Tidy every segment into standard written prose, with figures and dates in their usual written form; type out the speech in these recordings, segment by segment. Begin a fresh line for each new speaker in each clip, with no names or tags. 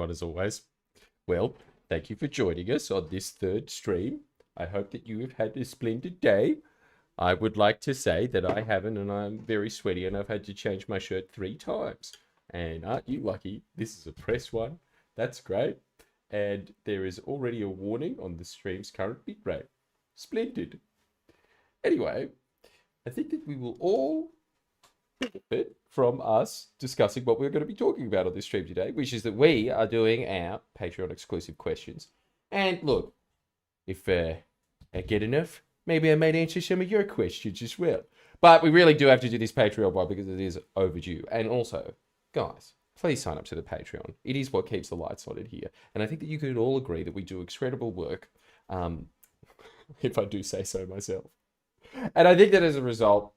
one as always. Well, thank you for joining us on this third stream. I hope that you have had a splendid day. I would like to say that I haven't, and I'm very sweaty, and I've had to change my shirt 3 times. And aren't you lucky? This is a press one. That's great. And there is already a warning on the stream's current bitrate. Splendid. Anyway, I think that we will all benefit from us discussing what we're going to be talking about on this stream today, which is that we are doing our Patreon exclusive questions. And look, if I get enough, maybe I might answer some of your questions as well. But we really do have to do this Patreon one because it is overdue. And also, guys, please sign up to the Patreon. It is what keeps the lights on in here. And I think that you could all agree that we do incredible work, if I do say so myself. And I think that as a result,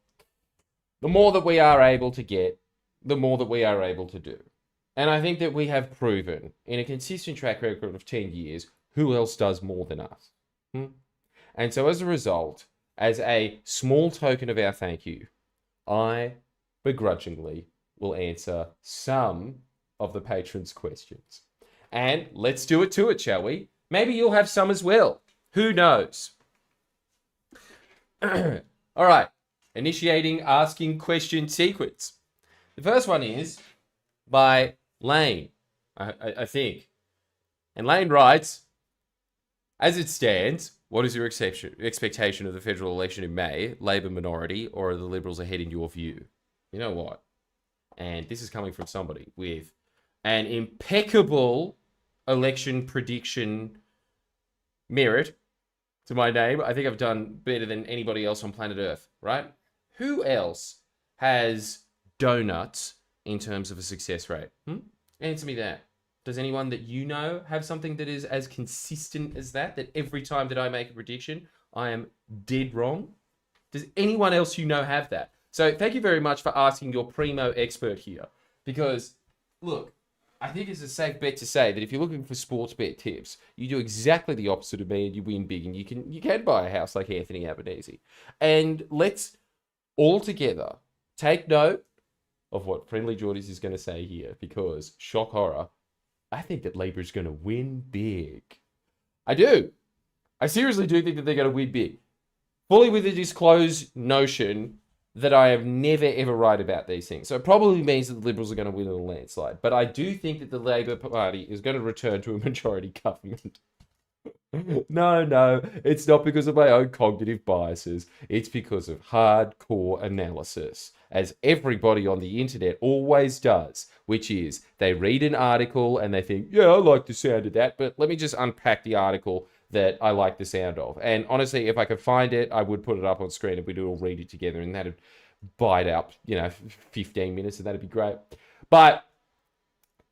the more that we are able to get, the more that we are able to do. And I think that we have proven in a consistent track record of 10 years, who else does more than us? And so as a result, as a small token of our thank you, I begrudgingly will answer some of the patrons' questions. And let's do it to it, shall we? Maybe you'll have some as well. Who knows? All right. Initiating asking question sequence. The first one is by Lane, I think. And Lane writes, as it stands, what is your expectation of the federal election in May? Labor minority, or are the Liberals ahead in your view? You know what? And this is coming from somebody with an impeccable election prediction merit to my name. I think I've done better than anybody else on planet Earth, right? Who else has donuts in terms of a success rate? Answer me that. Does anyone that you know have something that is as consistent as that every time that I make a prediction, I am dead wrong? Does anyone else you know have that? So thank you very much for asking your primo expert here. Because, look, I think it's a safe bet to say that if you're looking for sports bet tips, you do exactly the opposite of me and you win big, and you can buy a house like Anthony Albanese. And let's all together take note of what Friendly Geordies is going to say here, because, shock horror, I think that Labour is going to win big. I do. I seriously do think that they're going to win big. Fully with the disclosed notion that I have never ever right about these things. So it probably means that the Liberals are going to win in a landslide. But I do think that the Labour Party is going to return to a majority government. No, it's not because of my own cognitive biases. It's because of hardcore analysis, as everybody on the internet always does, which is they read an article and they think, yeah, I like the sound of that, but let me just unpack the article that I like the sound of. And honestly, if I could find it, I would put it up on screen and we'd all read it together, and that'd bite up, 15 minutes, and that'd be great. But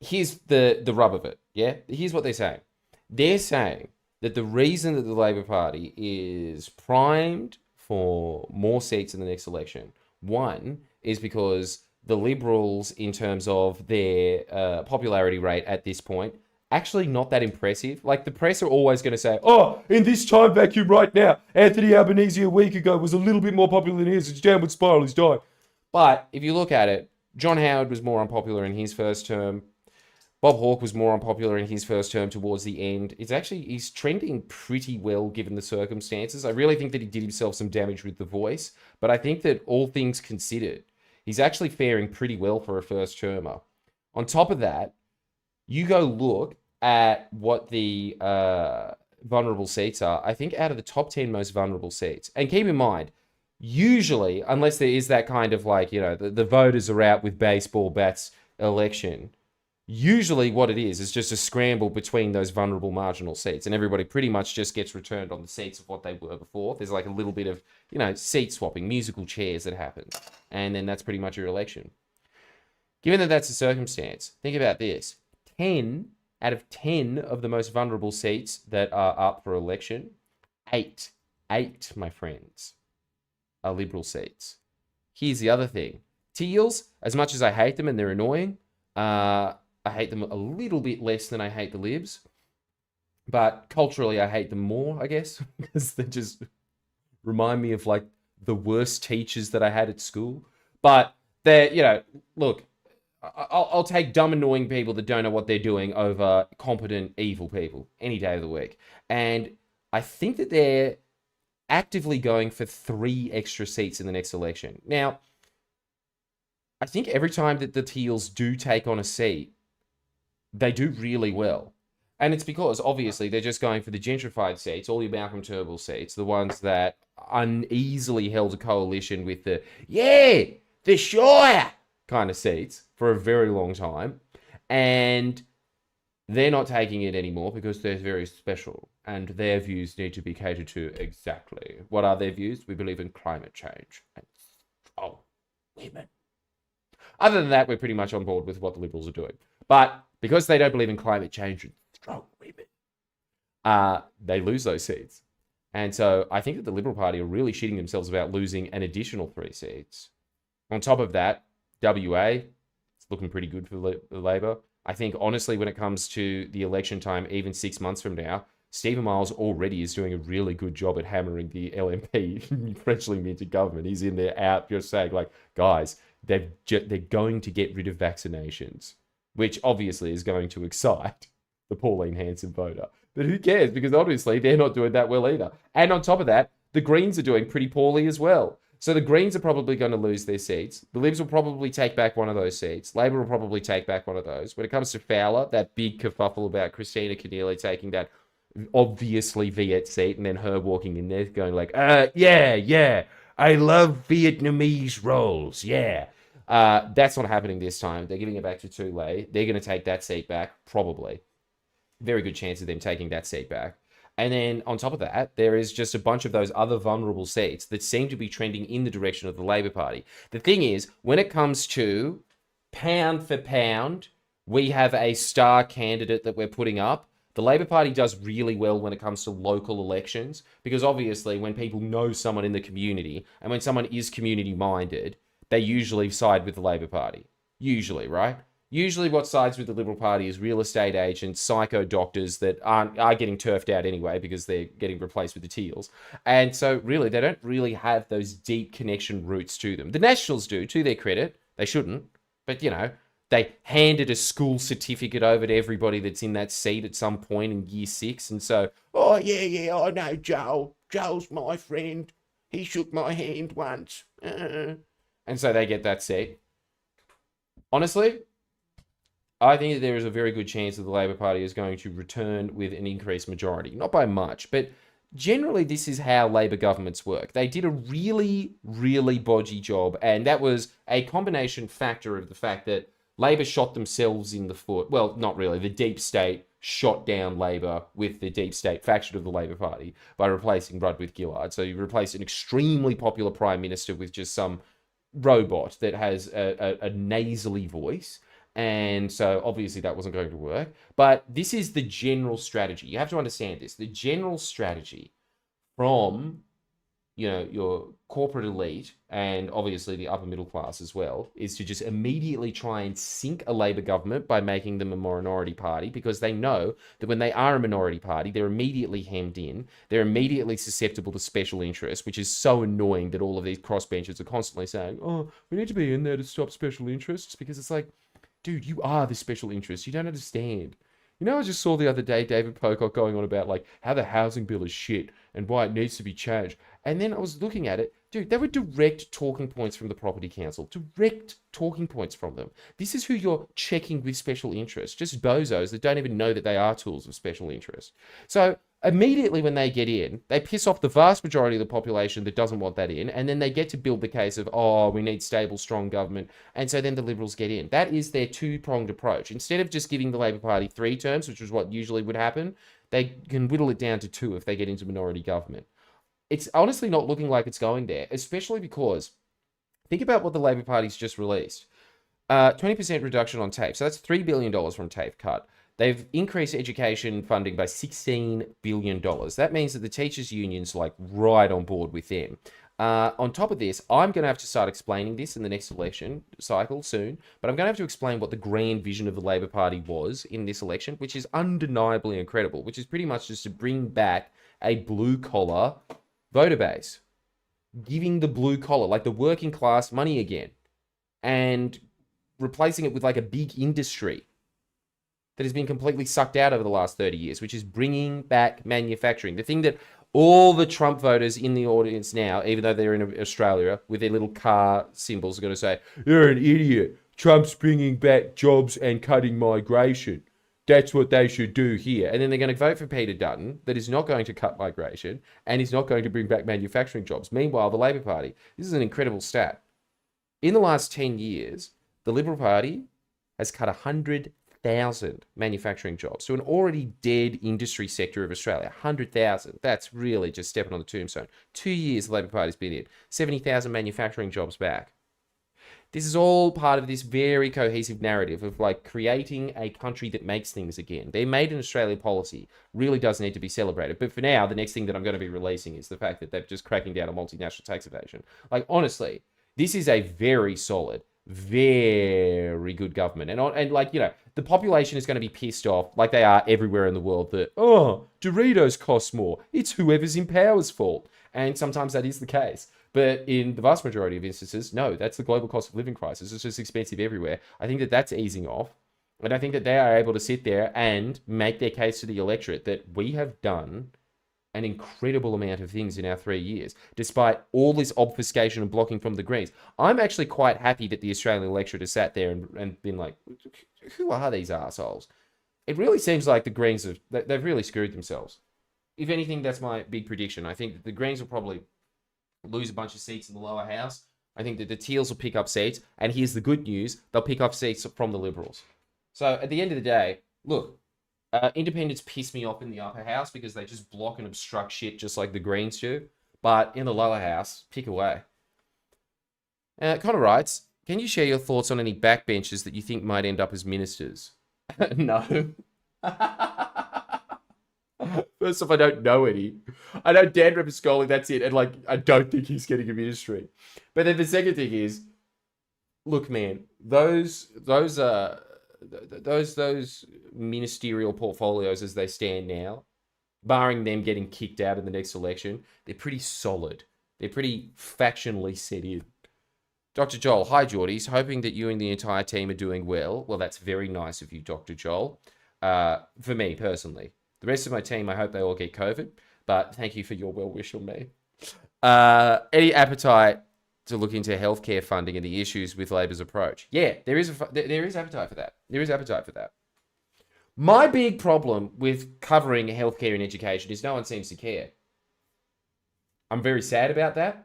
here's the rub of it, yeah? Here's what they're saying. They're saying that the reason that the Labor Party is primed for more seats in the next election, one, is because the Liberals, in terms of their popularity rate at this point, actually not that impressive. Like, the press are always going to say, oh, in this time vacuum right now, Anthony Albanese a week ago was a little bit more popular than he is. It's downward spiral, he's dying. But if you look at it, John Howard was more unpopular in his first term. Bob Hawke was more unpopular in his first term towards the end. He's trending pretty well given the circumstances. I really think that he did himself some damage with the voice, but I think that all things considered, he's actually faring pretty well for a first termer. On top of that, you go look at what the vulnerable seats are. I think out of the top 10 most vulnerable seats, and keep in mind, usually, unless there is that kind of the voters are out with baseball bats election, usually what it is just a scramble between those vulnerable marginal seats, and everybody pretty much just gets returned on the seats of what they were before. There's like a little bit of, seat swapping, musical chairs that happens, and then that's pretty much your election. Given that that's the circumstance, think about this. 10 out of 10 of the most vulnerable seats that are up for election, 8, my friends, are Liberal seats. Here's the other thing. Teals, as much as I hate them and they're annoying, I hate them a little bit less than I hate the Libs. But culturally, I hate them more, I guess, because they just remind me of, the worst teachers that I had at school. But they're, look, I'll take dumb, annoying people that don't know what they're doing over competent, evil people any day of the week. And I think that they're actively going for 3 extra seats in the next election. Now, I think every time that the Teals do take on a seat, they do really well. And it's because, obviously, they're just going for the gentrified seats, all your Malcolm Turnbull seats, the ones that uneasily held a coalition with the Shire kind of seats for a very long time. And they're not taking it anymore because they're very special and their views need to be catered to exactly. What are their views? We believe in climate change and strong women. Other than that, we're pretty much on board with what the Liberals are doing. But because they don't believe in climate change and strong women, they lose those seats. And so I think that the Liberal Party are really shitting themselves about losing an additional 3 seats. On top of that, WA, it's looking pretty good for the Labor. I think, honestly, when it comes to the election time, even 6 months from now, Stephen Miles already is doing a really good job at hammering the LNP freshly minted government. He's in there out just saying, like, guys, they're going to get rid of vaccinations, which obviously is going to excite the Pauline Hanson voter. But who cares? Because obviously they're not doing that well either. And on top of that, the Greens are doing pretty poorly as well. So the Greens are probably going to lose their seats. The Libs will probably take back one of those seats. Labor will probably take back one of those. When it comes to Fowler, that big kerfuffle about Christina Keneally taking that obviously Viet seat and then her walking in there going like, yeah, I love Vietnamese rolls, yeah. That's not happening this time. They're giving it back to Tule. They're going to take that seat back, probably. Very good chance of them taking that seat back. And then on top of that, there is just a bunch of those other vulnerable seats that seem to be trending in the direction of the Labor Party. The thing is, when it comes to pound for pound, we have a star candidate that we're putting up. The Labor Party does really well when it comes to local elections, because obviously when people know someone in the community, and when someone is community-minded, they usually side with the Labor Party. Usually, right? Usually what sides with the Liberal Party is real estate agents, psycho doctors that are getting turfed out anyway because they're getting replaced with the Teals. And so really, they don't really have those deep connection roots to them. The Nationals do, to their credit. They shouldn't. But, you know, they handed a school certificate over to everybody that's in that seat at some point in year 6. And so, oh, yeah, I know Joel. Joel's my friend. He shook my hand once. And so they get that seat. Honestly, I think that there is a very good chance that the Labor Party is going to return with an increased majority. Not by much, but generally this is how Labor governments work. They did a really, really bodgy job, and that was a combination factor of the fact that Labor shot themselves in the foot. Well, not really. The deep state shot down Labor with the deep state faction of the Labor Party by replacing Rudd with Gillard. So you replace an extremely popular prime minister with just some robot that has a nasally voice. And so obviously that wasn't going to work. But this is the general strategy. You have to understand this. The general strategy from, you know, your corporate elite and obviously the upper middle class as well is to just immediately try and sink a Labor government by making them a minority party, because they know that when they are a minority party, they're immediately hemmed in. They're immediately susceptible to special interests, which is so annoying that all of these crossbenchers are constantly saying, oh, we need to be in there to stop special interests, because it's like, dude, you are the special interest. You don't understand. You know, I just saw the other day David Pocock going on about like how the housing bill is shit and why it needs to be changed. And then I was looking at it. Dude, they were direct talking points from the Property Council. Direct talking points from them. This is who you're checking with special interest. Just bozos that don't even know that they are tools of special interest. So immediately when they get in, they piss off the vast majority of the population that doesn't want that in, and then they get to build the case of, oh, we need stable, strong government, and so then the Liberals get in. That is their two-pronged approach. Instead of just giving the Labor Party 3 terms, which is what usually would happen, they can whittle it down to 2 if they get into minority government. It's honestly not looking like it's going there, especially because think about what the Labor Party's just released. 20% reduction on TAFE. So that's $3 billion from TAFE cut. They've increased education funding by $16 billion. That means that the teachers' union's like right on board with them. On top of this, I'm going to have to start explaining this in the next election cycle soon, but I'm going to have to explain what the grand vision of the Labor Party was in this election, which is undeniably incredible, which is pretty much just to bring back a blue-collar voter base, giving the blue collar, like the working class, money again, and replacing it with like a big industry that has been completely sucked out over the last 30 years, which is bringing back manufacturing. The thing that all the Trump voters in the audience now, even though they're in Australia with their little car symbols, are going to say, you're an idiot. Trump's bringing back jobs and cutting migration. That's what they should do here. And then they're going to vote for Peter Dutton, that is not going to cut migration and is not going to bring back manufacturing jobs. Meanwhile, the Labor Party, this is an incredible stat. In the last 10 years, the Liberal Party has cut 100,000 manufacturing jobs to an already dead industry sector of Australia. 100,000. That's really just stepping on the tombstone. 2 years the Labor Party's been in. 70,000 manufacturing jobs back. This is all part of this very cohesive narrative of like creating a country that makes things again. Their Made in Australia policy really does need to be celebrated. But for now, the next thing that I'm going to be releasing is the fact that they're just cracking down on multinational tax evasion. Like, honestly, this is a very solid, very good government. And like, you know, the population is going to be pissed off like they are everywhere in the world that, oh, Doritos cost more. It's whoever's in power's fault. And sometimes that is the case. But in the vast majority of instances, no, that's the global cost of living crisis. It's just expensive everywhere. I think that that's easing off. And I think that they are able to sit there and make their case to the electorate that we have done an incredible amount of things in our 3 years, despite all this obfuscation and blocking from the Greens. I'm actually quite happy that the Australian electorate has sat there and been like, who are these assholes? It really seems like the Greens they've really screwed themselves. If anything, that's my big prediction. I think that the Greens will probably lose a bunch of seats in the lower house. I think that the Teals will pick up seats. And here's the good news. They'll pick up seats from the Liberals. So at the end of the day, look, independents piss me off in the upper house because they just block and obstruct shit just like the Greens do. But in the lower house, pick away. Connor writes, can you share your thoughts on any backbenchers that you think might end up as ministers? No. First off, I don't know any. I know Dan Rapascoli, that's it. And like, I don't think he's getting a ministry. But then the second thing is, look, man, those ministerial portfolios as they stand now, barring them getting kicked out in the next election, they're pretty solid. They're pretty factionally set in. Dr. Joel, hi, Geordies. Hoping that you and the entire team are doing well. Well, that's very nice of you, Dr. Joel. For me, personally. The rest of my team, I hope they all get COVID, but thank you for your well wish on me. Any appetite to look into healthcare funding and the issues with Labor's approach? Yeah, there is appetite for that. There is appetite for that. My big problem with covering healthcare and education is no one seems to care. I'm very sad about that,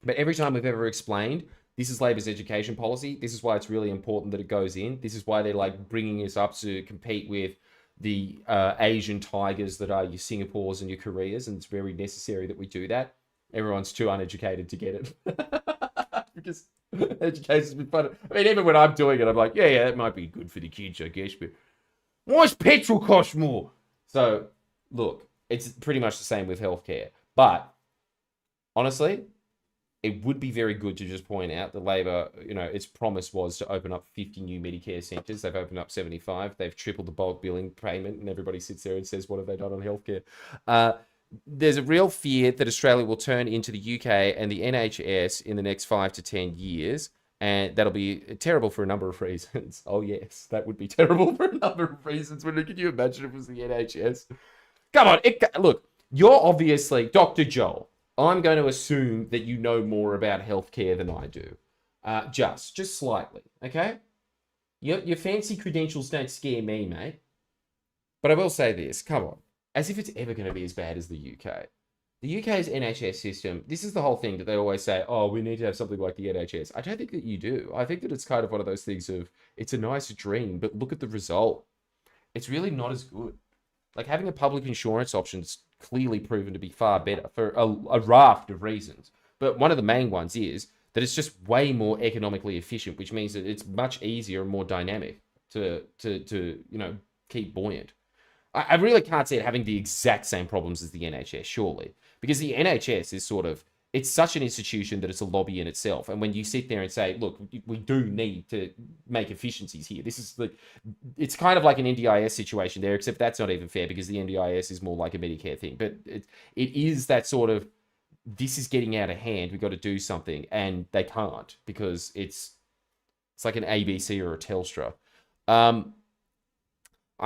but every time we've ever explained this is Labor's education policy, this is why it's really important that it goes in. This is why they're like bringing us up to compete with the Asian tigers that are your Singapores and your Koreas, and it's very necessary that we do that. Everyone's too uneducated to get it. Because education's been fun. I mean, even when I'm doing it, I'm like, yeah, that might be good for the kids, I guess, but why's petrol cost more? So, look, it's pretty much the same with healthcare. But, honestly, it would be very good to just point out that Labor, you know, its promise was to open up 50 new Medicare centres. They've opened up 75. They've tripled the bulk billing payment, and everybody sits there and says, what have they done on healthcare? There's a real fear that Australia will turn into the UK and the NHS in the next 5 to 10 years, and that'll be terrible for a number of reasons. Oh, yes, that would be terrible for a number of reasons. Can you imagine if it was the NHS? Come on, look, you're obviously Dr. Joel. I'm going to assume that you know more about healthcare than I do. Just slightly, okay? Your fancy credentials don't scare me, mate. But I will say this, come on. As if it's ever going to be as bad as the UK. The UK's NHS system, this is the whole thing that they always say, oh, we need to have something like the NHS. I don't think that you do. I think that it's kind of one of those things of, it's a nice dream, but look at the result. It's really not as good. Like, having a public insurance option is clearly proven to be far better for a raft of reasons. But one of the main ones is that it's just way more economically efficient, which means that it's much easier and more dynamic to keep buoyant. I really can't see it having the exact same problems as the NHS, surely. Because the NHS is sort of, it's such an institution that it's a lobby in itself. And when you sit there and say, look, we do need to make efficiencies here. This is like, it's kind of like an NDIS situation there, except that's not even fair because the NDIS is more like a Medicare thing. But it is that sort of, this is getting out of hand. We've got to do something. And they can't because it's It's like an ABC or a Telstra. I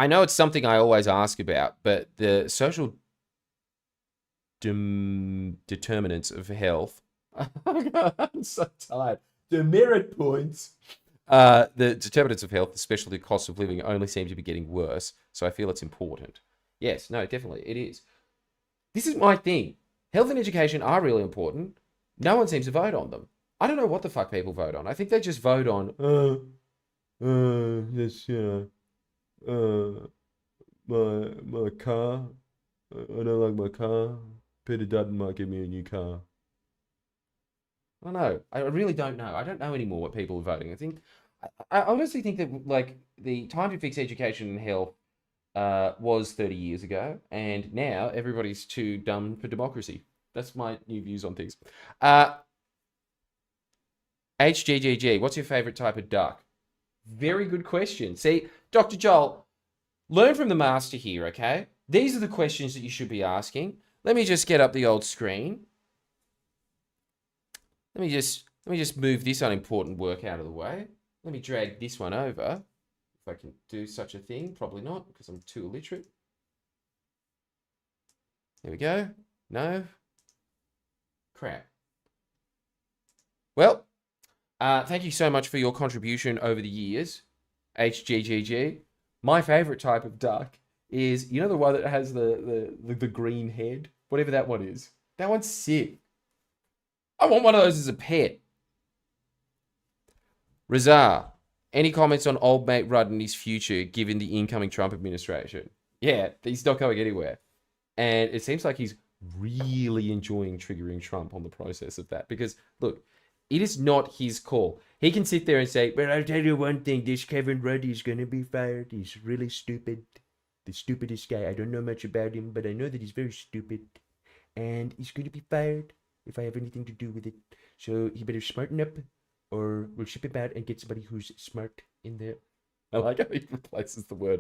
know it's something I always ask about, but the social determinants of health. I'm so tired. Demerit points. The determinants of health, especially the cost of living, only seem to be getting worse. So I feel it's important. Yes, no, definitely, it is. This is my thing. Health and education are really important. No one seems to vote on them. I don't know what the fuck people vote on. I think they just vote on, this, my car. I don't like my car. Peter Dutton might give me a new car. I don't know. I really don't know. I don't know anymore what people are voting. I honestly think that like the time to fix education and health was 30 years ago, and now everybody's too dumb for democracy. That's my new views on things. HGGG, what's your favorite type of duck? Very good question. See, Dr. Joel, learn from the master here, okay? These are the questions that you should be asking. Let me just get up the old screen. Let me just move this unimportant work out of the way. Let me drag this one over. If I can do such a thing, probably not because I'm too illiterate. There we go. No. Crap. Well, thank you so much for your contribution over the years, HGGG. My favorite type of duck is, you know, the one that has the green head? Whatever that one is. That one's sick. I want one of those as a pet. Razar, any comments on old mate Rudd and his future given the incoming Trump administration? Yeah, he's not going anywhere. And it seems like he's really enjoying triggering Trump on the process of that. Because, look, it is not his call. He can sit there and say, well, I'll tell you one thing. This Kevin Rudd is going to be fired. He's really stupid. The stupidest guy. I don't know much about him, but I know that he's very stupid. And he's going to be fired if I have anything to do with it. So he better smarten up, or we'll ship him out and get somebody who's smart in there. I like how he replaces the word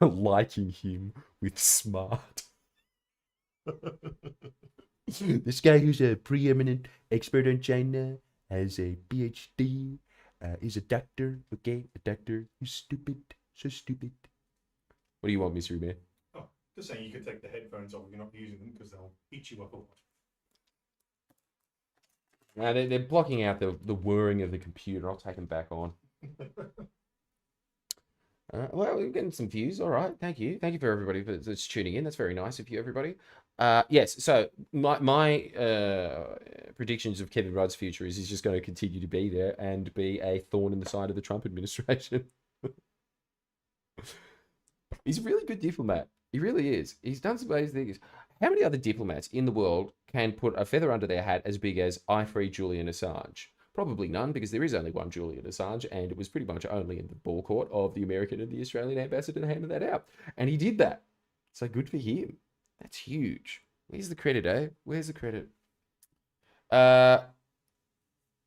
liking him with smart. This guy who's a preeminent expert on China, has a PhD, is a doctor, okay? A doctor who's stupid, so stupid. What do you want, Mystery Man?
Oh, just saying you could take the headphones off if you're not using them because they'll eat you up a lot.
They're blocking out the whirring of the computer. I'll take them back on. Well, we're getting some views. All right. Thank you. Thank you for everybody that's tuning in. That's very nice of you, everybody. Yes. So my predictions of Kevin Rudd's future is he's just going to continue to be there and be a thorn in the side of the Trump administration. He's a really good diplomat. He really is. He's done some amazing things. How many other diplomats in the world can put a feather under their hat as big as I free Julian Assange? Probably none, because there is only one Julian Assange, and it was pretty much only in the ball court of the American and the Australian ambassador handing that out. And he did that. So good for him. That's huge. Where's the credit, eh? Where's the credit?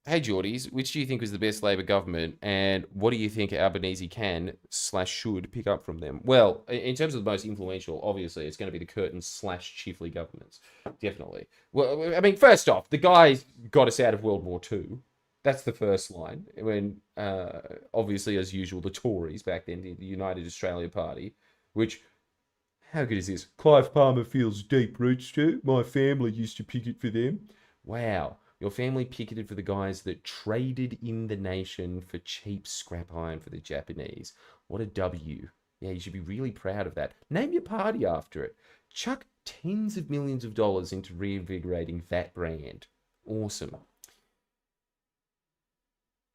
Hey, Geordies, which do you think was the best Labor government, and what do you think Albanese can/should pick up from them? Well, in terms of the most influential, obviously, it's going to be the Curtin/Chifley governments. Definitely. Well, I mean, first off, the guy got us out of World War II. That's the first line. When, obviously, as usual, the Tories back then, the United Australia Party, which, how good is this? Clive Palmer feels deep roots too. My family used to picket for them. Wow. Your family picketed for the guys that traded in the nation for cheap scrap iron for the Japanese. What a W. Yeah, you should be really proud of that. Name your party after it. Chuck tens of millions of dollars into reinvigorating that brand. Awesome.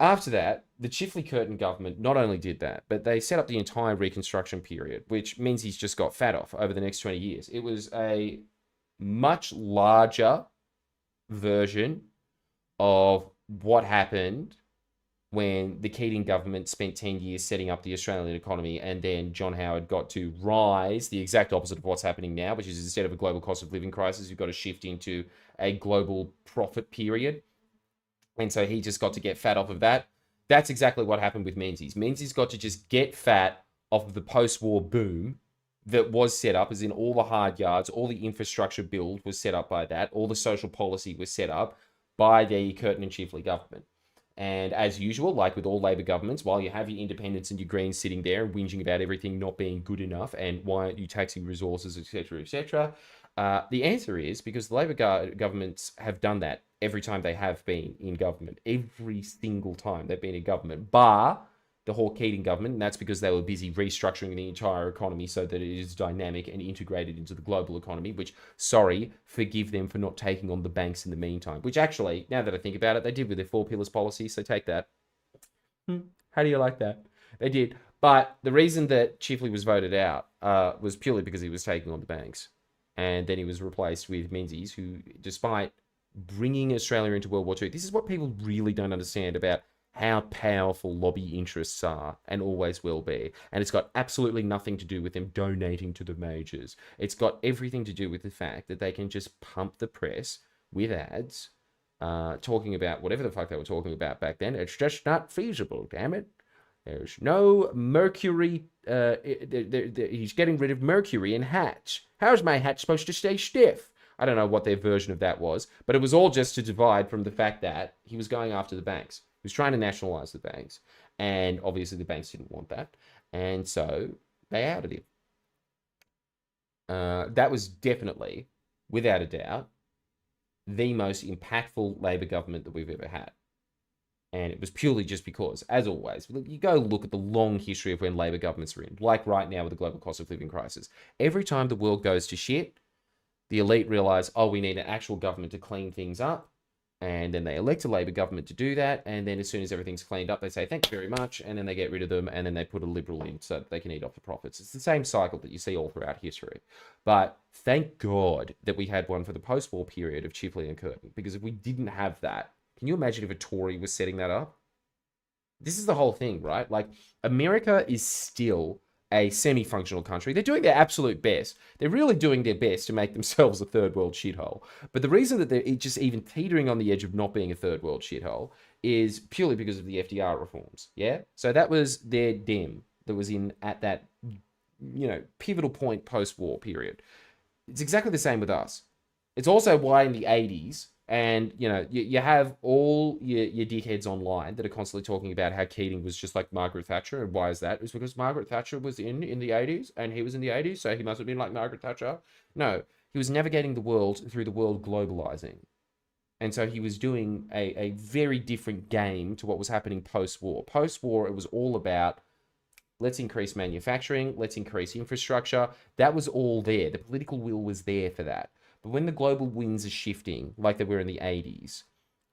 After that, the Chifley-Curtin government not only did that, but they set up the entire Reconstruction period, which means he's just got fat off over the next 20 years. It was a much larger version of what happened when the Keating government spent 10 years setting up the Australian economy, and then John Howard got to rise, the exact opposite of what's happening now, which is instead of a global cost of living crisis, you've got to shift into a global profit period. And so he just got to get fat off of that. That's exactly what happened with Menzies. Menzies got to just get fat off of the post-war boom that was set up, as in all the hard yards, all the infrastructure build was set up by that, all the social policy was set up by the Curtin and Chifley government. And as usual, like with all Labor governments, while you have your independents and your Greens sitting there and whinging about everything not being good enough and why aren't you taxing resources, etc., the answer is because the Labor governments have done that every time they have been in government. Every single time they've been in government, bar the Hawke Keating government, and that's because they were busy restructuring the entire economy so that it is dynamic and integrated into the global economy, which, sorry, forgive them for not taking on the banks in the meantime, which actually, now that I think about it, they did with their 4 pillars policy, so take that. How do you like that? They did. But the reason that Chifley was voted out was purely because he was taking on the banks. And then he was replaced with Menzies, who, despite bringing Australia into World War II, this is what people really don't understand about how powerful lobby interests are and always will be. And it's got absolutely nothing to do with them donating to the majors. It's got everything to do with the fact that they can just pump the press with ads, talking about whatever the fuck they were talking about back then. It's just not feasible, damn it. There's no mercury. He's getting rid of mercury in hats. How's my hat supposed to stay stiff? I don't know what their version of that was, but it was all just to divide from the fact that he was going after the banks. He was trying to nationalize the banks, and obviously the banks didn't want that, and so they outed him. That was definitely, without a doubt, the most impactful Labor government that we've ever had. And it was purely just because, as always, you go look at the long history of when Labor governments are in, like right now with the global cost of living crisis. Every time the world goes to shit, the elite realize, oh, we need an actual government to clean things up. And then they elect a Labor government to do that. And then as soon as everything's cleaned up, they say, thank you very much. And then they get rid of them. And then they put a Liberal in so that they can eat off the profits. It's the same cycle that you see all throughout history. But thank God that we had one for the post-war period of Chifley and Curtin. Because if we didn't have that, can you imagine if a Tory was setting that up? This is the whole thing, right? Like, America is still a semi-functional country. They're doing their absolute best. They're really doing their best to make themselves a third world shithole. But the reason that they're just even teetering on the edge of not being a third world shithole is purely because of the FDR reforms. Yeah? So that was their dem that was in at that, pivotal point post-war period. It's exactly the same with us. It's also why in the 80s, and, you have all your dickheads online that are constantly talking about how Keating was just like Margaret Thatcher. And why is that? It's because Margaret Thatcher was in the 80s and he was in the 80s, so he must have been like Margaret Thatcher. No, he was navigating the world through the world globalizing. And so he was doing a very different game to what was happening post-war. Post-war, it was all about, let's increase manufacturing, let's increase infrastructure. That was all there. The political will was there for that. But when the global winds are shifting, like they were in the 80s,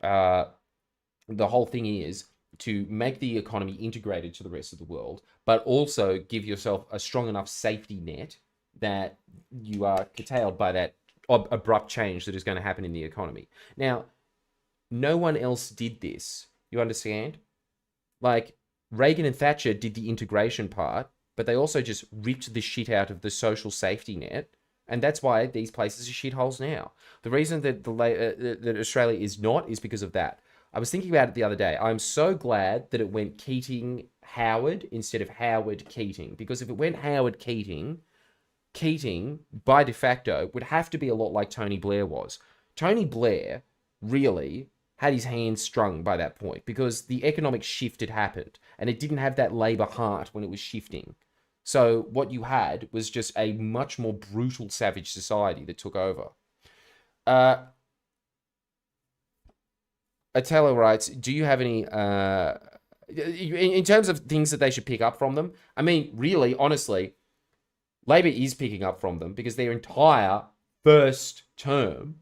the whole thing is to make the economy integrated to the rest of the world, but also give yourself a strong enough safety net that you are curtailed by that abrupt change that is going to happen in the economy. Now, no one else did this. You understand? Like, Reagan and Thatcher did the integration part, but they also just ripped the shit out of the social safety net. And that's why these places are shitholes now. The reason that that Australia is not is because of that. I was thinking about it the other day. I'm so glad that it went Keating-Howard instead of Howard-Keating. Because if it went Howard-Keating, Keating, by de facto, would have to be a lot like Tony Blair was. Tony Blair really had his hands strung by that point because the economic shift had happened. And it didn't have that Labour heart when it was shifting. So what you had was just a much more brutal, savage society that took over. Attila writes, do you have any... in terms of things that they should pick up from them, I mean, really, honestly, Labor is picking up from them because their entire first term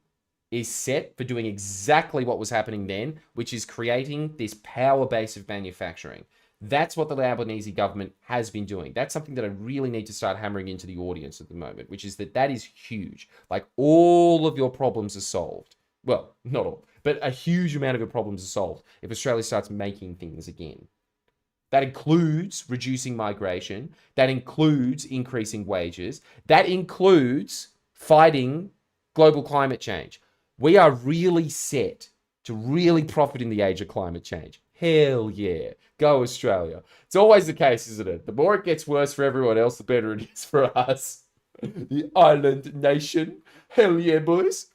is set for doing exactly what was happening then, which is creating this power base of manufacturing. That's what the Albanese government has been doing. That's something that I really need to start hammering into the audience at the moment, which is that is huge. Like, all of your problems are solved. Well, not all, but a huge amount of your problems are solved if Australia starts making things again. That includes reducing migration. That includes increasing wages. That includes fighting global climate change. We are really set to really profit in the age of climate change. Hell yeah. Go Australia. It's always the case, isn't it? The more it gets worse for everyone else, the better it is for us. The island nation. Hell yeah, boys.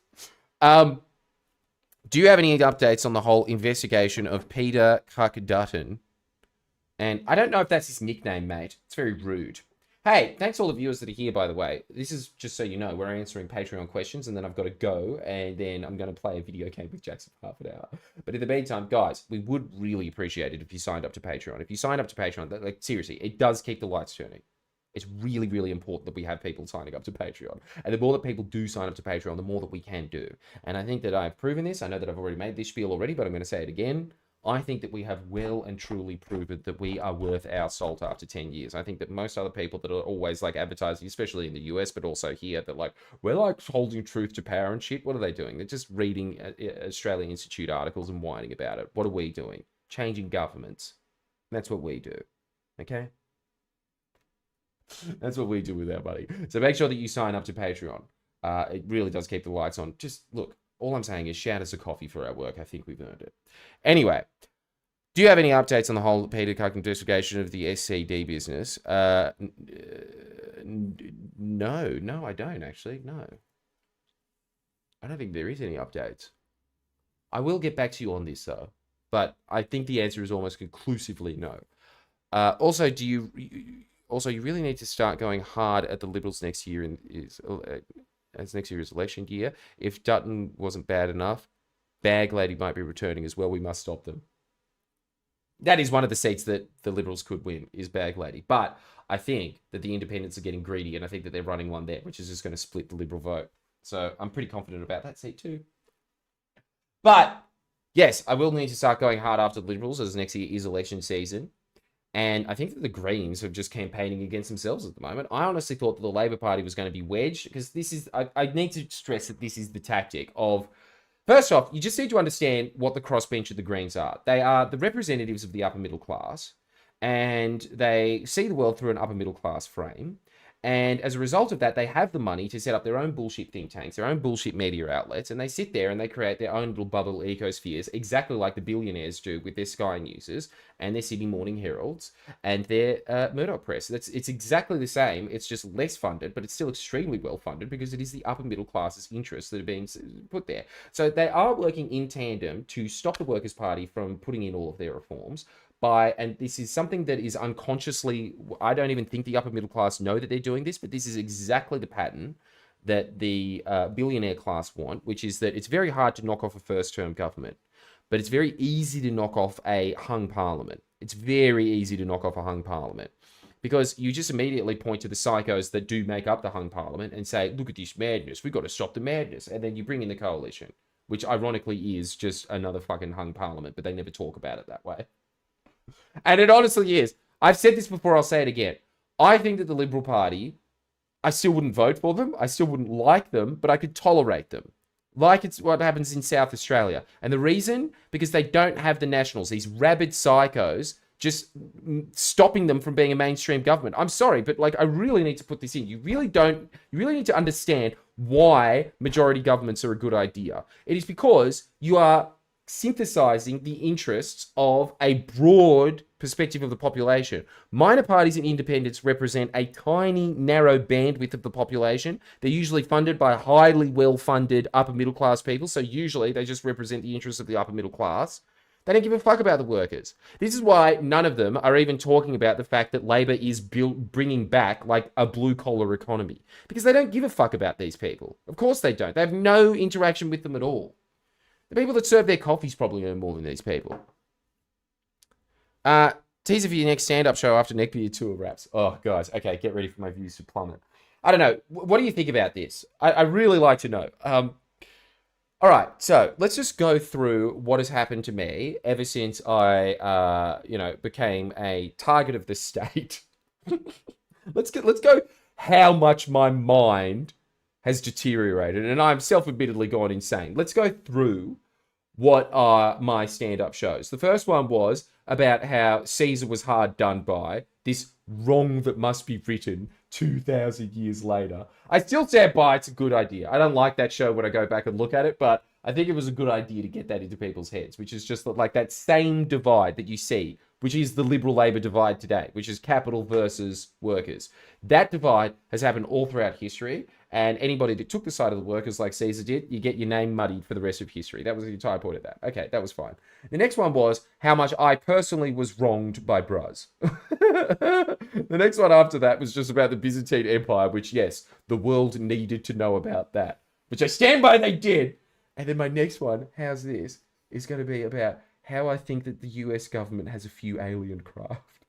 Do you have any updates on the whole investigation of Peter Cuck-Dutton? And I don't know if that's his nickname, mate. It's very rude. Hey, thanks to all the viewers that are here, by the way. This is just so you know, we're answering Patreon questions, and then I've got to go, and then I'm going to play a video game with Jackson for half an hour. But in the meantime, guys, we would really appreciate it if you signed up to Patreon. If you signed up to Patreon, like, seriously, it does keep the lights turning. It's really, really important that we have people signing up to Patreon. And the more that people do sign up to Patreon, the more that we can do. And I think that I've proven this. I know that I've already made this spiel already, but I'm going to say it again. I think that we have well and truly proven that we are worth our salt after 10 years. I think that most other people that are always like advertising, especially in the US, but also here, that like, we're like holding truth to power and shit. What are they doing? They're just reading Australian Institute articles and whining about it. What are we doing? Changing governments. That's what we do. Okay? That's what we do with our money. So make sure that you sign up to Patreon. It really does keep the lights on. Just look, all I'm saying is shout us a coffee for our work. I think we've earned it. Anyway, do you have any updates on the whole Peter Cuck investigation of the SCD business? No, I don't actually. No. I don't think there is any updates. I will get back to you on this though, but I think the answer is almost conclusively no. Also, you really need to start going hard at the Liberals next year as next year is election year. If Dutton wasn't bad enough, Bag Lady might be returning as well. We must stop them. That is one of the seats that the Liberals could win, is Bag Lady. But I think that the independents are getting greedy, and I think that they're running one there, which is just going to split the Liberal vote. So I'm pretty confident about that seat too. But yes, I will need to start going hard after the Liberals, as next year is election season. And I think that the Greens are just campaigning against themselves at the moment. I honestly thought that the Labor Party was going to be wedged, because this is, I need to stress that this is the tactic of, first off, you just need to understand what the crossbench of the Greens are. They are the representatives of the upper middle class, and they see the world through an upper middle class frame. And as a result of that, they have the money to set up their own bullshit think tanks, their own bullshit media outlets, and they sit there and they create their own little bubble ecospheres, exactly like the billionaires do with their Sky Newses and their Sydney Morning Heralds and their Murdoch Press. It's exactly the same. It's just less funded, but it's still extremely well funded, because it is the upper middle class's interests that are being put there. So they are working in tandem to stop the Workers' Party from putting in all of their reforms. And this is something that is unconsciously, I don't even think the upper middle class know that they're doing this, but this is exactly the pattern that the billionaire class want, which is that it's very hard to knock off a first-term government, but it's very easy to knock off a hung parliament. It's very easy to knock off a hung parliament, because you just immediately point to the psychos that do make up the hung parliament and say, look at this madness, we've got to stop the madness. And then you bring in the coalition, which ironically is just another fucking hung parliament, but they never talk about it that way. And it honestly is. I've said this before, I'll say it again. I think that the Liberal Party, I still wouldn't vote for them. I still wouldn't like them, but I could tolerate them. Like it's what happens in South Australia. And the reason? Because they don't have the Nationals, these rabid psychos, just stopping them from being a mainstream government. I'm sorry, but like, I really need to put this in. You really need to understand why majority governments are a good idea. It is because you are synthesizing the interests of a broad perspective of the population. Minor parties and independents represent a tiny, narrow bandwidth of the population. They're usually funded by highly well-funded upper middle class people, so usually they just represent the interests of the upper middle class. They don't give a fuck about the workers. This is why none of them are even talking about the fact that Labor is bringing back like a blue-collar economy, because they don't give a fuck about these people. Of course they don't. They have no interaction with them at all. The people that serve their coffees probably earn more than these people. Teaser for your next stand-up show after Neckbeard tour wraps. Oh, guys. Okay, get ready for my views to plummet. I don't know. What do you think about this? I really like to know. All right, so let's just go through what has happened to me ever since I, became a target of the state. Let's go how much my mind has deteriorated, and I'm self-admittedly gone insane. Let's go through what are my stand-up shows. The first one was about how Caesar was hard done by, this wrong that must be written 2,000 years later. I still stand by it's a good idea. I don't like that show when I go back and look at it, but I think it was a good idea to get that into people's heads, which is just like that same divide that you see which is the Liberal-Labor divide today, which is capital versus workers. That divide has happened all throughout history, and anybody that took the side of the workers like Caesar did, you get your name muddied for the rest of history. That was the entire point of that. Okay, that was fine. The next one was how much I personally was wronged by Bruz. The next one after that was just about the Byzantine Empire, which, yes, the world needed to know about that, which I stand by they did. And then my next one, how's this, is going to be about how I think that the US government has a few alien craft.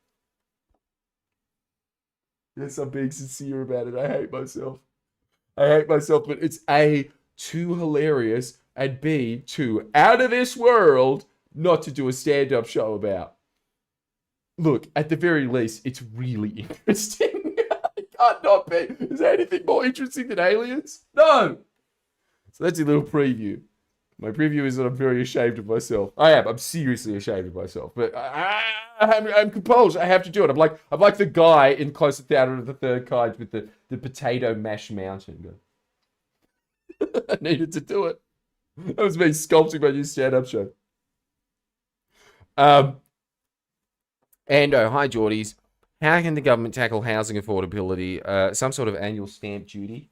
Yes, I'm being sincere about it. I hate myself. But it's A, too hilarious, and B, too out of this world not to do a stand-up show about. Look, at the very least, it's really interesting. It can't not be. Is there anything more interesting than aliens? No! So that's a little preview. My preview is that I'm very ashamed of myself. I am. I'm seriously ashamed of myself. But I'm compelled. I have to do it. I'm like the guy in Close Encounter of the Third Kind with the potato mash mountain. I needed to do it. That was me sculpting my new stand-up show. Ando, hi Geordies. How can the government tackle housing affordability? Some sort of annual stamp duty?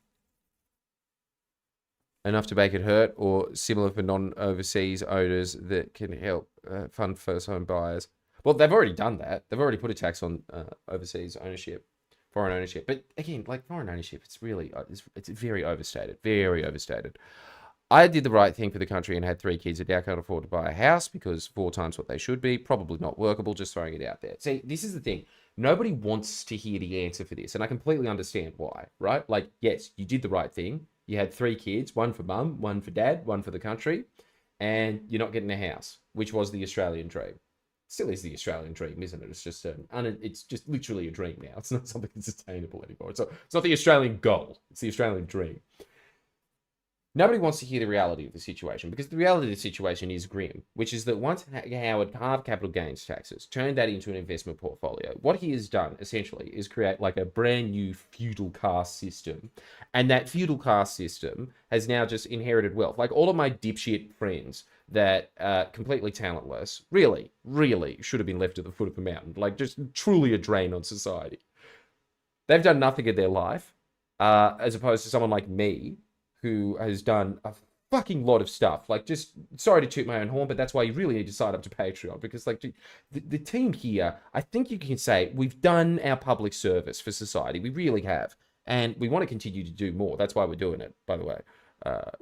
Enough to make it hurt, or similar for non-overseas owners that can help fund first home buyers. Well, they've already done that. They've already put a tax on overseas ownership, foreign ownership. But again, like foreign ownership, it's really, it's very overstated, very overstated. I did the right thing for the country and had 3 kids that now can't afford to buy a house because 4 times what they should be. Probably not workable, just throwing it out there. See, this is the thing. Nobody wants to hear the answer for this, and I completely understand why, right? Like, yes, you did the right thing. You had 3 kids, 1 for mum, 1 for dad, 1 for the country, and you're not getting a house, which was the Australian dream. Still is the Australian dream, isn't it? It's just it's just literally a dream now. It's not something that's attainable anymore. It's not the Australian goal. It's the Australian dream. Nobody wants to hear the reality of the situation, because the reality of the situation is grim, which is that once Howard halved capital gains taxes, turned that into an investment portfolio, what he has done essentially is create like a brand new feudal caste system. And that feudal caste system has now just inherited wealth. Like all of my dipshit friends that are completely talentless, really should have been left at the foot of the mountain. Like just truly a drain on society. They've done nothing in their life, as opposed to someone like me, who has done a fucking lot of stuff. Like, just, sorry to toot my own horn, but that's why you really need to sign up to Patreon. Because, like, the team here, I think you can say, we've done our public service for society. We really have. And we want to continue to do more. That's why we're doing it, by the way.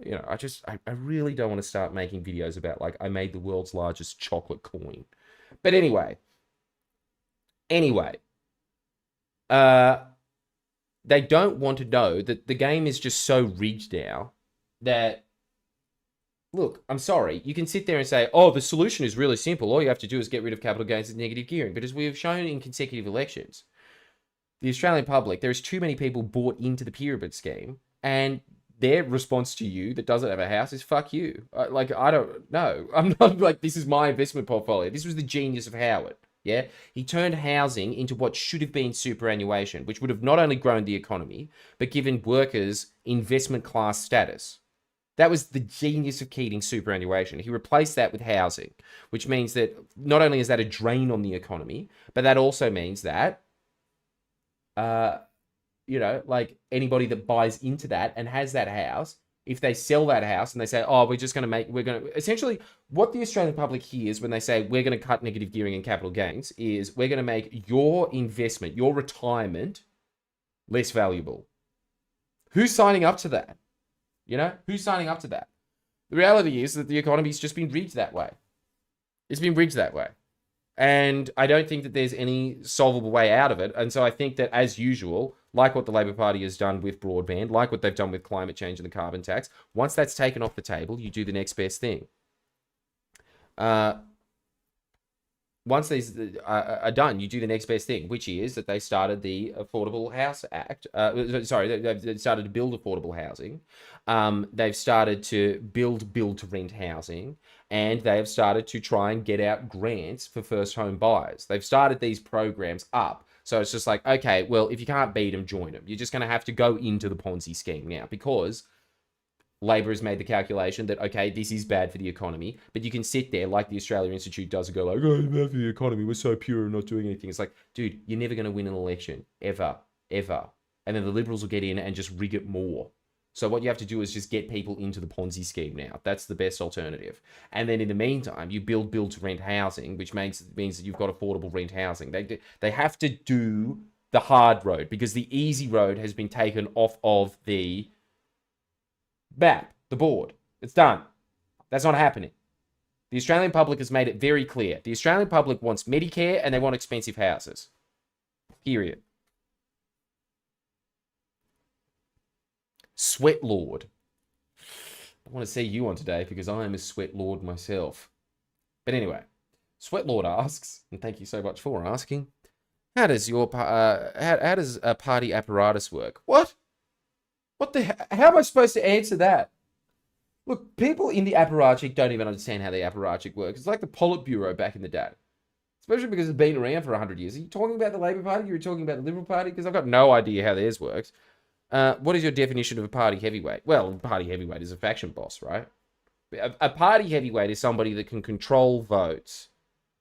You know, I really don't want to start making videos about, like, I made the world's largest chocolate coin. But anyway. They don't want to know that the game is just so rigged now that, look, I'm sorry, you can sit there and say, oh, the solution is really simple. All you have to do is get rid of capital gains and negative gearing. But as we have shown in consecutive elections, the Australian public, there's too many people bought into the pyramid scheme, and their response to you that doesn't have a house is fuck you. Like, I don't know. I'm not like, this is my investment portfolio. This was the genius of Howard. Yeah, he turned housing into what should have been superannuation, which would have not only grown the economy, but given workers investment class status. That was the genius of Keating's superannuation. He replaced that with housing, which means that not only is that a drain on the economy, but that also means that, you know, like anybody that buys into that and has that house, if they sell that house and they say, oh, essentially what the Australian public hears when they say we're going to cut negative gearing and capital gains is we're going to make your investment, your retirement less valuable. Who's signing up to that? You know, who's signing up to that? The reality is that the economy's just been rigged that way. It's been rigged that way. And I don't think that there's any solvable way out of it. And so I think that, as usual, like what the Labor Party has done with broadband, like what they've done with climate change and the carbon tax, once that's taken off the table, you do the next best thing. Once these are done, you do the next best thing, which is that they started the Affordable House Act. They've started to build affordable housing. They've started to build to rent housing. And they have started to try and get out grants for first home buyers. They've started these programs up. So it's just like, okay, well, if you can't beat them, join them. You're just going to have to go into the Ponzi scheme now, because Labor has made the calculation that, okay, this is bad for the economy, but you can sit there like the Australia Institute does and go like, oh, it's bad for the economy, we're so pure and not doing anything. It's like, dude, you're never going to win an election, ever, ever. And then the Liberals will get in and just rig it more. So what you have to do is just get people into the Ponzi scheme now. That's the best alternative. And then in the meantime, you build-to-rent housing, which means that you've got affordable rent housing. They have to do the hard road because the easy road has been taken off of the map, the board. It's done. That's not happening. The Australian public has made it very clear. The Australian public wants Medicare and they want expensive houses. Period. Sweat Lord. I want to see you on today because I am a sweat lord myself. But anyway, Sweat Lord asks, and thank you so much for asking, how does a party apparatus work? What? How am I supposed to answer that? Look, people in the apparatchik don't even understand how the apparatchik works. It's like the Politburo back in the day. Especially because it's been around for 100 years. Are you talking about the Labour Party? You're talking about the Liberal Party? Because I've got no idea how theirs works. What is your definition of a party heavyweight? Well, a party heavyweight is a faction boss, right? A party heavyweight is somebody that can control votes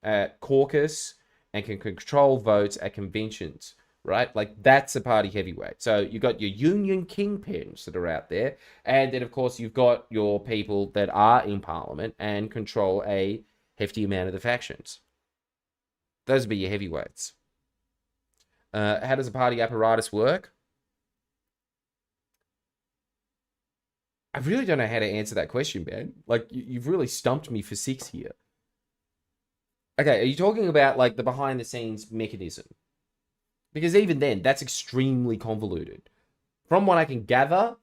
at caucus and can control votes at conventions, right? Like, that's a party heavyweight. So you've got your union kingpins that are out there. And then, of course, you've got your people that are in Parliament and control a hefty amount of the factions. Those would be your heavyweights. How does a party apparatus work? I really don't know how to answer that question, man. Like, you've really stumped me for 6 here. Okay, are you talking about, like, the behind-the-scenes mechanism? Because even then, that's extremely convoluted. From what I can gather,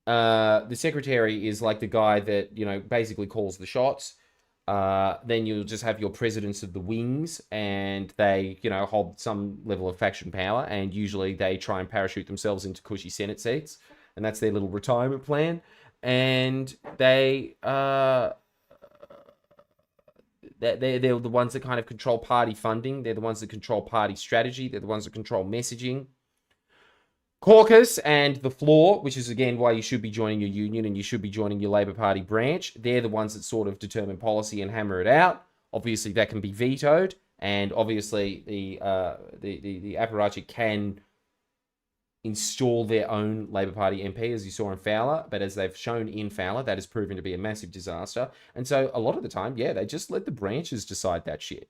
the secretary is, like, the guy that, basically calls the shots. Then you'll just have your presidents of the wings, and they, hold some level of faction power, and usually they try and parachute themselves into cushy Senate seats, and that's their little retirement plan. And they're the ones that kind of control party funding. They're the ones that control party strategy. They're the ones that control messaging. Caucus and the floor, which is, again, why you should be joining your union and you should be joining your Labour Party branch. They're the ones that sort of determine policy and hammer it out. Obviously, that can be vetoed. And obviously, the apparatchik can install their own Labour Party MP, as you saw in Fowler. But as they've shown in Fowler, that has proven to be a massive disaster. And so a lot of the time, yeah, they just let the branches decide that shit.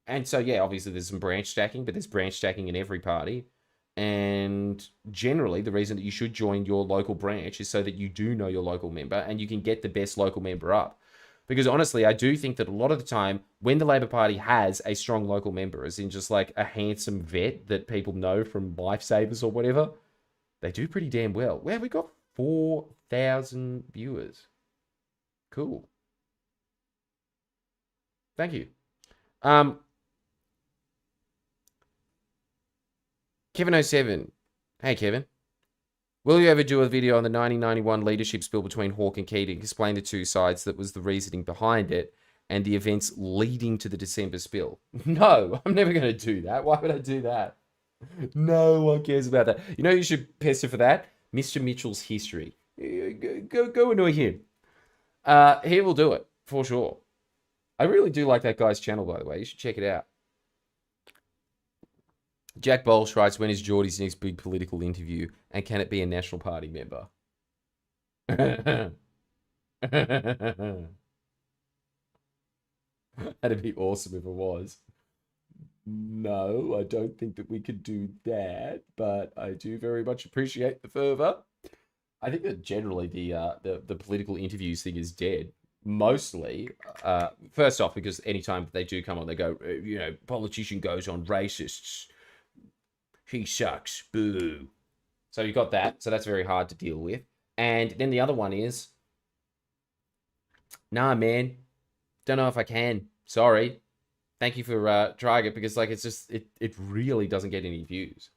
And so, yeah, obviously there's some branch stacking, but there's branch stacking in every party. And generally, the reason that you should join your local branch is so that you do know your local member and you can get the best local member up. Because honestly, I do think that a lot of the time, when the Labour Party has a strong local member, as in just like a handsome vet that people know from Lifesavers or whatever, they do pretty damn well. Well, we got 4,000 viewers. Cool. Thank you. Kevin07. Hey, Kevin. Will you ever do a video on the 1991 leadership spill between Hawke and Keating? Explain the two sides, that was the reasoning behind it, and the events leading to the December spill. No, I'm never going to do that. Why would I do that? No one cares about that. You know you should pester for that? Mr. Mitchell's History. Go annoy him. He will do it, for sure. I really do like that guy's channel, by the way. You should check it out. Jack Bolsh writes, when is Geordie's next big political interview, and can it be a National Party member? That'd be awesome if it was. No, I don't think that we could do that, but I do very much appreciate the fervor. I think that generally the political interviews thing is dead. Mostly, first off, because anytime they do come on, they go, politician goes on racists. He sucks. Boo. So you got that. So that's very hard to deal with. And then the other one is, nah, man. Don't know if I can. Sorry. Thank you for trying it, because like it's just it really doesn't get any views.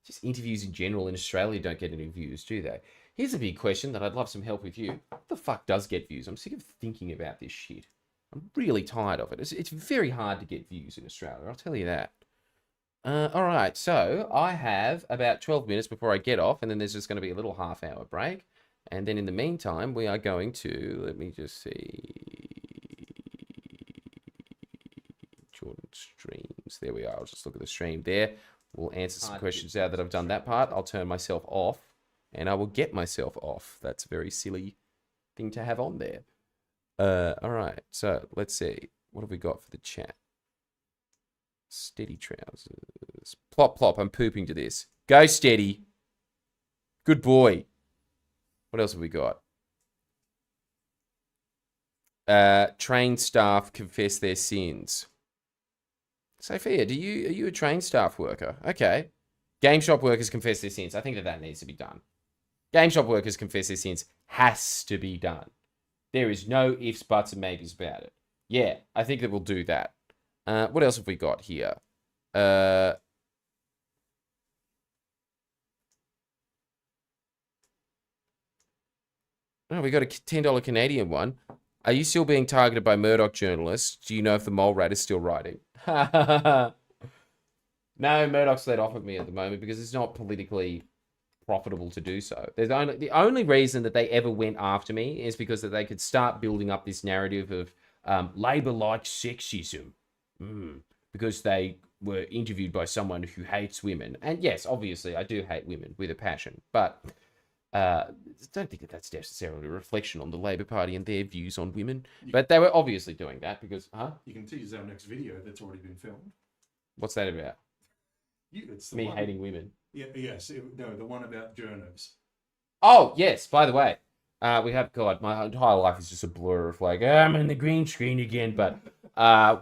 Just interviews in general in Australia don't get any views, do they? Here's a big question that I'd love some help with you. What the fuck does get views? I'm sick of thinking about this shit. I'm really tired of it. It's very hard to get views in Australia, I'll tell you that. All right, so I have about 12 minutes before I get off, and then there's just going to be a little half-hour break. And then in the meantime, we are going to, let me just see, Jordan streams. There we are. I'll just look at the stream there. We'll answer some questions now that I've done that part. I'll turn myself off, and I will get myself off. That's a very silly thing to have on there. All right, so let's see. What have we got for the chat? Steady trousers. Plop, plop. I'm pooping to this. Go steady. Good boy. What else have we got? Trained staff confess their sins. Sophia, are you a trained staff worker? Okay. Game shop workers confess their sins. I think that needs to be done. Game shop workers confess their sins. Has to be done. There is no ifs, buts, and maybes about it. Yeah, I think that we'll do that. What else have we got here? Oh, we got a $10 Canadian one. Are you still being targeted by Murdoch journalists? Do you know if the mole rat is still writing? No, Murdoch's let off of me at the moment because it's not politically profitable to do so. The only reason that they ever went after me is because that they could start building up this narrative of Labour-like sexism. Because they were interviewed by someone who hates women. And yes, obviously, I do hate women with a passion. But I don't think that that's necessarily a reflection on the Labour Party and their views on women. But they were obviously doing that because,
You can tease our next video that's already been filmed.
What's that about?
It's
Me hating women.
Yeah, yes. No, the one about journos.
Oh, yes, by the way. We have, God, my entire life is just a blur of like, I'm in the green screen again. But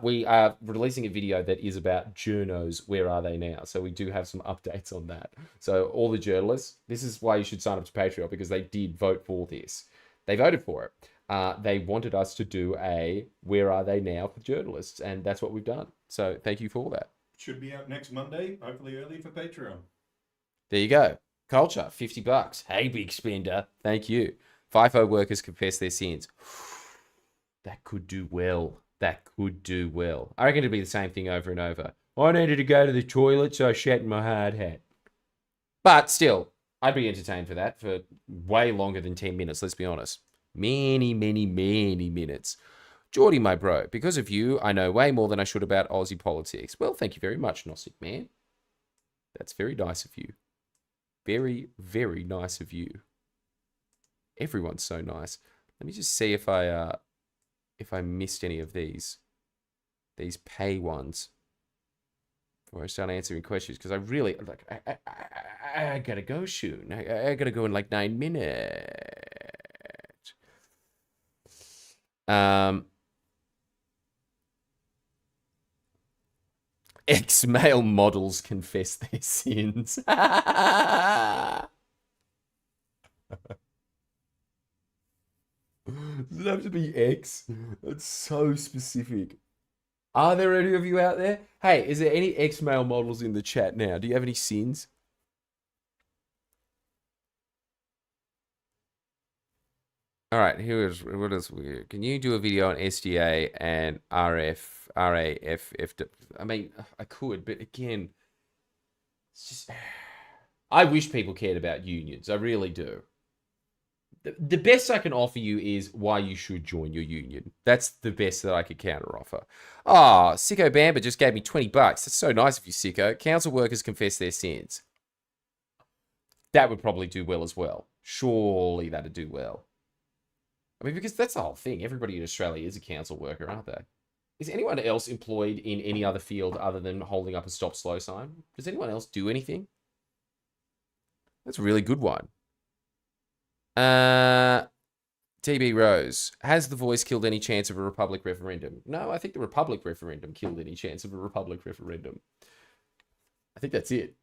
we are releasing a video that is about journos. Where are they now? So we do have some updates on that. So all the journalists, this is why you should sign up to Patreon, because they did vote for this. They voted for it. They wanted us to do a where are they now for journalists. And that's what we've done. So thank you for all that.
Should be out next Monday, hopefully early for Patreon.
There you go. Culture, $50. Hey, big spender. Thank you. FIFO workers confess their sins. That could do well. That could do well. I reckon it'd be the same thing over and over. I needed to go to the toilet, so I shat in my hard hat. But still, I'd be entertained for that for way longer than 10 minutes, let's be honest. Many, many, many minutes. Geordie, my bro, because of you, I know way more than I should about Aussie politics. Well, thank you very much, Nossick man. That's very nice of you. Very, very nice of you. Everyone's so nice. Let me just see if I missed any of these pay ones before I start answering questions, because I really like I gotta go soon. I gotta go in like 9 minutes. Ex-male models confess their sins. Does it have to be X? That's so specific. Are there any of you out there? Hey, is there any ex-male models in the chat now? Do you have any sins? All right, what else? Can you do a video on SDA and RAF? I mean, I could, but again, it's just. I wish people cared about unions. I really do. The best I can offer you is why you should join your union. That's the best that I could counter offer. Ah, Sicko Bamba just gave me $20. That's so nice of you, Sicko. Council workers confess their sins. That would probably do well as well. Surely that'd do well. I mean, because that's the whole thing. Everybody in Australia is a council worker, aren't they? Is anyone else employed in any other field other than holding up a stop slow sign? Does anyone else do anything? That's a really good one. TB Rose, has The Voice killed any chance of a Republic referendum? No, I think the Republic referendum killed any chance of a Republic referendum. I think that's it.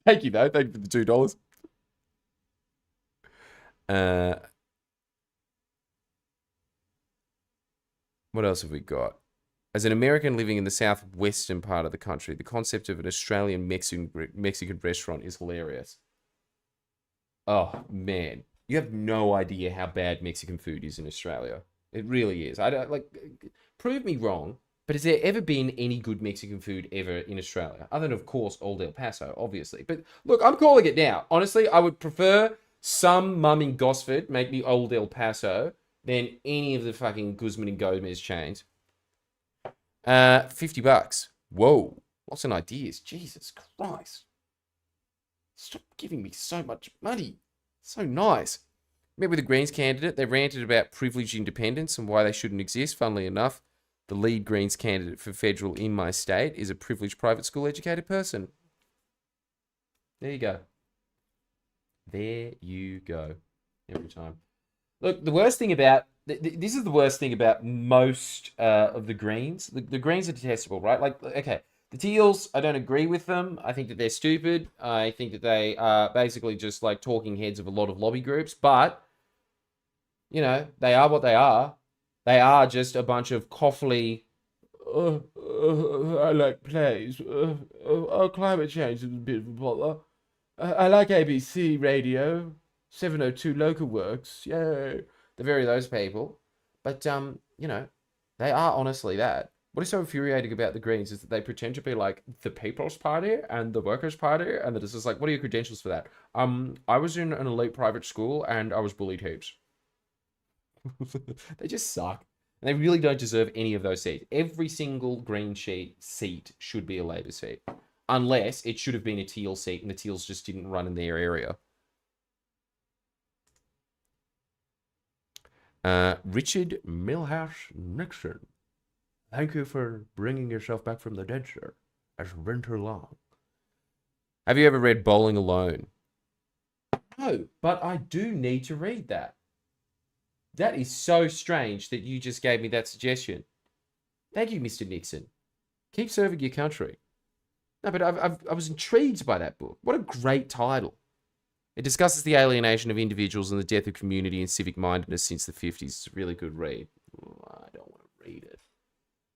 Thank you, though. Thank you for the $2. What else have we got? As an American living in the southwestern part of the country, the concept of an Australian Mexican restaurant is hilarious. Oh, man. You have no idea how bad Mexican food is in Australia. It really is. I don't, like, prove me wrong, But has there ever been any good Mexican food ever in Australia? Other than, of course, Old El Paso, obviously. But look, I'm calling it now. Honestly, I would prefer some mum in Gosford make me Old El Paso than any of the fucking Guzman and Gomez chains. $50. Whoa. Lots of ideas. Jesus Christ. Stop giving me so much money. So nice. Met with a Greens candidate. They ranted about privileged independence and why they shouldn't exist. Funnily enough, the lead Greens candidate for federal in my state is a privileged private school educated person. There you go. There you go. Every time. Look, the worst thing about... This is the worst thing about most of the Greens. The Greens are detestable, right? Like, okay, the Teals, I don't agree with them. I think that they're stupid. I think that they are basically just like talking heads of a lot of lobby groups. But, you know, they are what they are. They are just a bunch of coffly, I like plays. Climate change is a bit of a bother. I like ABC radio. 702 local works. Yay. They're very those people. But, you know, they are honestly that. What is so infuriating about the Greens is that they pretend to be like the People's Party and the Workers' Party. And that it's just like, what are your credentials for that? I was in an elite private school and I was bullied heaps. They just suck. And they really don't deserve any of those seats. Every single Green seat should be a Labor seat. Unless it should have been a Teal seat and the Teals just didn't run in their area. Richard Milhouse Nixon. Thank you for bringing yourself back from the dead, sir. As winter long. Have you ever read Bowling Alone? No, but I do need to read that. That is so strange that you just gave me that suggestion. Thank you, Mr. Nixon. Keep serving your country. No, but I was intrigued by that book. What a great title. It discusses the alienation of individuals and the death of community and civic mindedness since the 50s. It's a really good read. I don't want to read it.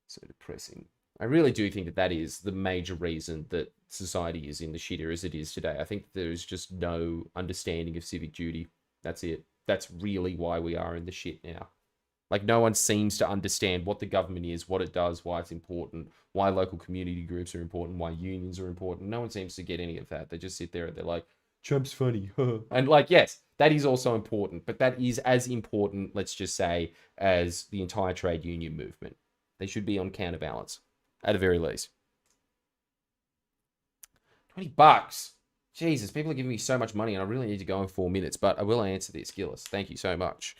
So depressing. I really do think that that is the major reason that society is in the shitter as it is today. I think there's just no understanding of civic duty. That's it. That's really why we are in the shit now. Like, no one seems to understand what the government is, what it does, why it's important, why local community groups are important, why unions are important. No one seems to get any of that. They just sit there and they're like, Trump's funny. And like, yes, that is also important, but that is as important, let's just say, as the entire trade union movement. They should be on counterbalance, at the very least. $20. Jesus, people are giving me so much money and I really need to go in 4 minutes, but I will answer this. Gillis, thank you so much.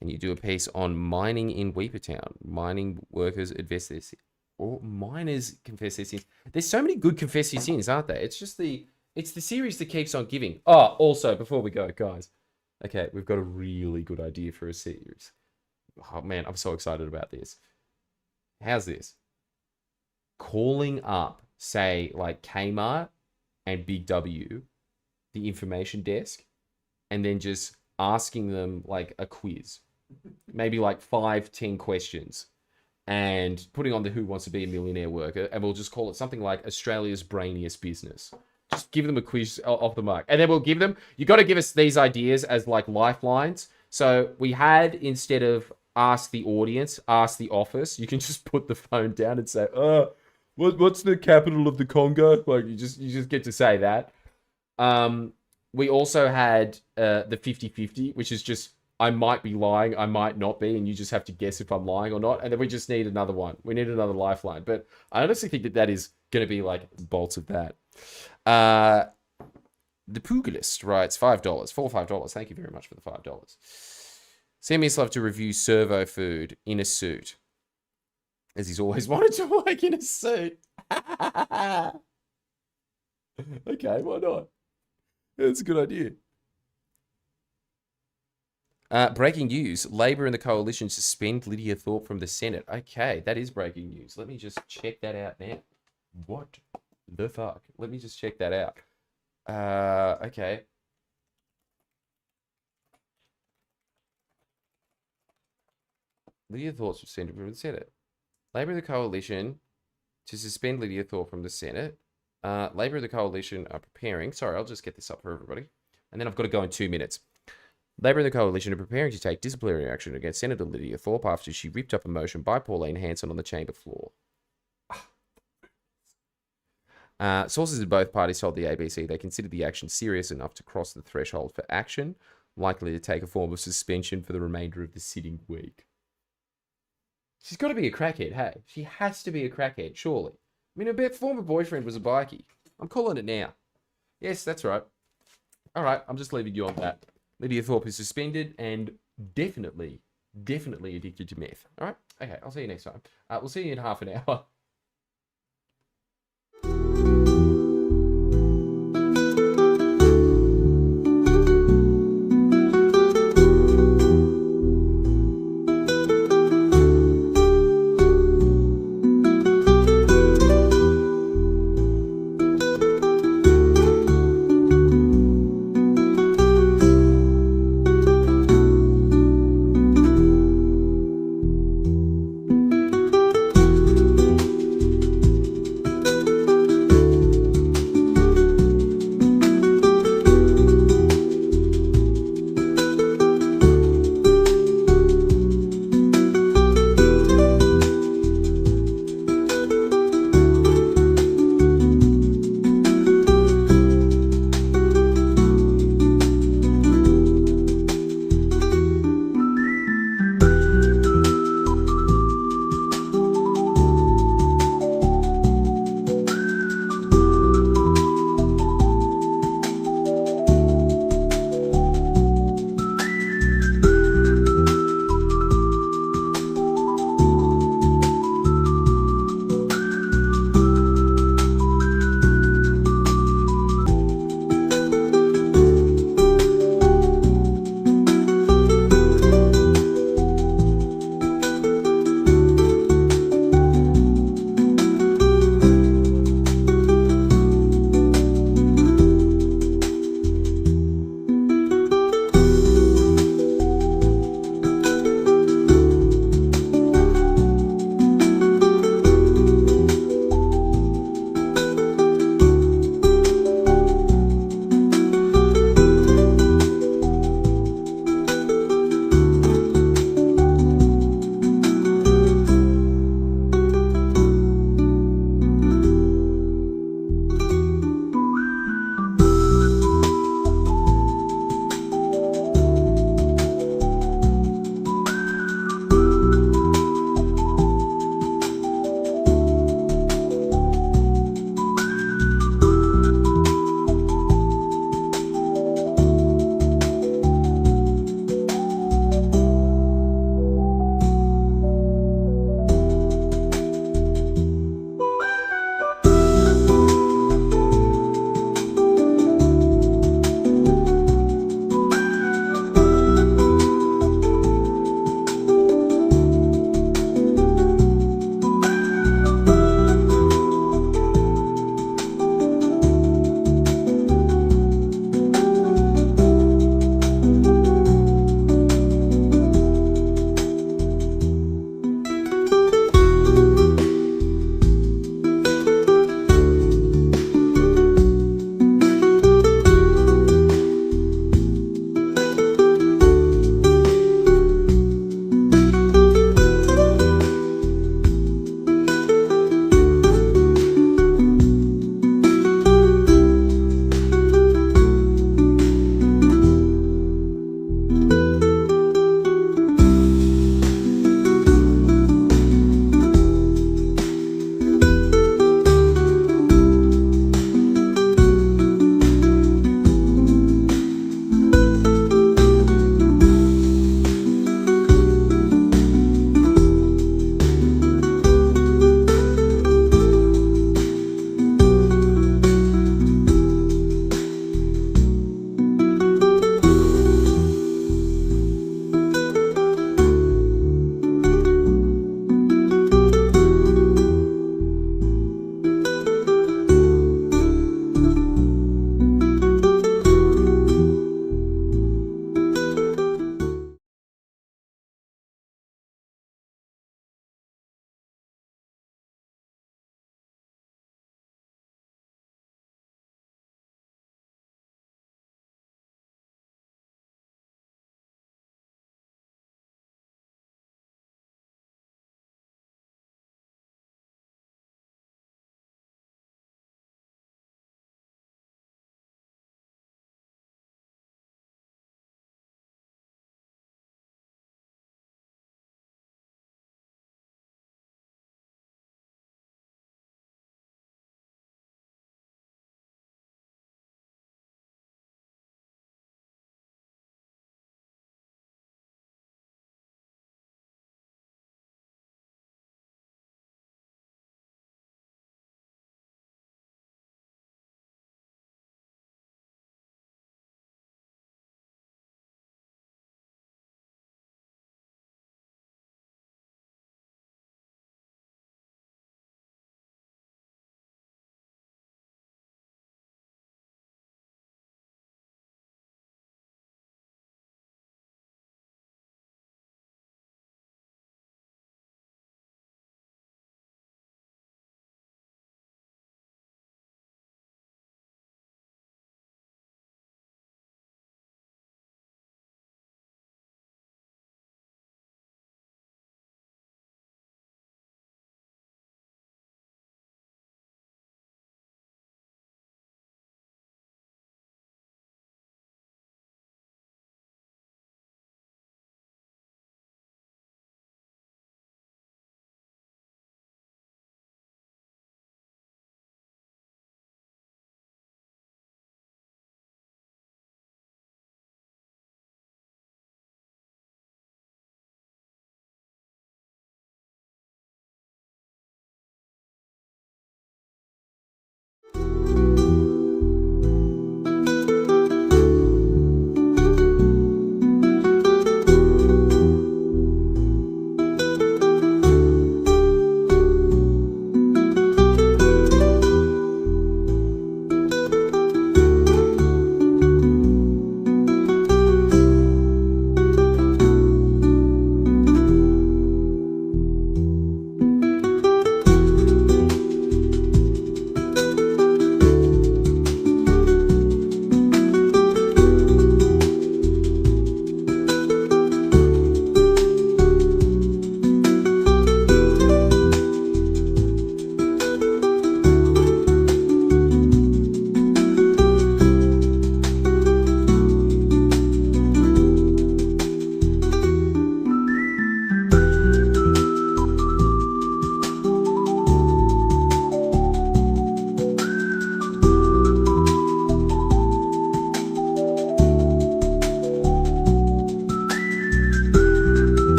Can you do a piece on mining in Weepertown? Mining workers confess their sins. Or miners confess their sins. There's so many good confess your sins, aren't there? It's just it's the series that keeps on giving. Oh, also, before we go, guys. Okay, we've got a really good idea for a series. Oh, man, I'm so excited about this. How's this? Calling up, say, like Kmart and Big W, the information desk, and then just asking them like a quiz. Maybe like 5-10 questions. And putting on the Who Wants to Be a Millionaire Worker, and we'll just call it something like Australia's Brainiest Business. Just give them a quiz off the mark. And then we'll give them, you got to give us these ideas as like lifelines. So we had, instead of ask the audience, ask the office, you can just put the phone down and say, what's the capital of the Congo? Like you just get to say that. We also had the 50-50, which is just, I might be lying, I might not be, and you just have to guess if I'm lying or not. And then we just need another one. We need another lifeline. But I honestly think that is going to be like bolts of that. The Pugilist writes $5, $5. Thank you very much for the $5. Sammy's love to review servo food in a suit, as he's always wanted to work in a suit. Okay, why not? That's a good idea. Breaking news. Labor and the Coalition suspend Lydia Thorpe from the Senate. Okay, that is breaking news. Let me just check that out now. What the fuck? Let me just check that out. Okay. Lydia Thorpe suspended from the Senate. Labor and the Coalition to suspend Lydia Thorpe from the Senate. Labor and the Coalition are preparing. Sorry, I'll just get this up for everybody. And then I've got to go in 2 minutes. Labour and the Coalition are preparing to take disciplinary action against Senator Lydia Thorpe after she ripped up a motion by Pauline Hanson on the chamber floor. Sources in both parties told the ABC they considered the action serious enough to cross the threshold for action, likely to take a form of suspension for the remainder of the sitting week. She's got to be a crackhead, hey? She has to be a crackhead, surely. I mean, her former boyfriend was a bikie. I'm calling it now. Yes, that's right. All right, I'm just leaving you on that. Lydia Thorpe is suspended and definitely addicted to meth. All right? Okay, I'll see you next time. We'll see you in half an hour.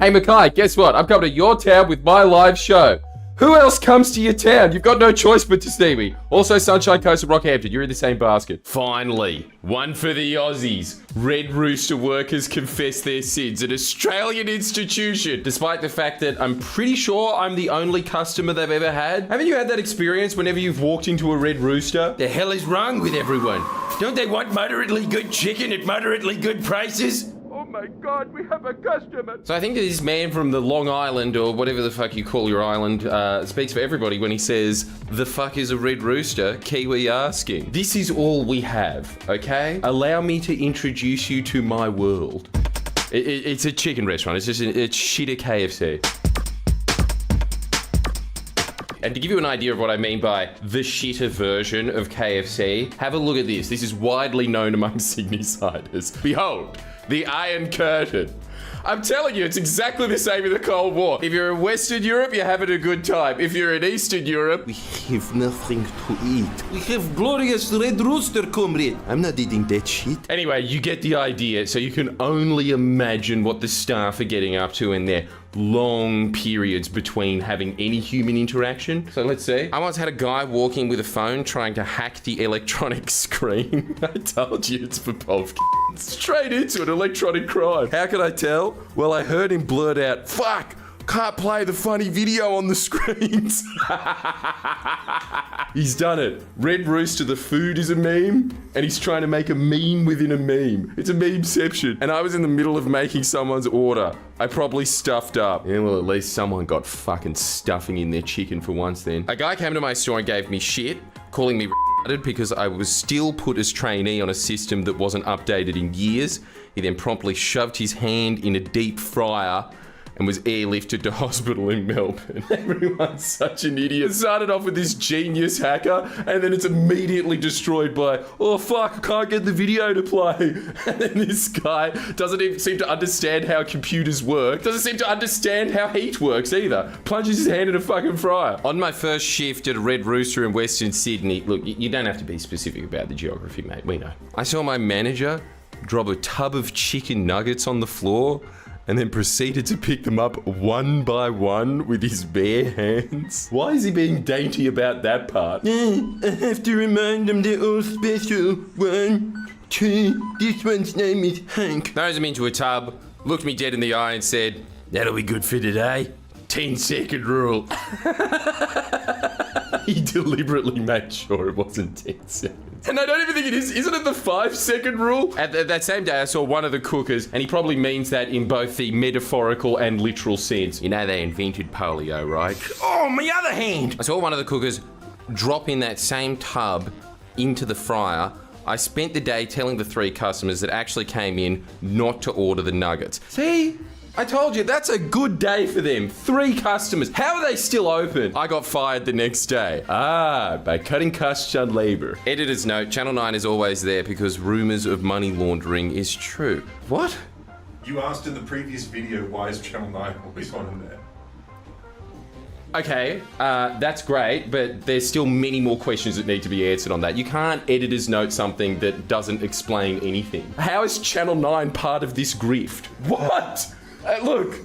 Hey, Mackay, guess what? I'm coming to your town with my live show. Who else comes to your town? You've got no choice but to see me. Also, Sunshine Coast and Rockhampton. You're in the same basket. Finally, one for the Aussies. Red Rooster workers confess their sins. An Australian institution. Despite the fact that I'm pretty sure I'm the only customer they've ever had. Haven't you had that experience whenever you've walked into a Red Rooster? The hell is wrong with everyone? Don't they want moderately good chicken at moderately good prices? Oh my God, we have a customer. So I think that this man from the Long Island, or whatever the fuck you call your island, speaks for everybody when he says, the fuck is a Red Rooster? Kiwi asking. This is all we have, okay? Allow me to introduce you to my world. It's a chicken restaurant. It's shit at KFC. And to give you an idea of what I mean by the shitter version of KFC, have a look at this. This is widely known among Sydney-siders. Behold, the Iron Curtain. I'm telling you, it's exactly the same in the Cold War. If you're in Western Europe, you're having a good time. If you're in Eastern Europe, we have nothing to eat. We have glorious Red Rooster, comrade. I'm not eating that shit. Anyway, you get the idea. So you can only imagine what the staff are getting up to in their long periods between having any human interaction. So let's see. I once had a guy walking with a phone trying to hack the electronic screen. I told you it's for both. Straight into an electronic crime. How can I tell? Well, I heard him blurt out, fuck, can't play the funny video on the screens. He's done it. Red Rooster, the food is a meme, and he's trying to make a meme within a meme. It's a memeception. And I was in the middle of making someone's order. I probably stuffed up. Yeah, well, at least someone got fucking stuffing in their chicken for once then. A guy came to my store and gave me shit, calling me because I was still put as trainee on a system that wasn't updated in years. He then promptly shoved his hand in a deep fryer and was airlifted to hospital in Melbourne. Everyone's such an idiot. It started off with this genius hacker, and then it's immediately destroyed by, oh fuck, I can't get the video to play. And then this guy doesn't even seem to understand how computers work, doesn't seem to understand how heat works either. Plunges his hand in a fucking fryer. On my first shift at a Red Rooster in Western Sydney, look, you don't have to be specific about the geography, mate, we know. I saw my manager drop a tub of chicken nuggets on the floor and then proceeded to pick them up one by one with his bare hands. Why is he being dainty about that part? I have to remind them they're all special. 1, 2, this one's name is Hank. Throws him into a tub, looked me dead in the eye and said, that'll be good for today. 10-second rule. He deliberately made sure it wasn't 10 seconds. And I don't even think it is. Isn't it the 5-second rule? At that same day, I saw one of the cookers, and he probably means that in both the metaphorical and literal sense. You know they invented polio, right? Oh, my other hand! I saw one of the cookers drop in that same tub into the fryer. I spent the day telling the 3 customers that actually came in not to order the nuggets. See? I told you, that's a good day for them. 3 customers. How are they still open? I got fired the next day. By cutting costs on labor. Editor's note, Channel 9 is always there because rumors of money laundering is true. What?
You asked in the previous video, why is Channel 9 always on in there?
Okay, that's great, but there's still many more questions that need to be answered on that. You can't editor's note something that doesn't explain anything. How is Channel 9 part of this grift? What? Look,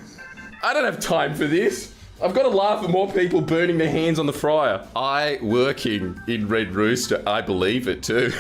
I don't have time for this. I've got to laugh at more people burning their hands on the fryer. I working in Red Rooster, I believe it too.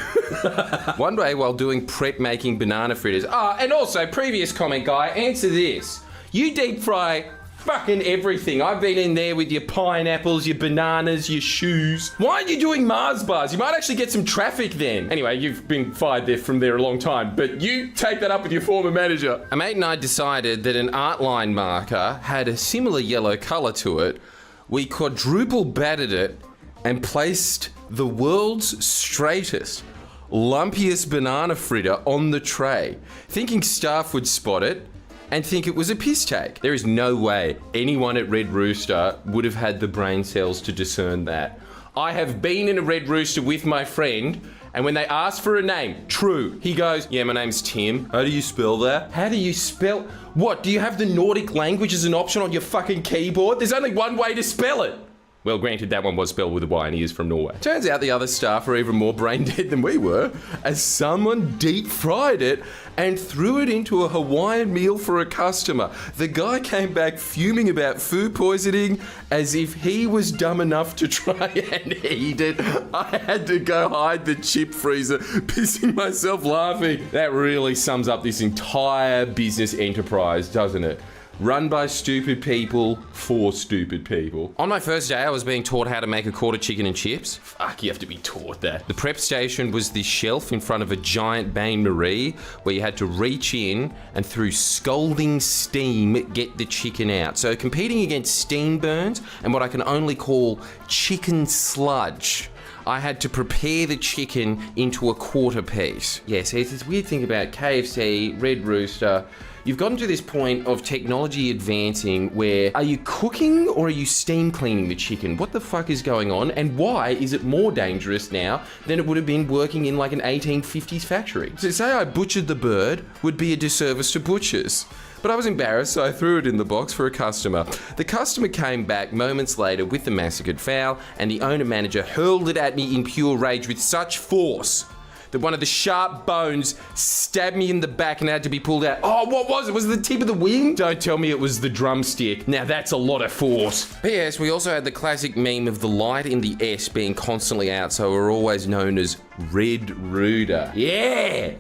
One day while doing prep making banana fritters. And also, previous comment guy, answer this. You deep fry fucking everything. I've been in there with your pineapples, your bananas, your shoes. Why aren't you doing Mars bars? You might actually get some traffic then. Anyway, you've been fired there from there a long time, but you take that up with your former manager. A mate and I decided that an art line marker had a similar yellow color to it. We quadruple battered it and placed the world's straightest, lumpiest banana fritter on the tray, thinking staff would spot it and think it was a piss take. There is no way anyone at Red Rooster would have had the brain cells to discern that. I have been in a Red Rooster with my friend, and when they ask for a name, true, he goes, yeah, my name's Tim. How do you spell that? How do you spell? What, do you have the Nordic language as an option on your fucking keyboard? There's only one way to spell it. Well, granted, that one was spelled with a Y and he is from Norway. Turns out the other staff are even more brain dead than we were, as someone deep fried it and threw it into a Hawaiian meal for a customer. The guy came back fuming about food poisoning as if he was dumb enough to try and eat it. I had to go hide the chip freezer, pissing myself laughing. That really sums up this entire business enterprise, doesn't it? Run by stupid people, for stupid people. On my first day, I was being taught how to make a quarter chicken and chips. Fuck, you have to be taught that. The prep station was this shelf in front of a giant bain-marie where you had to reach in and through scalding steam get the chicken out. So competing against steam burns and what I can only call chicken sludge, I had to prepare the chicken into a quarter piece. Yeah, see, it's this weird thing about KFC, Red Rooster. You've gotten to this point of technology advancing where are you cooking or are you steam cleaning the chicken? What the fuck is going on? And why is it more dangerous now than it would have been working in like an 1850s factory? To say I butchered the bird would be a disservice to butchers. But I was embarrassed, so I threw it in the box for a customer. The customer came back moments later with the massacred fowl, and the owner-manager hurled it at me in pure rage with such force that one of the sharp bones stabbed me in the back and had to be pulled out. Oh, what was it? Was it the tip of the wing? Don't tell me it was the drumstick. Now that's a lot of force. P.S. We also had the classic meme of the light in the S being constantly out, so we're always known as Red Rooter. Yeah!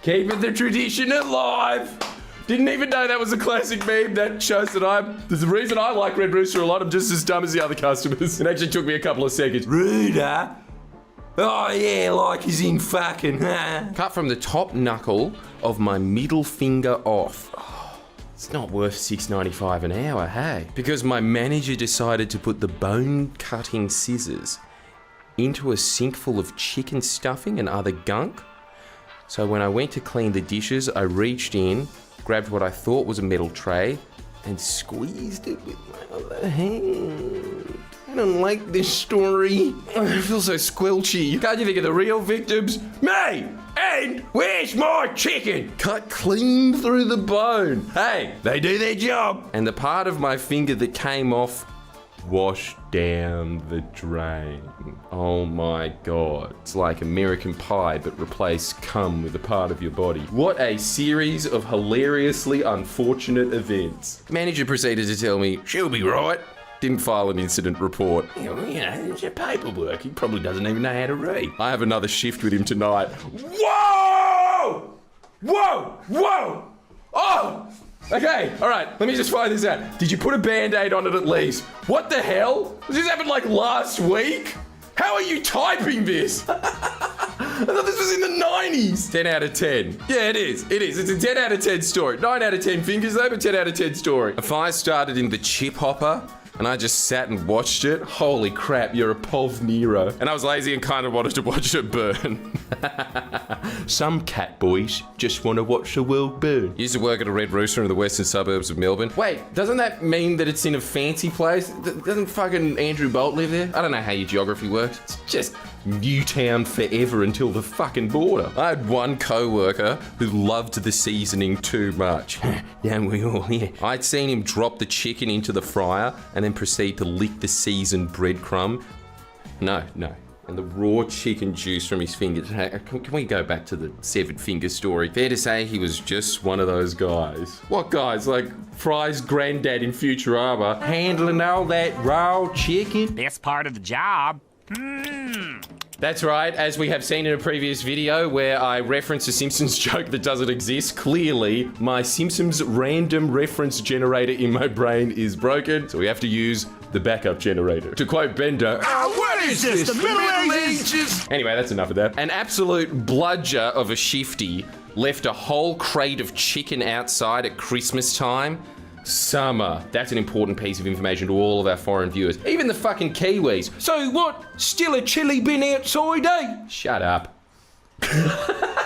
Keeping the tradition alive! Didn't even know that was a classic meme. That shows that there's a reason I like Red Rooster a lot. I'm just as dumb as the other customers. It actually took me a couple of seconds. Rooter? Oh yeah, like he's in fucking. Cut from the top knuckle of my middle finger off. Oh, it's not worth $6.95 an hour, hey? Because my manager decided to put the bone-cutting scissors into a sink full of chicken stuffing and other gunk. So when I went to clean the dishes, I reached in, grabbed what I thought was a metal tray, and squeezed it with my other hand. I don't like this story. I feel so squelchy. Can't you think of the real victims? Me! And where's my chicken? Cut clean through the bone. Hey, they do their job. And the part of my finger that came off washed down the drain. Oh my God. It's like American Pie, but replace cum with a part of your body. What a series of hilariously unfortunate events. Manager proceeded to tell me, she'll be right. Didn't file an incident report. You know, it's your paperwork. He probably doesn't even know how to read. I have another shift with him tonight. Whoa! Whoa! Whoa! Oh! Okay, all right, let me just find this out. Did you put a Band-Aid on it at least? What the hell? This happened like last week? How are you typing this? I thought this was in the 90s. 10 out of 10. Yeah, it is. It is. It's a 10 out of 10 story. 9 out of 10 fingers though, but 10 out of 10 story. A fire started in the chip hopper, and I just sat and watched it. Holy crap, you're a Pov Nero. And I was lazy and kind of wanted to watch it burn. Some cat boys just want to watch the world burn. Used to work at a Red Rooster in the western suburbs of Melbourne. Wait, doesn't that mean that it's in a fancy place? Doesn't fucking Andrew Bolt live there? I don't know how your geography works. It's just Newtown forever until the fucking border. I had one co-worker who loved the seasoning too much. Yeah, we all, yeah. I'd seen him drop the chicken into the fryer and then proceed to lick the seasoned breadcrumb. No. And the raw chicken juice from his fingers. Hey, can we go back to the severed finger story? Fair to say he was just one of those guys. What guys? Like Fry's granddad in Futurama, handling all that raw chicken?
Best part of the job.
That's right, as we have seen in a previous video where I referenced a Simpsons joke that doesn't exist, clearly my Simpsons random reference generator in my brain is broken, so we have to use the backup generator. To quote Bender,
what is this, the Middle Ages?
Anyway, that's enough of that. An absolute bludger of a shifty left a whole crate of chicken outside at Christmas time. Summer. That's an important piece of information to all of our foreign viewers. Even the fucking Kiwis. So what? Still a chili bin outside, eh? Shut up.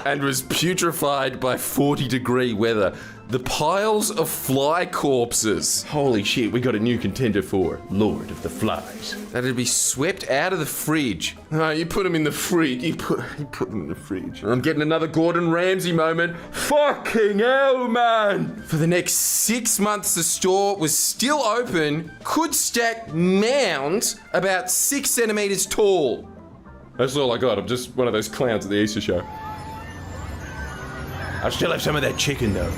And was putrefied by 40-degree weather. The piles of fly corpses. Holy shit, we got a new contender for Lord of the Flies. That'd be swept out of the fridge. Oh, you put them in the fridge. You put them in the fridge. I'm getting another Gordon Ramsay moment. Fucking hell, man. For the next 6 months, the store was still open, could stack mounds about 6 centimeters tall. That's all I got. I'm just one of those clowns at the Easter show. I still have some of that chicken, though.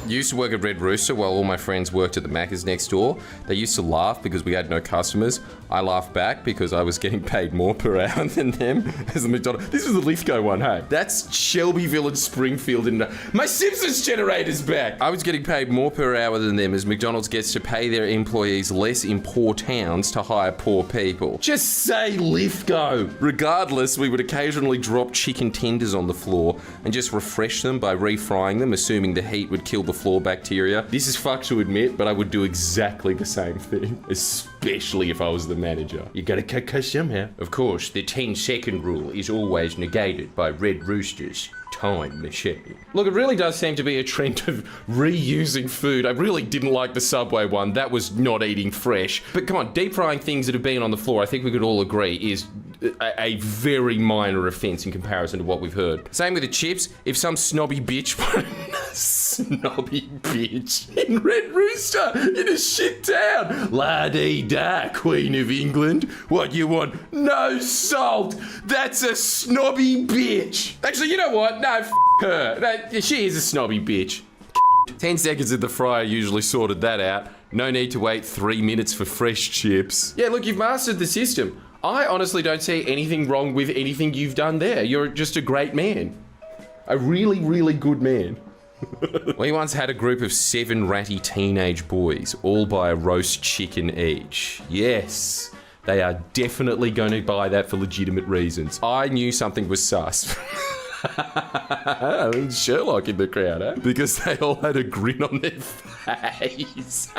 Used to work at Red Rooster while all my friends worked at the Macca's next door. They used to laugh because we had no customers. I laughed back because I was getting paid more per hour than them as the McDonald's. This was the Lithgow one, hey? That's Shelbyville and Springfield. My Simpsons generator's back. I was getting paid more per hour than them as McDonald's gets to pay their employees less in poor towns to hire poor people. Just say Lithgow. Regardless, we would occasionally drop chicken tenders on the floor and just refresh them by refrying them, assuming the heat would kill the floor bacteria. This is fucked to admit, but I would do exactly the same thing, especially if I was the manager. You gotta cut costs somehow. Of course, the 10-second rule is always negated by Red Rooster's time machine. Look, it really does seem to be a trend of reusing food. I really didn't like the Subway one. That was not eating fresh. But come on, deep frying things that have been on the floor, I think we could all agree, is a very minor offense in comparison to what we've heard. Same with the chips. If some snobby bitch in Red Rooster in a shit town, la-dee-da, Queen of England, what you want? No salt. That's a snobby bitch. Actually, you know what? No, f her. She is a snobby bitch. 10 seconds in the fryer usually sorted that out. No need to wait 3 minutes for fresh chips. Yeah, look, you've mastered the system. I honestly don't see anything wrong with anything you've done there. You're just a great man. A really, really good man. We once had a group of 7 ratty teenage boys, all buy a roast chicken each. Yes, they are definitely going to buy that for legitimate reasons. I knew something was sus. Sherlock in the crowd, eh? Because they all had a grin on their face.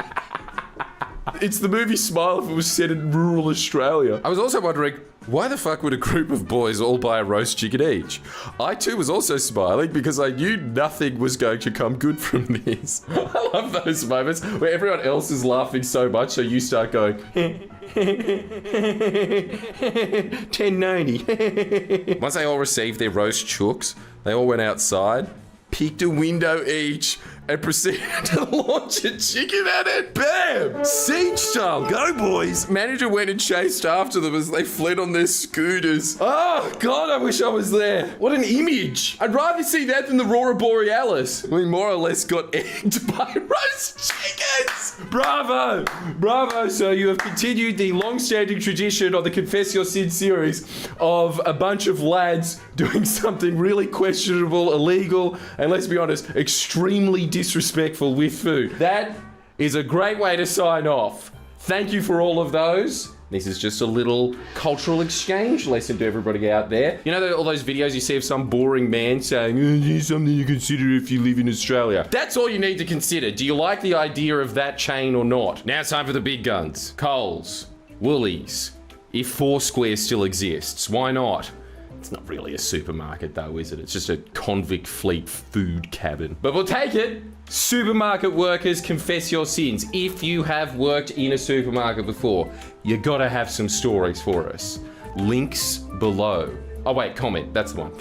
It's the movie Smile if it was set in rural Australia. I was also wondering, why the fuck would a group of boys all buy a roast chicken each? I too was also smiling because I knew nothing was going to come good from this. I love those moments where everyone else is laughing so much so you start going 1090. Once they all received their roast chooks, they all went outside, picked a window each, and proceeded to launch a chicken at it. Bam! Siege style. Go, boys. Manager went and chased after them as they fled on their scooters. Oh, God, I wish I was there. What an image. I'd rather see that than the Aurora Borealis. We more or less got egged by roast chickens. Bravo. Bravo, sir. You have continued the long-standing tradition of the Confess Your Sin series of a bunch of lads doing something really questionable, illegal, and let's be honest, extremely disrespectful with food. That is a great way to sign off. Thank you for all of those. This is just a little cultural exchange lesson to everybody out there. You know all those videos you see of some boring man saying, here's something you consider if you live in Australia. That's all you need to consider. Do you like the idea of that chain or not? Now it's time for the big guns. Coles, Woolies. If Foursquare still exists, why not? It's not really a supermarket though, is it? It's just a convict fleet food cabin. But we'll take it. Supermarket workers, confess your sins. If you have worked in a supermarket before, you gotta have some stories for us. Links below. Oh wait, comment, that's the one.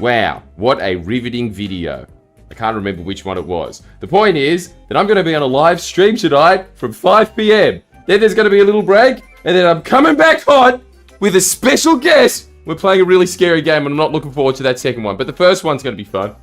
Wow, what a riveting video. I can't remember which one it was. The point is that I'm gonna be on a live stream tonight from 5 PM. Then there's gonna be a little break, and then I'm coming back hot with a special guest. We're playing a really scary game, and I'm not looking forward to that second one. But the first one's going to be fun.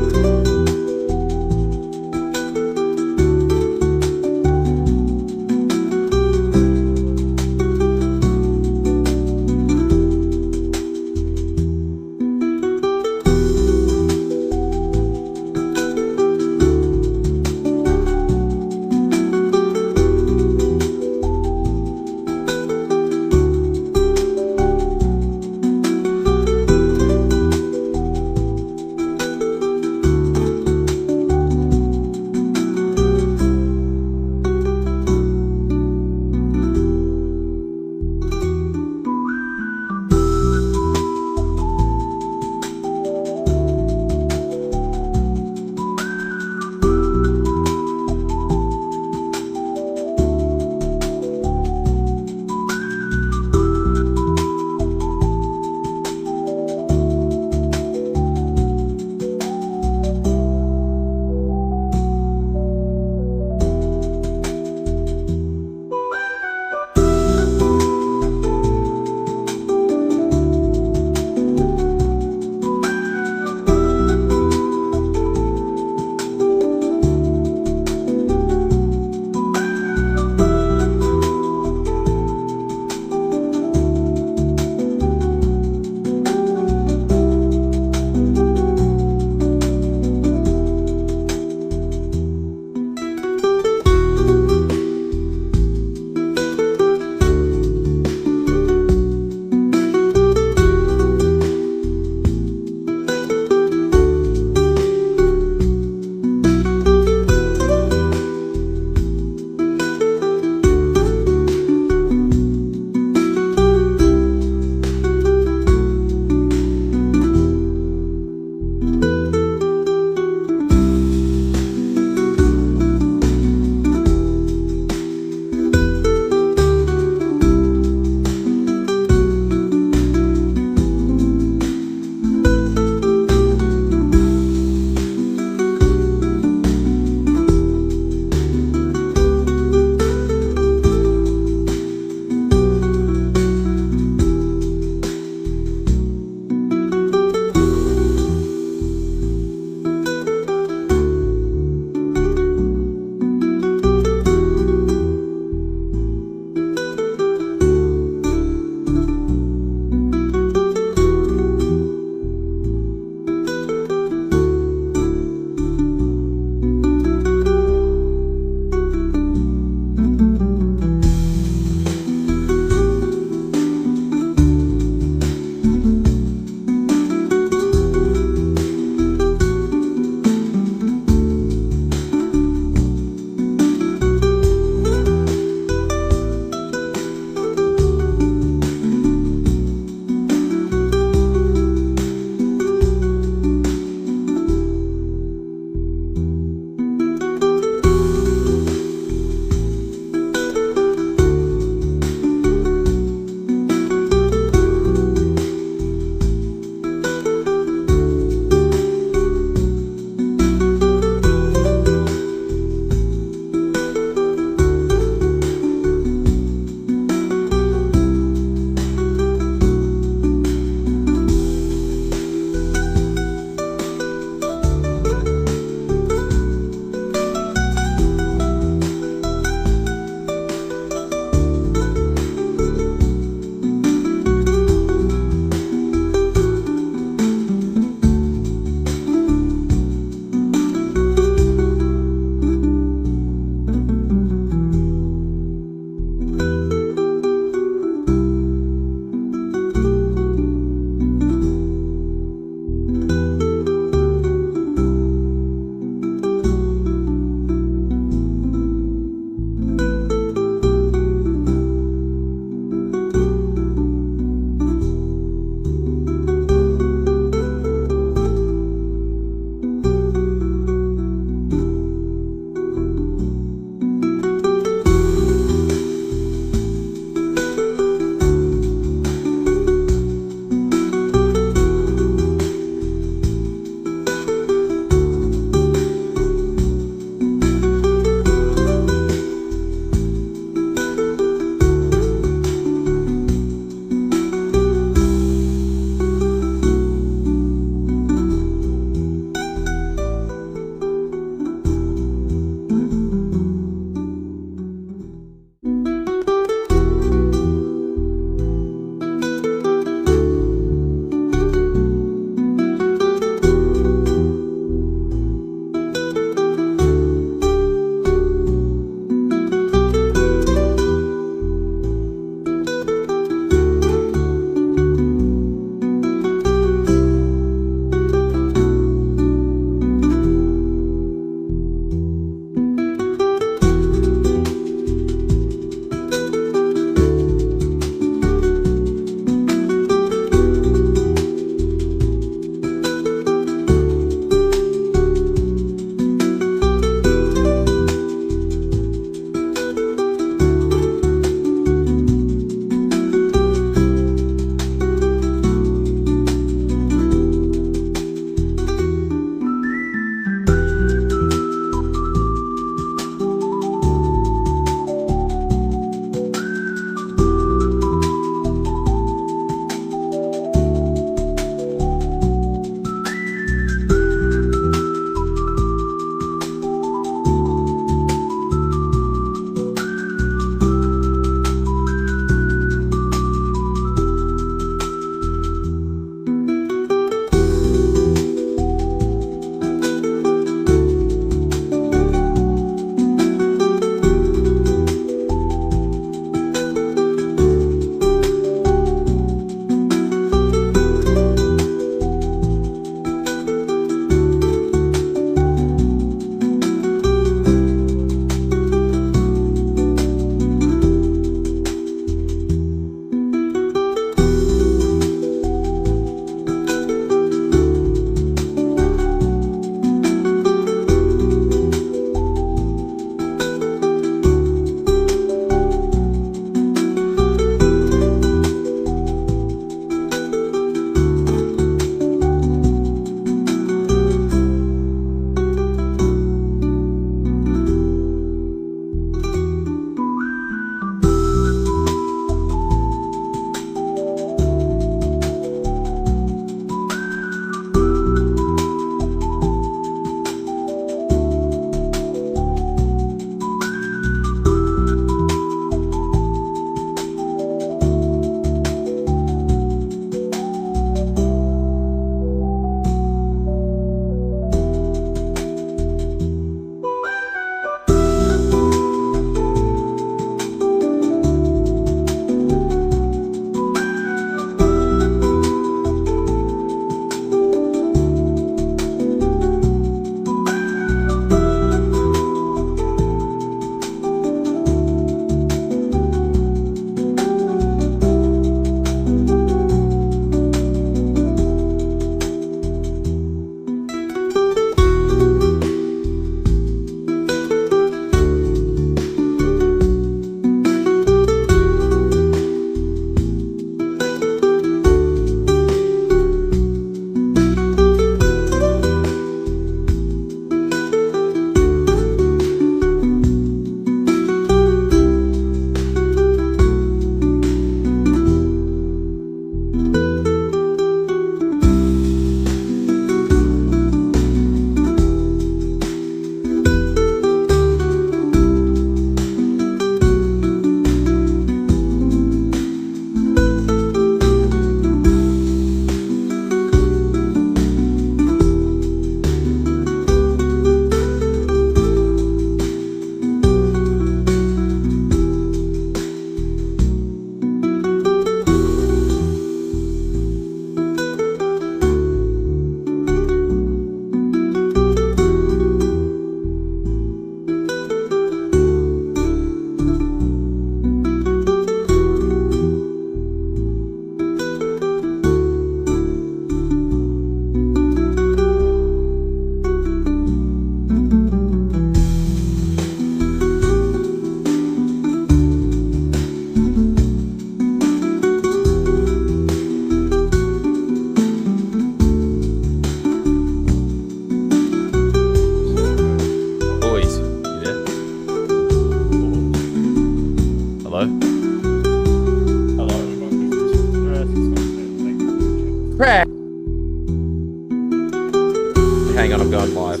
I'm going live.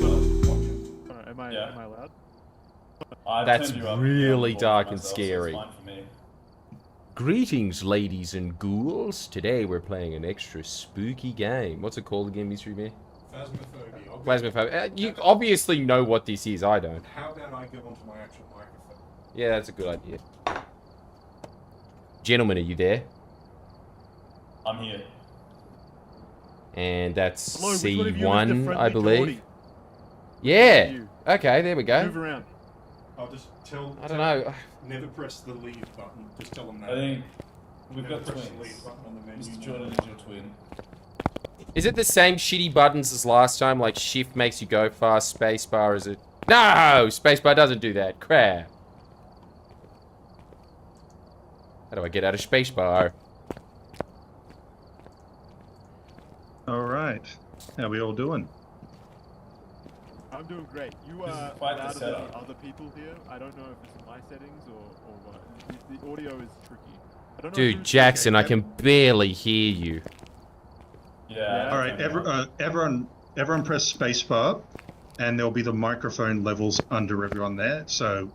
Am I allowed?
That's really dark and
myself,
scary.
So it's fine for me.
Greetings, ladies and ghouls. Today we're playing an extra spooky game. What's it called again, Mystery Bear?
Phasmophobia.
Phasmophobia. You obviously know what this is. I don't.
How about I go onto my actual microphone?
Yeah, that's a good idea. Gentlemen, are you there?
I'm here.
And that's
Hello, which one of you is the
C1,
friendly
I believe.
Geordie?
Yeah.
You.
Okay, there we go.
Move around.
I'll just tell.
I don't know.
Never press the leave button. Just tell them that.
I think we've
Never
got
press the
twins.
leave button on the menu.
Mr. Jordan is your twin.
Is it the same shitty buttons as last time? Like shift makes you go fast, spacebar is it? No! Spacebar doesn't do that. Crap. How do I get out of spacebar?
All right. How we all doing?
I'm doing great. You
This is
are
quite the
louder than
setup.
the other people here. I don't know if it's my settings or what. The audio is tricky. I don't know
Dude,
who's
Jackson, I
okay.
can barely hear you.
Yeah.
All right. Everyone press spacebar, and there'll be the microphone levels under everyone there, so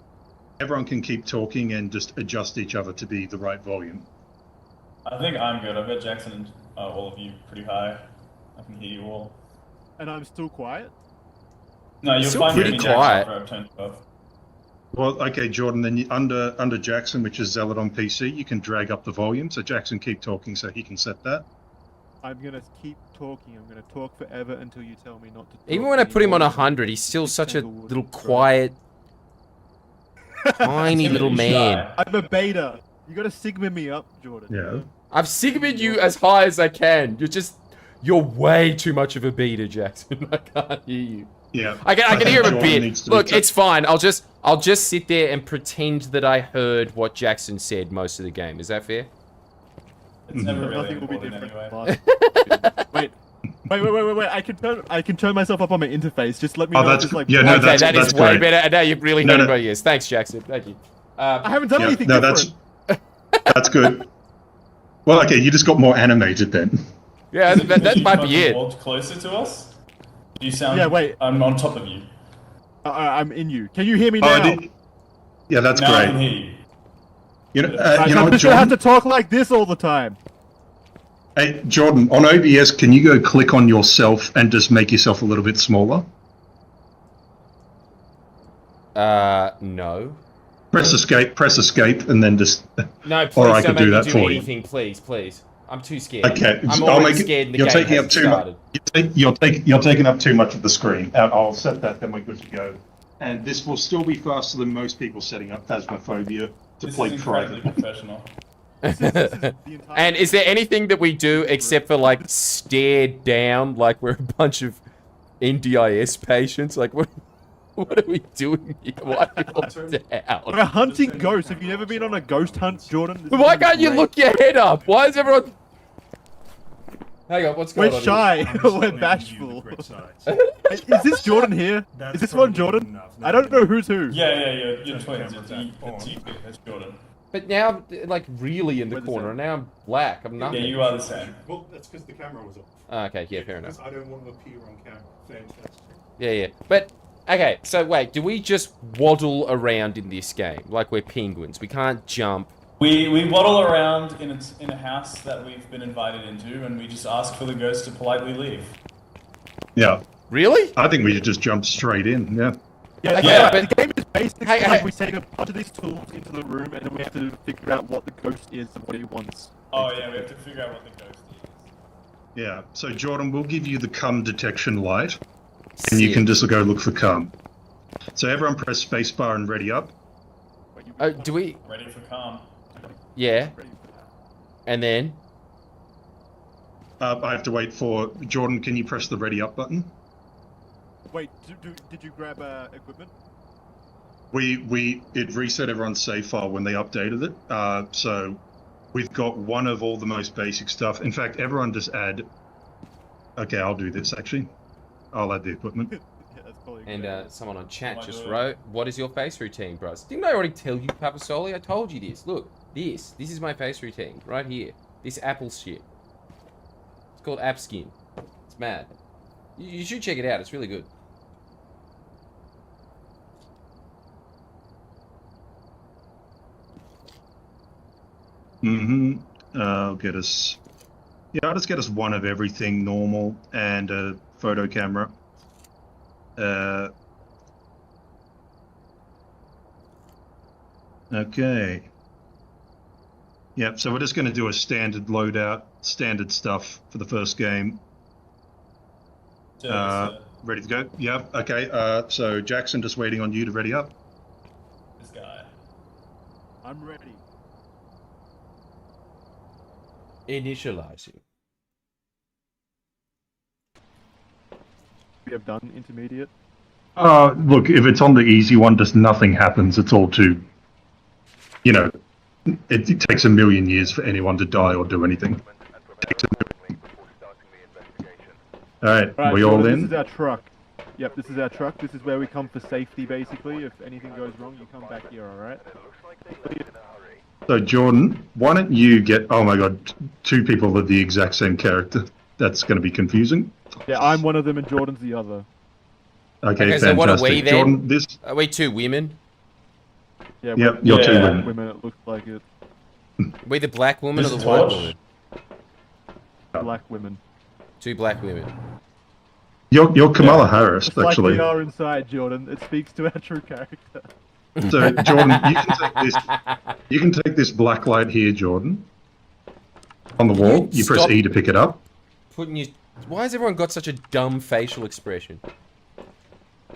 everyone can keep talking and just adjust each other to be the right volume.
I think I'm good. I've got Jackson and all of you pretty high. I can hear you all.
And I'm still quiet?
No, you're
Still
fine.
pretty
with me, Jackson,
quiet.
after I've turned you off.
Well, okay, Jordan. Then under Jackson, which is Zealot on PC, you can drag up the volume. So Jackson, keep talking so he can set that.
I'm gonna keep talking. I'm gonna talk forever until you tell me not to talk.
Even when I put him on
anymore.
100, he's still such a
Tanglewood,
little
right?
quiet, tiny little
Shy.
man.
I'm a beta. You gotta sigma me up, Jordan. you
Yeah.
know?
I've sigmaed you as high as I can. You're way too much of a beta, Jackson. I can't hear you.
Yeah.
I can
think
hear him a
Jordan
bit.
needs to be
Look,
t-
it's fine. I'll just sit there and pretend that I heard what Jackson said most of the game. Is that fair?
It's never really
Nothing will be
important
different.
anyway.
Wait. I can turn myself up on my interface. Just let me
Oh,
know.
that's
Just like
yeah. No,
Okay,
that's
that is way
great.
better. And now you've really
No,
hurt
no.
my ears. Thanks, Jackson. Thank you.
I haven't done
Yeah,
anything
no,
different.
that's good. Well, okay, you just got more animated then.
Yeah,
Is it
that
because you
might be
fucking
it.
Walked closer to us. You sound.
Yeah, wait.
I'm on top of you.
I'm in you. Can you hear me
Oh,
now?
yeah, that's
Now I
great.
can hear you.
You know,
I'm
you know what,
just gonna have to
Jordan?
talk like this all the time.
Hey, Jordan, on OBS, can you go click on yourself and just make yourself a little bit smaller?
No.
Press escape, and then just.
No, please
Or I
don't
could do
make me
that
do
for you.
anything, please. I'm too scared.
Okay,
I'm
I'll
already
make it-
scared and the
you're
game
taking up
hasn't
too much.
started.
You're taking up too much of the screen. I'll set that, then we're good to go. And this will still be faster than most people setting up Phasmophobia to
This
play
is incredibly
private.
professional.
And is there anything that we do except for like stare down like we're a bunch of NDIS patients? Like what are we doing here? Why are you all down?
We're hunting ghosts. Have you never been on a ghost hunt, Jordan? This
Why
is
can't you
great.
look your head up? Why is everyone... Hang on, what's going
We're
on
shy.
I'm just
We're
letting you
bashful.
the grit sides.
Is this Jordan here?
That's
Is this one
probably
Jordan?
enough.
I don't know who's who.
Yeah, you're
Turn the
twins.
camera
It's
back
you. It's
on.
you. That's Jordan.
But now, like, really in the
We're the
corner.
same.
Now I'm black. I'm
Yeah,
nothing.
you are the same.
Well, that's because the camera was off.
Okay, yeah, fair enough.
Because I don't want to appear on camera. Fantastic.
Yeah. But, okay, so wait, do we just waddle around in this game? Like we're penguins. We can't jump.
We waddle around in a house that we've been invited into, and we just ask for the ghost to politely leave.
Yeah,
Really?
I think we should just jump straight in. Yeah.
Yeah,
Yeah,
but the game is basically
Hey,
like
hey.
we take a bunch of these tools into the room and then we have to figure out what the ghost is and what he wants.
Oh yeah, we have to figure out what the ghost is.
Yeah. So Jordan, we'll give you the cum detection light, and you
Sick.
can just go look for cum. So everyone press spacebar and ready up.
Wait, you-
Oh, do we...
Ready for calm.
Yeah.
Ready for that.
And then...
I have to wait for Jordan. Can you press the ready up button?
Wait, did you grab equipment?
It reset everyone's save file when they updated it. So we've got one of all the most basic stuff. In fact, everyone just add. Okay, I'll do this actually. I'll add the equipment.
Yeah, that's probably a
And
good idea.
someone on chat
Oh my
just
God.
wrote, "What is your face routine, bros?" Didn't I already tell you, Papasoli? I told you this. Look, this is my face routine right here. This Apple shit. It's called App Skin. It's mad. You should check it out. It's really good.
I'll get us. Yeah, I'll just get us one of everything normal and a photo camera. Okay. Yep, so we're just going to do a standard loadout, standard stuff for the first game. Ready to go? Yep, okay. So Jackson, just waiting on you to ready up.
This guy.
I'm ready.
Initializing.
We have done intermediate.
Look, if it's on the easy one, just nothing happens. It's all too, it takes a million years for anyone to die or do anything. All right, we all
Jordan,
in?
This is our truck. Yep, this is our truck. This is where we come for safety, basically. If anything goes wrong, you come back here, alright?
So Jordan, why don't you get? Oh my God, two people are the exact same character. That's going to be confusing.
Yeah, I'm one of them and Jordan's the other.
Okay,
Okay, so
fantastic.
what are we then?
Jordan, this.
Are we two women?
Yeah,
Yep, you're two women.
Women, it looks like it.
We the black woman
This
or the
is
white
Torch?
woman?
Black women.
Two black women.
You're Kamala Harris,
It's like
actually.
we are inside, Jordan. It speaks to our true character.
So Jordan, you can take this. You can take this black light here, Jordan. On the wall, you press
Stop.
E to pick it up.
Putting you. Why has everyone got such a dumb facial expression?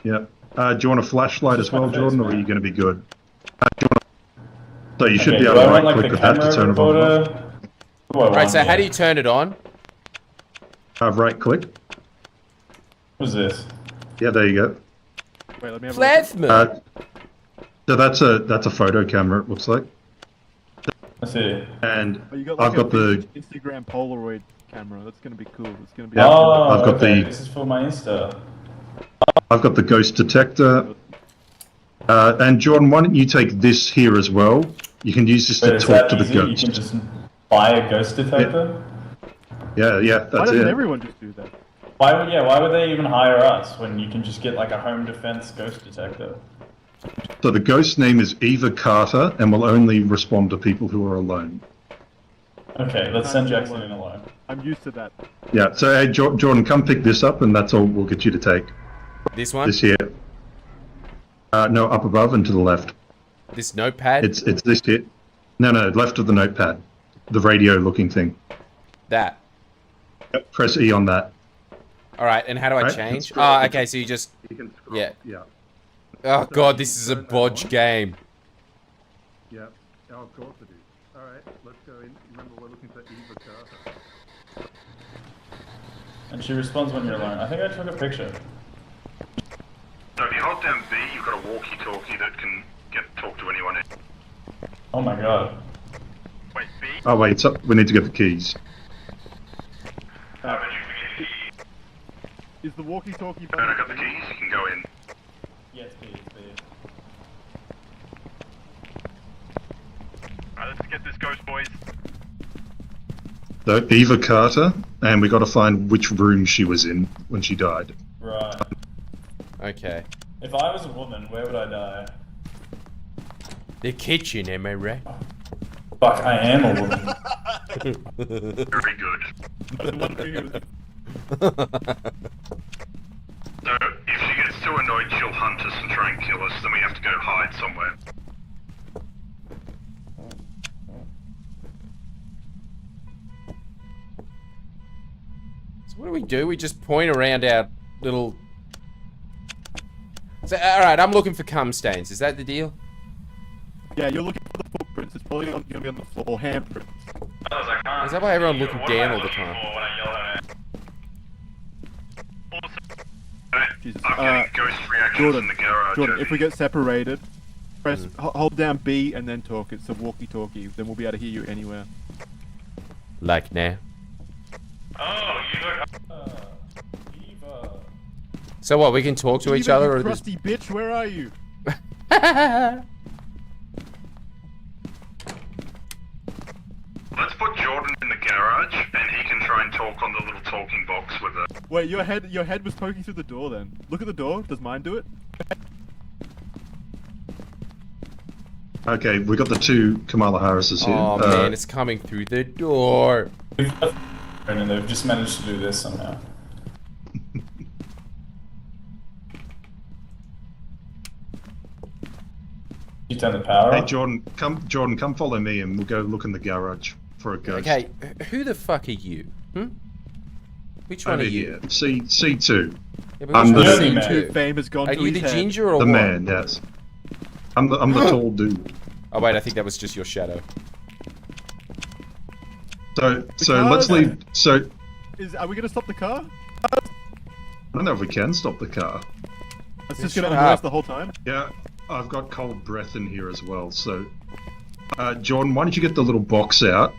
Yeah. Do you want a flashlight as well, Jordan, or are you going to be good? So you should be able
do I
to
want,
right
like,
click
the
with that to
camera
turn it on.
recorder? What do I
Right,
want
so how
here?
do you turn it on?
Right click.
What's this?
Yeah, there you go.
Wait, let me have a look.
Phasmophobia.
So that's a photo camera. It looks like.
Let's see.
And
Oh, you got like
I've got the.
Instagram Polaroid camera. That's gonna be cool. It's gonna be.
Yeah,
Oh,
I've got
okay.
the-
This is for my Insta.
I've got the ghost detector. And Jordan, why don't you take this here as well? You can use this
Wait,
to
is
talk
that
to the
easy? You
ghost.
can just buy a ghost detector?
Yeah,
Why
that's
doesn't
it.
everyone just do that?
Why would they even hire us when you can just get like a home defense ghost detector?
So the ghost name is Eva Carter, and will only respond to people who are alone.
Okay, let's send Jackson in alone.
I'm used to that.
Yeah. So hey, Jordan, come pick this up, and that's all we'll get you to take.
This one?
This here. No, up above and to the left.
This notepad?
It's this here. No, left of the notepad, the radio-looking thing.
That.
Yep, press E on that.
Alright, and how do I
Right,
change?
scroll.
Oh, okay, so you just...
You can scroll.
Yeah.
Yeah.
Oh god, this is a bodge game.
Yeah. Oh, of course it is. All right, let's go in. Remember, we're looking for Eva Carter.
And she responds when you're alone. I think I took a picture.
So if you hold down B, you've got a walkie-talkie that can talk to anyone.
Oh my god.
Wait, B?
Oh wait, so we need to get the keys.
Is the walkie-talkie
And I got the keys, you can go in.
Yeah, it's B, it's B.
Alright, let's get this ghost, boys.
So Eva Carter, and we got to find which room she was in when she died.
Right.
Okay.
If I was a woman, where would I die?
The kitchen, am I right?
Fuck, I am a woman.
Very good. So if she gets too annoyed, she'll hunt us and try and kill us. Then we have to go hide somewhere.
So what do? We just point around our little... So, alright, I'm looking for cum stains. Is that the deal?
Yeah, you're looking for the footprints. It's probably gonna be on the floor. Handprints.
Is that why everyone looking down all the time?
Jesus.
I'm getting ghost reactions
Jordan,
in the garage.
Jordan, if we get separated, press hold down B and then talk. It's a walkie-talkie. Then we'll be able to hear you anywhere.
Like now.
Oh, you
Eva.
So what, we can talk to each
Even
other
you
or this...
crusty bitch, where are you?
Let's put Jordan in the garage, and he can try and talk on the little talking box with her.
Wait, your head was poking through the door then. Look at the door. Does mine do it?
Okay, we got the two Kamala Harrises here.
Oh man, it's coming through the door.
And they've just managed to do this somehow. You turn the power
Hey
on?
Jordan, come follow me and we'll go look in the garage for a ghost.
Okay, who the fuck are you? Which one
Over
are you?
here. C2.
Yeah, but
I'm
which
the
one are you?
man.
Two fame has gone
Are
to
you
his
the
head.
ginger or
The
what?
man, yes. I'm the tall dude.
Oh wait, I think that was just your shadow.
So
car
let's
then.
leave. So
Are we gonna stop the car?
I don't know if we can stop the car.
It's just
Shut
gonna annoy us
up.
the whole time.
Yeah, I've got cold breath in here as well. So, Jordan, why don't you get the little box out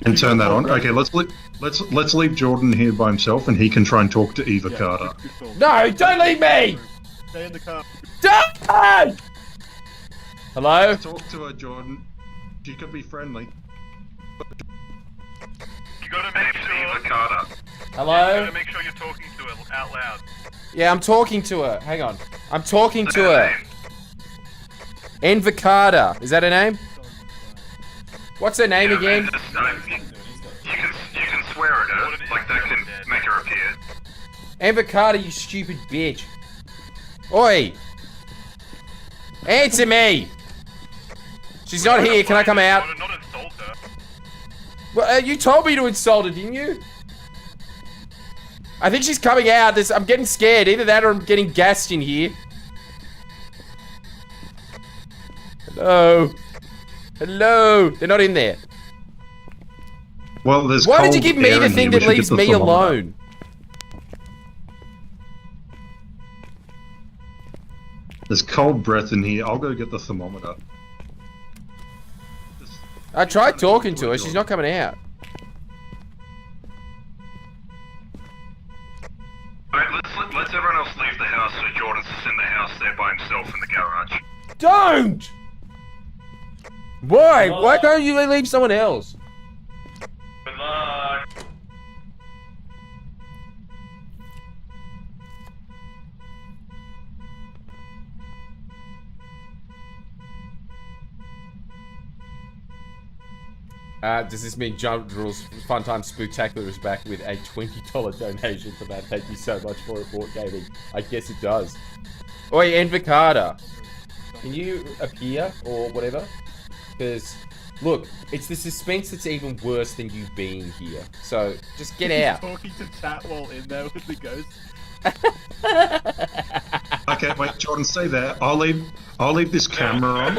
and turn that on? Okay, let's leave Jordan here by himself, and he can try and talk to Eva Carter.
Good call.
No, don't leave me!
Stay in the car.
Don't! Hello?
Talk to her, Jordan. She could be friendly.
You gotta make sure. Eva Carter.
Hello?
make sure you're talking to her out loud.
Yeah, I'm talking to her. Hang on. I'm talking to her. Envicada. Is that her name? What's her name again?
You can swear at her, like that can make her appear.
Envicada, you stupid bitch. Oi! Answer me! She's not here. Can I come out?
Not insult her.
Well, you told me to insult her, didn't you? I think she's coming out. I'm getting scared. Either that or I'm getting gassed in here. Hello? Hello? They're not in there.
Well, there's.
Why did you
cold
give me
air
the
in
thing
here.
that
We should
leaves
get the
me
thermometer.
alone?
There's cold breath in here. I'll go get the thermometer.
I tried talking to her. She's not coming out.
Alright, let's everyone else leave the house so Jordan's just in the house there by himself in the garage.
Don't! Why? Why can't you leave someone else?
Good luck.
Does this mean Jump Drill's Fun Time Spooktacular is back with a $20 donation for that? Thank you so much for it, Bort Gaming. I guess it does. Oi, Envicada. Can you appear or whatever? Because, look, it's the suspense that's even worse than you being here. So, just get out.
Talking to chat while in there with the ghost.
Okay, wait, Jordan, stay there. I'll leave this camera on.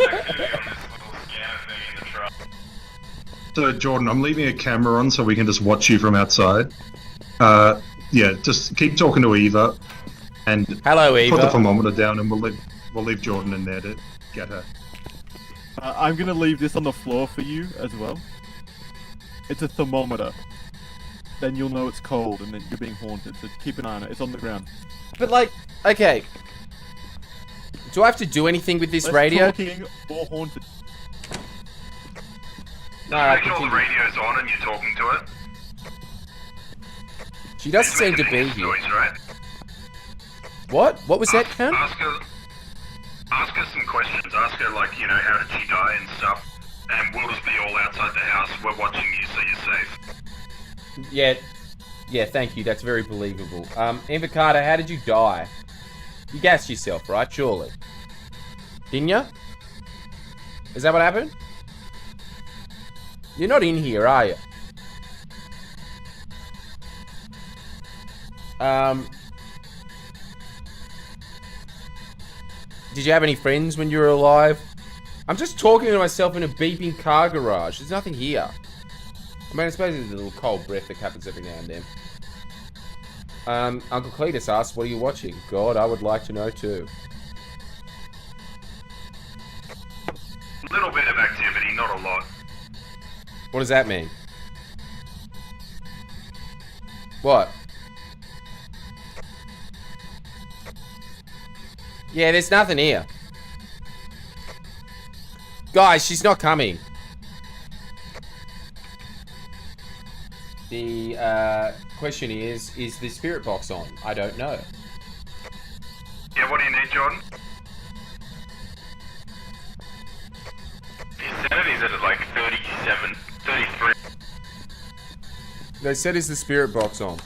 So, Jordan, I'm leaving a camera on so we can just watch you from outside. Yeah, just keep talking to Eva, and
Hello,
put the
Eva.
thermometer down, and we'll leave Jordan in there to get her.
I'm gonna leave this on the floor for you as well. It's a thermometer. Then you'll know it's cold and then you're being haunted, so keep an eye on it. It's on the ground.
But, like, okay. Do I have to do anything with this
Less
radio?
talking or haunted.
No, I
Make sure the
continue.
radio's on and you're talking to it.
She doesn't seem to be
Making
here.
noise, right?
What? What was that, Cam?
Ask her some questions. Ask her, like, you know, how did she die and stuff. And we'll just be all outside the house. We're watching you so you're safe.
Yeah, thank you. That's very believable. Envicada, how did you die? You gassed yourself, right? Surely. Didn't ya? Is that what happened? You're not in here, are you? Did you have any friends when you were alive? I'm just talking to myself in a beeping car garage. There's nothing here. I mean, I suppose there's a little cold breath that happens every now and then. Uncle Cletus asks, what are you watching? God, I would like to know too.
Little bit of activity, not a lot.
What does that mean? What? Yeah, there's nothing here. Guys, she's not coming. The question is the spirit box on? I don't know.
Yeah, what do you need, Jordan? Sanity's at like 37, 33.
They said, is the spirit box on?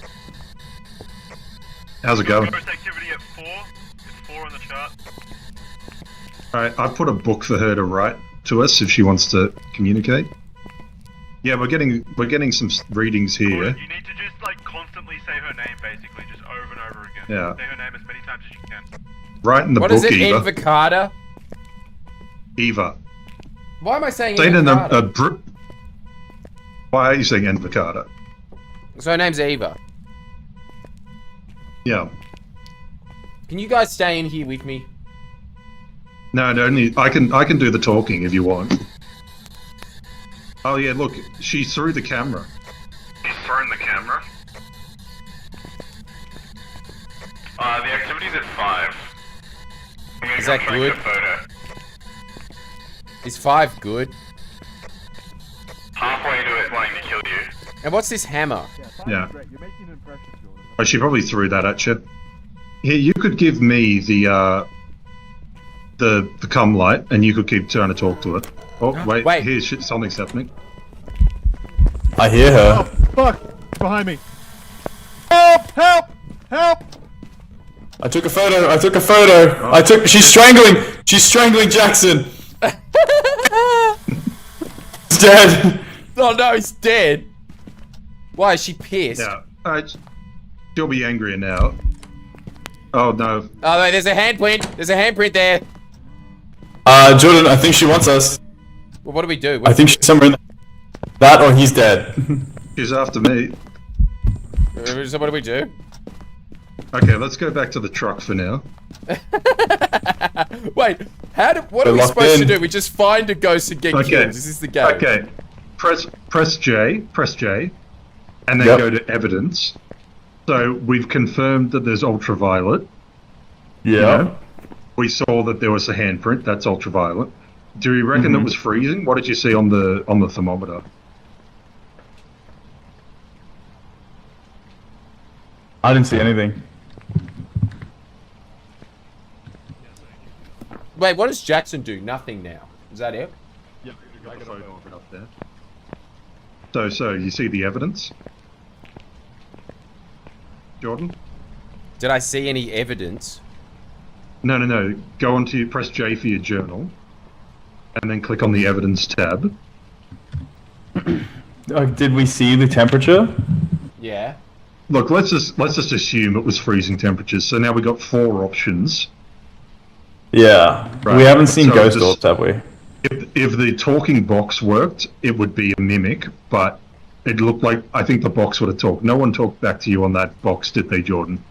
How's it going?
First activity at 4. It's 4 on the chart.
Alright, I put a book for her to write to us if she wants to communicate. Yeah, we're getting some readings here.
You need to just like constantly say her name, basically, just over and over again.
Yeah.
Say her name as many times as you can.
Write in the
What
book,
is it,
Eva.
Invocata?
Eva.
Why am I saying
Say it in
Invocata?
Why are you saying Invocata?
So her name's Eva.
Yeah.
Can you guys stay in here with me?
No, I can do the talking if you want. Oh yeah, look, she's through the camera.
She's thrown the camera. The activity's at 5. I'm gonna
Is
go
that
track
good?
the photo.
Is 5 good?
Halfway to it wanting to kill you.
And what's this hammer?
Yeah.
Great. You're making an impression, Jordan.
Oh, she probably threw that at you. Here, you could give me the cum light, and you could keep trying to talk to it. Oh, wait,
Wait.
here, something's happening.
I hear
Oh,
her.
fuck! Behind me. Help! Help! Help!
I took a photo. She's strangling Jackson. He's dead.
Oh no, he's dead. Why is she pissed?
Yeah. She'll be angrier now. Oh no.
Oh, wait, there's a handprint. There's a handprint there.
Jordan, I think she wants us.
Well, what do we do?
I think she's somewhere in that, or he's dead.
She's after me.
So what do we do?
Okay, let's go back to the truck for now.
Wait, what are
We're
we
locked
supposed to
in.
do? We just find a ghost and get
Okay.
killed. This is the game.
Okay. Press J, and then
Yep.
go to evidence. So we've confirmed that there's ultraviolet.
Yeah.
You know? We saw that there was a handprint. That's ultraviolet. Do you reckon it was freezing? What did you see on the thermometer?
I didn't see anything.
Wait, what does Jackson do? Nothing now. Is that it?
Yep, you got the photo of it up there. So you see the evidence, Jordan?
Did I see any evidence?
No. Go on to press J for your journal, and then click on the evidence tab.
Did we see the temperature?
Yeah.
Look, let's just assume it was freezing temperatures. So now we got 4 options.
Yeah.
Right.
We haven't seen
So
ghost
just-
orbs, have we?
If the talking box worked, it would be a mimic, but it looked like I think the box would have talked. No one talked back to you on that box, did they, Jordan?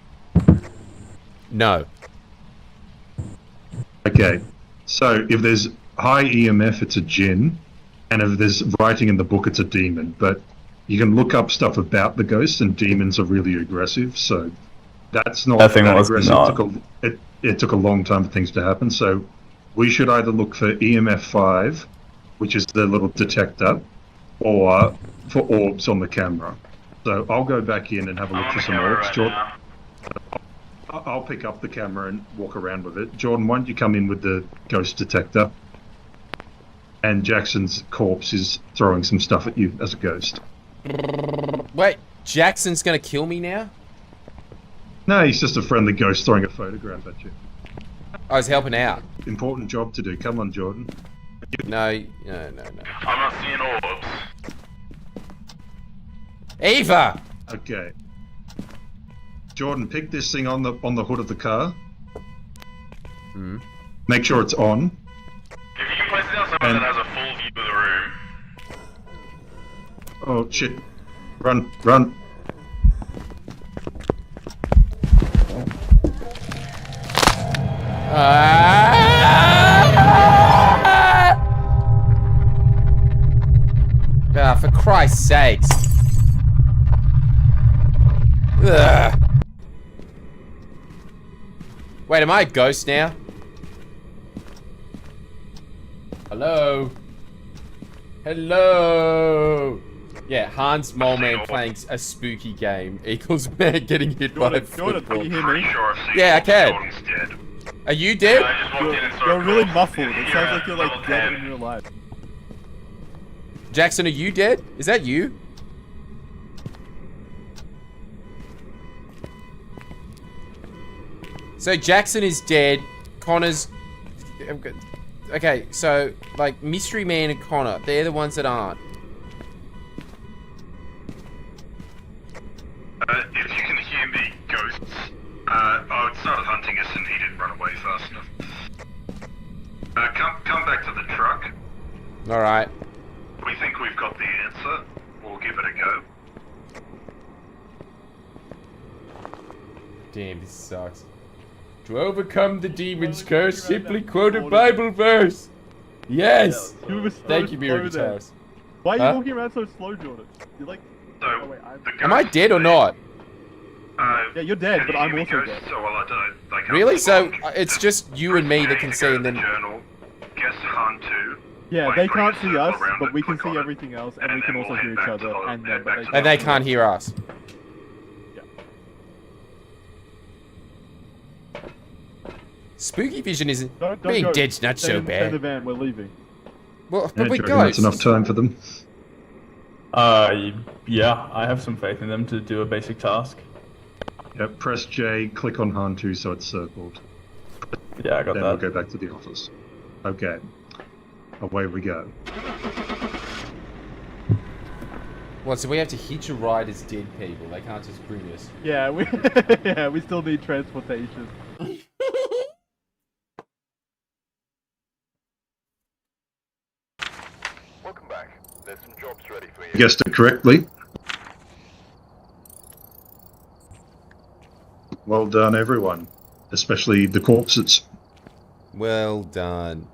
No.
Okay. So if there's high EMF, it's a djinn, and if there's writing in the book, it's a demon. But you can look up stuff about the ghosts, and demons are really aggressive. So that's not
That thing
that
was
aggressive.
not.
It took a long time for things to happen. So we should either look for EMF 5, which is the little detector, or for orbs on the camera. So I'll go back in and have a look for some orbs. Jordan, I'll pick up the camera and walk around with it. Jordan, why don't you come in with the ghost detector? And Jackson's corpse is throwing some stuff at you as a ghost.
Wait, Jackson's gonna kill me now?
No, he's just a friendly ghost throwing a photograph at you.
I was helping out.
Important job to do. Come on, Jordan.
No.
I'm not seeing orbs.
Eva!
Okay. Jordan, pick this thing on the hood of the car. Make sure it's on.
If you can place it down somewhere that has a full view of the room.
Oh shit! Run!
Ah, for Christ's sakes. Ugh. Wait, am I a ghost now? Hello? Hello? Yeah, Hans Moleman playing a spooky game equals man getting hit by a
Jordan,
football.
can you hear
Pretty
me?
sure I've seen
Yeah, I can.
Jordan's dead.
Are you dead?
I just walked in and saw
You're
a
really
ghost
muffled.
in
It
the,
sounds like you're
level
like dead
10.
in real life.
Jackson, are you dead? Is that you? So Jackson is dead. Connor's... Okay, so, like, Mystery Man and Connor, they're the ones that aren't.
If you can hear me, ghosts, I started hunting us and he didn't run away fast enough. Come back to the truck.
Alright.
We think we've got the answer. We'll give it a go.
Damn, this sucks. To overcome the demon's curse, simply quote a Bible verse. Yes!
You were so
Thank you, Mira
slow there.
Guitars.
Why are you
Huh?
walking around so slow, Jordan? You're like...
So,
Oh, wait,
the ghosts,
Am I dead or not?
Yeah, you're dead,
can
but
you
I'm
hear me,
also
ghosts?
dead.
So, well, I don't know. They can't
Really? So,
respond.
it's just you and me that can see, and then...
Journal, guess Hunt 2.
Yeah,
Wait
they
for
can't
it to
see
circle
us,
around
but
it,
we can
click
see
on it,
everything else, and
and
we
then
can
we'll
also
head
hear
back
each
to
other,
the-
and
head
but
back to
And they can't hear us. Spooky vision isn't...
Don't
Being
go.
dead's not so
Stay in the
bad.
van, we're leaving.
Well,
Yeah,
but we're
do you reckon that's enough
ghosts.
time for them?
Yeah, I have some faith in them to do a basic task.
Yep, press J, click on Hantu so it's circled.
Yeah, I got
Then we'll
that.
go back to the office. Okay. Away we go.
What, so we have to hitch a ride as dead people? They can't just bring us.
Yeah, we yeah, we still need transportation.
Welcome back. There's some jobs ready for you.
Guessed it correctly. Well done, everyone. Especially the corpses.
Well done.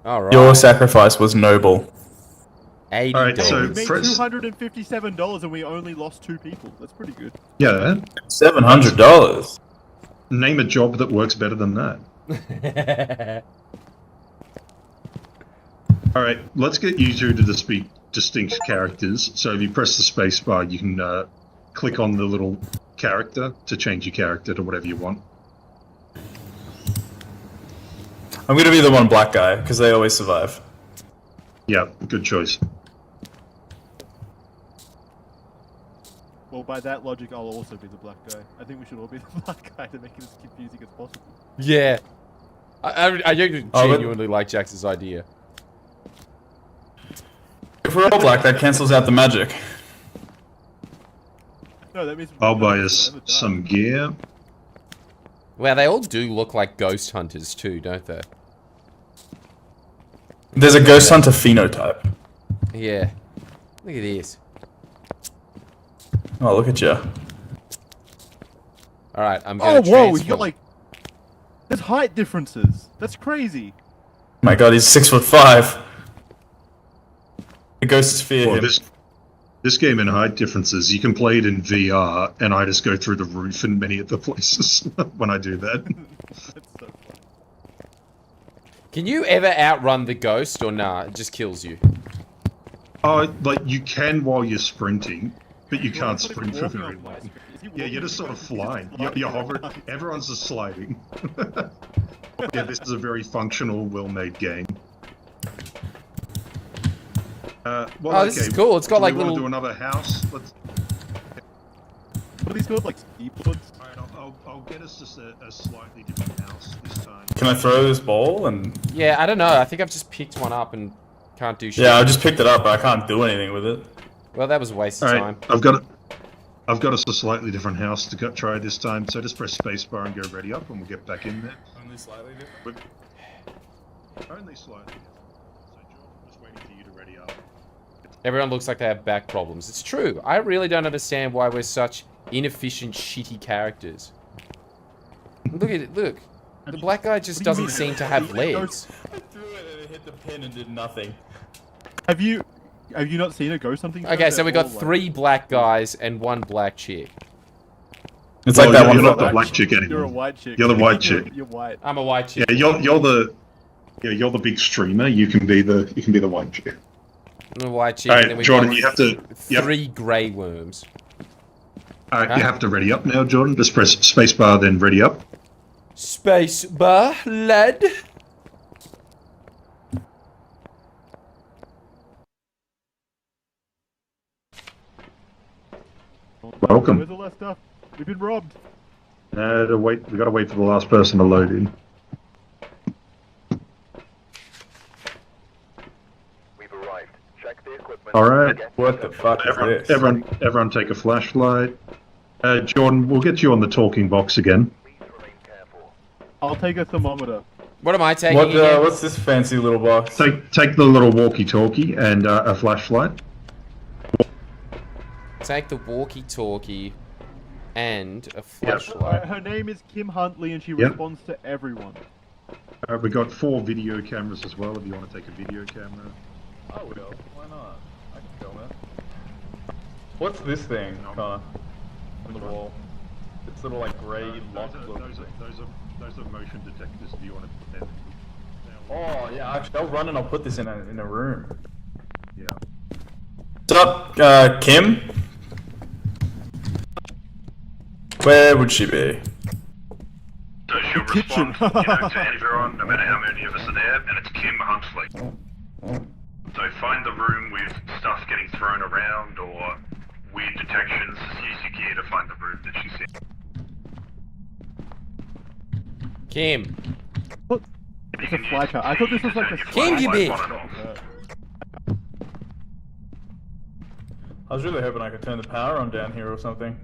Alright.
Your sacrifice was noble.
$80.
Alright, so-
We made
Press-
$257 and we only lost 2 people. That's pretty good.
Yeah.
$700.
Name a job that works better than that. Alright, let's get you two to speak distinct characters. So if you press the space bar, you can click on the little character to change your character to whatever you want.
I'm gonna be the one black guy, because they always survive.
Yeah, good choice.
Well, by that logic, I'll also be the black guy. I think we should all be the black guy to make it as confusing as possible.
Yeah. I
Oh, but-
genuinely like Jax's idea.
If we're all black, that cancels out the magic.
No, that means
I'll buy
none of
us
ever die.
some gear.
Wow, they all do look like ghost hunters too, don't they?
There's a ghost hunter phenotype.
Yeah. Look at this.
Oh, look at you.
Alright, I'm
Oh,
gonna
whoa! You
transform.
got like, there's height differences. That's crazy.
My god, he's 6'5". The ghosts fear
Well,
him.
this game in height differences, you can play it in VR, and I just go through the roof in many of the places when I do that.
That's so funny.
Can you ever outrun the ghost or nah? It just kills you.
Oh, like you can while you're sprinting, but you can't
What if
sprint
he's
for
walking
very
on my
long.
screen? Is he
Yeah,
walking
you're just sort of flying. You're hovering. Everyone's just sliding. Yeah, this is a very functional, well-made game. Well,
Oh, this is cool. It's got,
do
like,
we want
little-
to do another house. Let's.
What are these called? Like ski boards?
Alright, I'll get us just a slightly different house this time.
Can I throw this ball? And
Yeah, I don't know. I think I've just picked one up and can't do shit.
yeah, I just picked it up, but I can't do anything with it.
Well, that was a waste of
Alright,
time.
I've got us a slightly different house to try this time. So just press spacebar and go ready up, and we'll get back in there.
Only slightly different.
Only slightly. So George, I'm just waiting for you to ready up.
Everyone looks like they have back problems. It's true. I really don't understand why we're such inefficient, shitty characters. Look at it. Look. The black guy just
What do you
doesn't
mean?
seem to have
He goes-
legs.
I threw it and it hit the pin and did nothing.
Have you not seen a ghost hunting? show?
Okay, so
They're
we got
all, like-
3 black guys and 1 black chick.
It's
Well,
like that
you're
one.
not the black chick
You're a
anymore.
white chick.
You're the white chick.
You're white.
I'm a white chick.
Yeah, you're the big streamer. You can be the white chick.
I'm a white chick.
All
and then
right,
we
Jordan,
got
you have to. Yep.
3 grey worms.
All right, you have to ready up now, Jordan. Just press spacebar, then ready up.
Space bar, lad.
Welcome.
Where's all that stuff? We've been robbed.
We gotta wait for the last person to load in.
We've arrived. Check the equipment.
All right.
What the fuck is this?
Everyone take a flashlight. Jordan, we'll get you on the talking box again.
Please remain careful.
I'll take a thermometer.
What am I taking
What
again?
what's this fancy little box?
Take the little walkie-talkie and a flashlight.
Take the walkie-talkie and a flashlight.
Her name is Kim Huntley, and she
Yep.
responds to everyone.
We got 4 video cameras as well. If you want to take a video camera.
I will. Why not? I can film it. What's this thing, Connor? On the wall. This little like grey lock looking thing.
Those are motion detectors. Do you want to put them?
Oh yeah, actually I'll run and I'll put this in a room.
Yeah.
What's up, Kim? Where would she be?
So she'll respond, to everyone, no matter how many of us are there, and it's Kim Huntley. So find the room with stuff getting thrown around or weird detections. Use your gear to find the room that she's in.
Kim.
It's a flytrap. I thought this was like a...
Kim, you bitch!
I was really hoping I could turn the power on down here or something.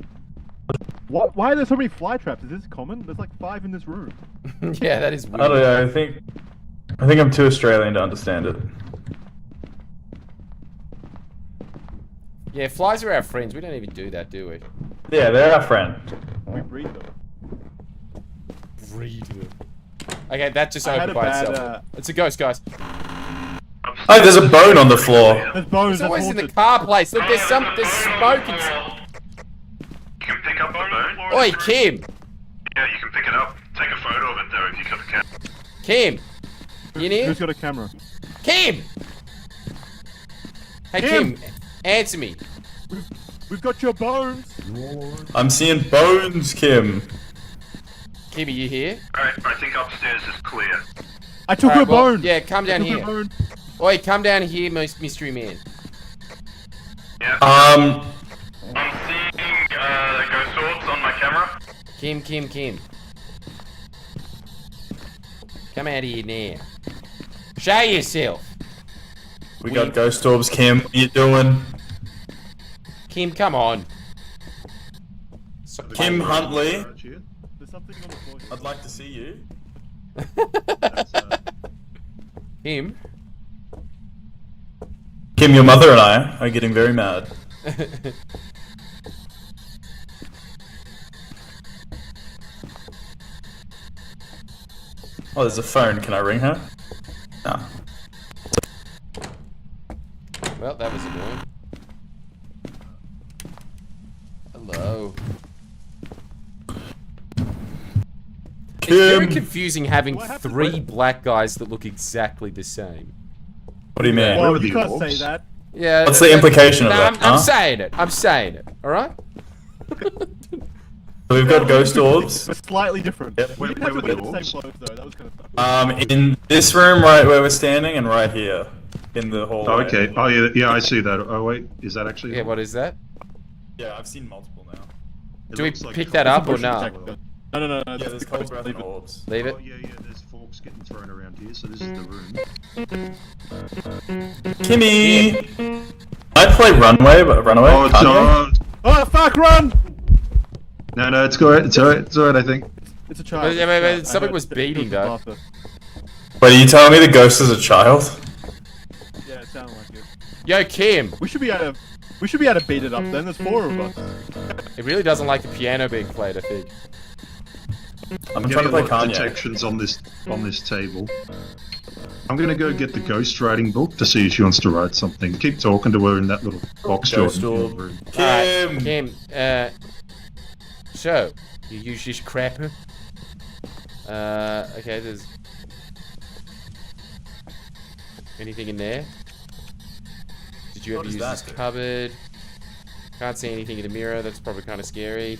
What? Why are there so many flytraps? Is this common? There's like 5 in this room.
Yeah, that is weird.
I don't know, I think I'm too Australian to understand it.
Yeah, flies are our friends. We don't even do that, do we?
Yeah, they're our friend.
We breed them.
Breed them. Okay, that just
I had
opened
a
by
bad,
itself. It's a ghost, guys.
Oh, there's a bone on the floor.
There's bones.
It's
That's
always in the
haunted.
car place. Look, there's smoke and...
You can pick up the bone.
Oi, Kim!
Yeah, you can pick it up. Take a photo of it though if you got a camera.
Kim! You near?
Who's got a camera?
Kim! Hey, Kim, answer me.
We've got your bones.
I'm seeing bones, Kim.
Kim, are you here?
Alright, I think upstairs is clear.
I took
Alright,
her
well,
bone.
yeah, come down
I took
here.
her bone.
Oi, come down here, mystery man.
Yeah.
Um,
I'm seeing ghost orbs on my camera.
Kim. Come out of here now. Show yourself.
we got ghost orbs, Kim. What are you doing?
Kim, come on.
Kim Huntley,
There's something on the floor here.
I'd like to see you.
Kim?
Kim, your mother and I are getting very mad. Oh, there's a phone. Can I ring her? No.
Well, that was annoying. Hello. It's very confusing having
What happened?
3 black guys that look exactly the same.
What do you mean?
Well,
were
you
the
can't
orbs?
say that.
Yeah.
What's the implication of
No,
that,
I'm
huh?
saying it. I'm saying it. All right.
So we've got ghost orbs.
We're slightly different.
Yep.
We didn't
Where
have to
were
wear
the
the same
orbs?
clothes though. That was kind of fun.
In this room right where we're standing and right here in the hallway.
Oh, okay. Oh, yeah, I see that. Oh, wait. Is that actually?
Yeah. What is that?
Yeah, I've seen multiple now.
It
Do we
looks like
pick that up or
motion
not?
detector.
No.
Yeah, there's cold breath and orbs.
Leave
Oh,
it.
yeah. There's forks getting thrown around here, so this is the room.
Kimmy! I play Runaway, but Runaway?
Oh, it's
Kanye?
Oh fuck! Run!
No, it's good. It's alright. I think.
It's a child.
But something was beating, though.
Wait, are you telling me the ghost is a child?
Yeah, it sounded like it.
Yo, Kim.
We should be able to beat it up then. There's 4 of us.
It really doesn't like the piano being played, I think.
I'm
I'm
trying to play
getting a lot of
Kanye.
detections on this table. I'm gonna go get the ghost writing book to see if she wants to write something. Keep talking to her in that little box,
Ghost
Jordan.
orb.
Room.
Kim!
Kim, so, you use this crap? Okay, there's... Anything in there? Did you ever
What does
use
that
this
do?
cupboard? Can't see anything in the mirror, that's probably kind of scary.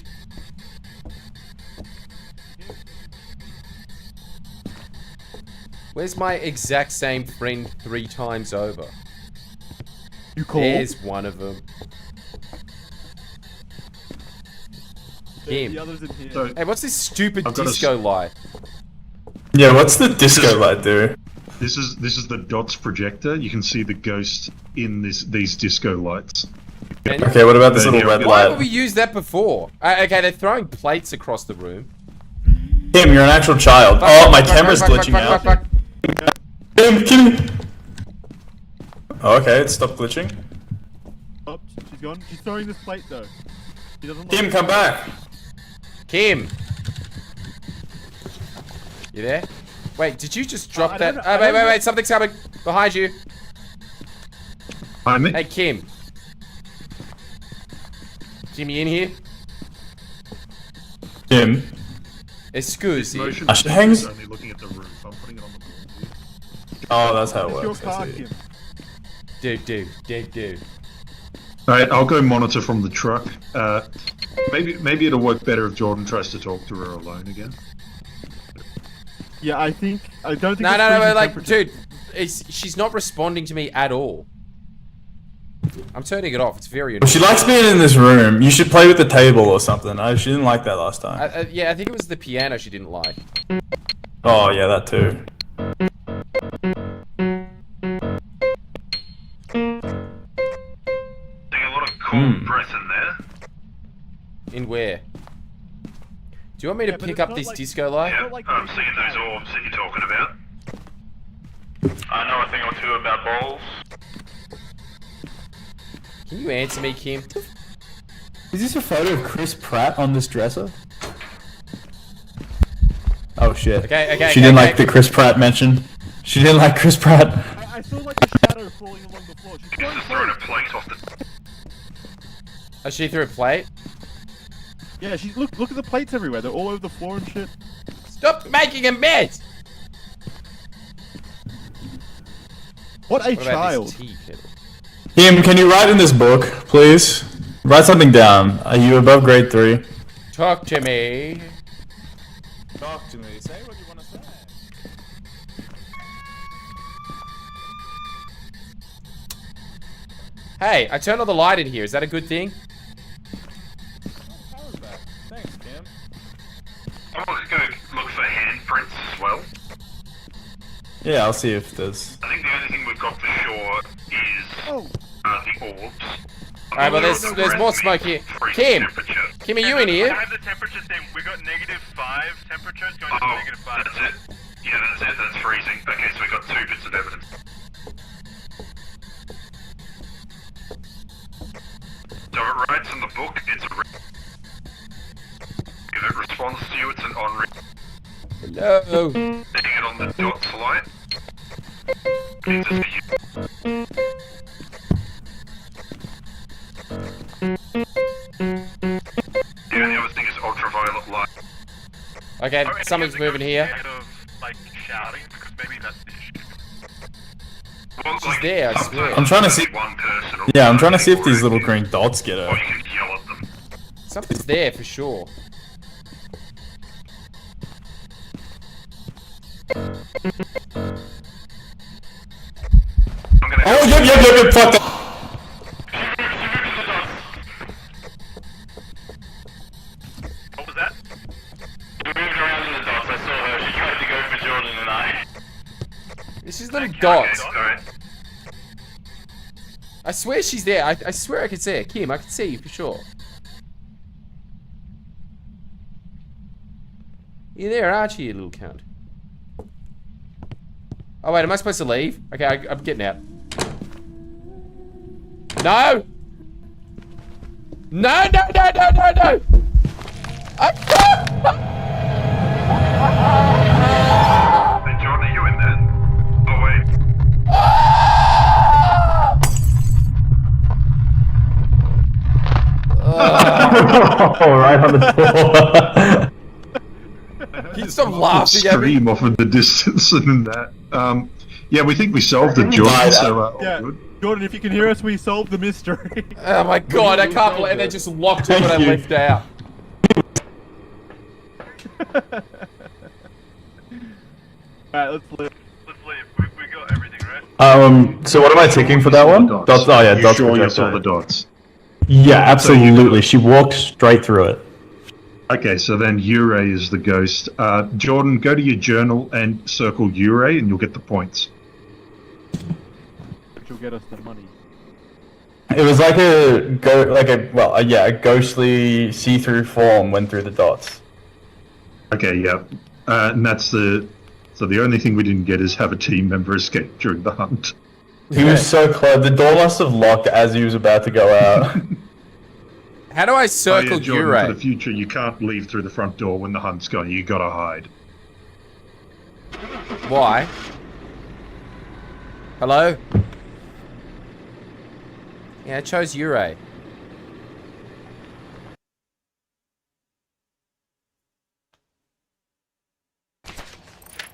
Where's my exact same friend 3 times over?
You called?
There's one of them. Kim.
The others in here.
So
Hey, what's this stupid
I've got a
disco light?
Yeah, what's the disco light do?
this is the dots projector. You can see the ghost in these disco lights.
Can you-
Okay, what about this
But
little
here-
red
Why haven't we
light?
used that before? Okay, they're throwing plates across the room.
Kim, you're an actual child.
Fuck,
Oh,
fuck,
my
fuck,
camera's
fuck,
glitching
fuck,
now.
fuck, fuck, fuck.
Kim! Oh, okay, it stopped glitching.
Oh, she's gone. She's throwing this plate though. She doesn't
Kim,
like
come back!
Kim! You there? Wait, did you just drop
I
that?
don't know- I
Wait,
don't
wait,
know-
wait, something's coming behind you.
Behind me.
Hey, Kim. Kim, you in here?
Kim.
Excuse me.
Motion
Usher
sensor
hangs?
is only looking at the roof. I'm putting it on the wall.
Oh, that's how it
It's your
works.
car,
I see.
Kim.
Dude.
Alright, I'll go monitor from the truck. Maybe it'll work better if Jordan tries to talk to her alone again.
Yeah, I don't think.
No,
it's freezing
like,
temperature.
dude, she's not responding to me at all. I'm turning it off. It's very
Well,
annoying.
she likes being in this room. You should play with the table or something. She didn't like that last time.
Yeah, I think it was the piano she didn't like.
Oh, yeah, that too.
Seeing a lot of cool breath in there.
In where? Do you want me to
Yeah, but
pick
it's
up
not
this
like-
disco light?
Yeah,
not like
I'm
those
seeing those
things.
orbs that you're talking about. I know a thing or two about balls.
Can you answer me, Kim?
Is this a photo of Chris Pratt on this dresser? Oh shit.
Okay,
She didn't like the Chris Pratt mention. She didn't like Chris Pratt.
I saw like a shadow falling along the floor. She's
He's
throwing
just throwing a
plates.
plate off the...
Oh, she threw a plate?
Yeah, she's look at the plates everywhere. They're all over the floor and shit.
Stop making a mess!
What a
What about
child!
this tea kettle?
Kim, can you write in this book, please? Write something down. Are you above grade 3?
Talk to me.
Talk to me. Say what you want to say.
Hey, I turned on the light in here. Is that a good thing?
Thanks, Kim.
I'm also going to look for handprints as well.
Yeah, I'll see if there's...
I think the only thing we've got for sure is
Oh,
the orbs.
Alright, well, there's more smoke here. Kim! Kim, are you in
I
here?
have the temperature thing. We got -5 temperature. It's going to -5. That's it. Yeah, that's it. That's freezing. Okay, so we got 2 bits of evidence. So it writes in the book, it's a... If it responds to you, it's an on...
Hello.
Seeing it on the dots light. Means it's for you. The only other thing is ultraviolet light.
Okay, something's moving here.
Of, like, shouting, because maybe that's the issue.
She's there, I swear.
I'm trying to see...
One person or
Yeah, I'm trying to see if these little green dots get
Or
her.
you can yell at them.
Something's there for sure.
I'm gonna
Oh, yep, fuck that.
What was that? She moved around in the dots, I saw her. She tried to go for Jordan and I.
This is little dots.
Alright.
I swear she's there. I swear I can see her. Kim, I can see you for sure. You're there, aren't you, you little cunt? Oh, wait, am I supposed to leave? Okay, I'm getting out. No! No! I can't!
Hey, Jordan, are you in there? Oh, wait.
Oh, right on the floor.
Can you stop laughing at me?
Scream off of the distance and that. Yeah, we think we solved it, Jordan. So all
yeah.
good.
Jordan, if you can hear us, we solved the mystery.
Oh my god, I can't believe they just locked it when I
Thank you.
left out.
Alright, let's leave.
Let's leave. We got everything, right?
So what am I ticking for that one? Dots. Oh yeah,
You
dots.
sure you
projector.
saw the dots?
Yeah, absolutely. She walked straight through it.
Okay, so then Ure is the ghost. Jordan, go to your journal and circle Ure, and you'll get the points.
Which will get us the money.
It was like a ghostly see-through form went through the dots.
Okay, yeah. And that's the... So the only thing we didn't get is have a team member escape during the hunt.
He was so close. The door must have locked as he was about to go out.
How do I circle
Jordan,
Ure?
for the future, you can't leave through the front door when the hunt's gone. You gotta hide.
Why? Hello? Yeah, I chose Ure.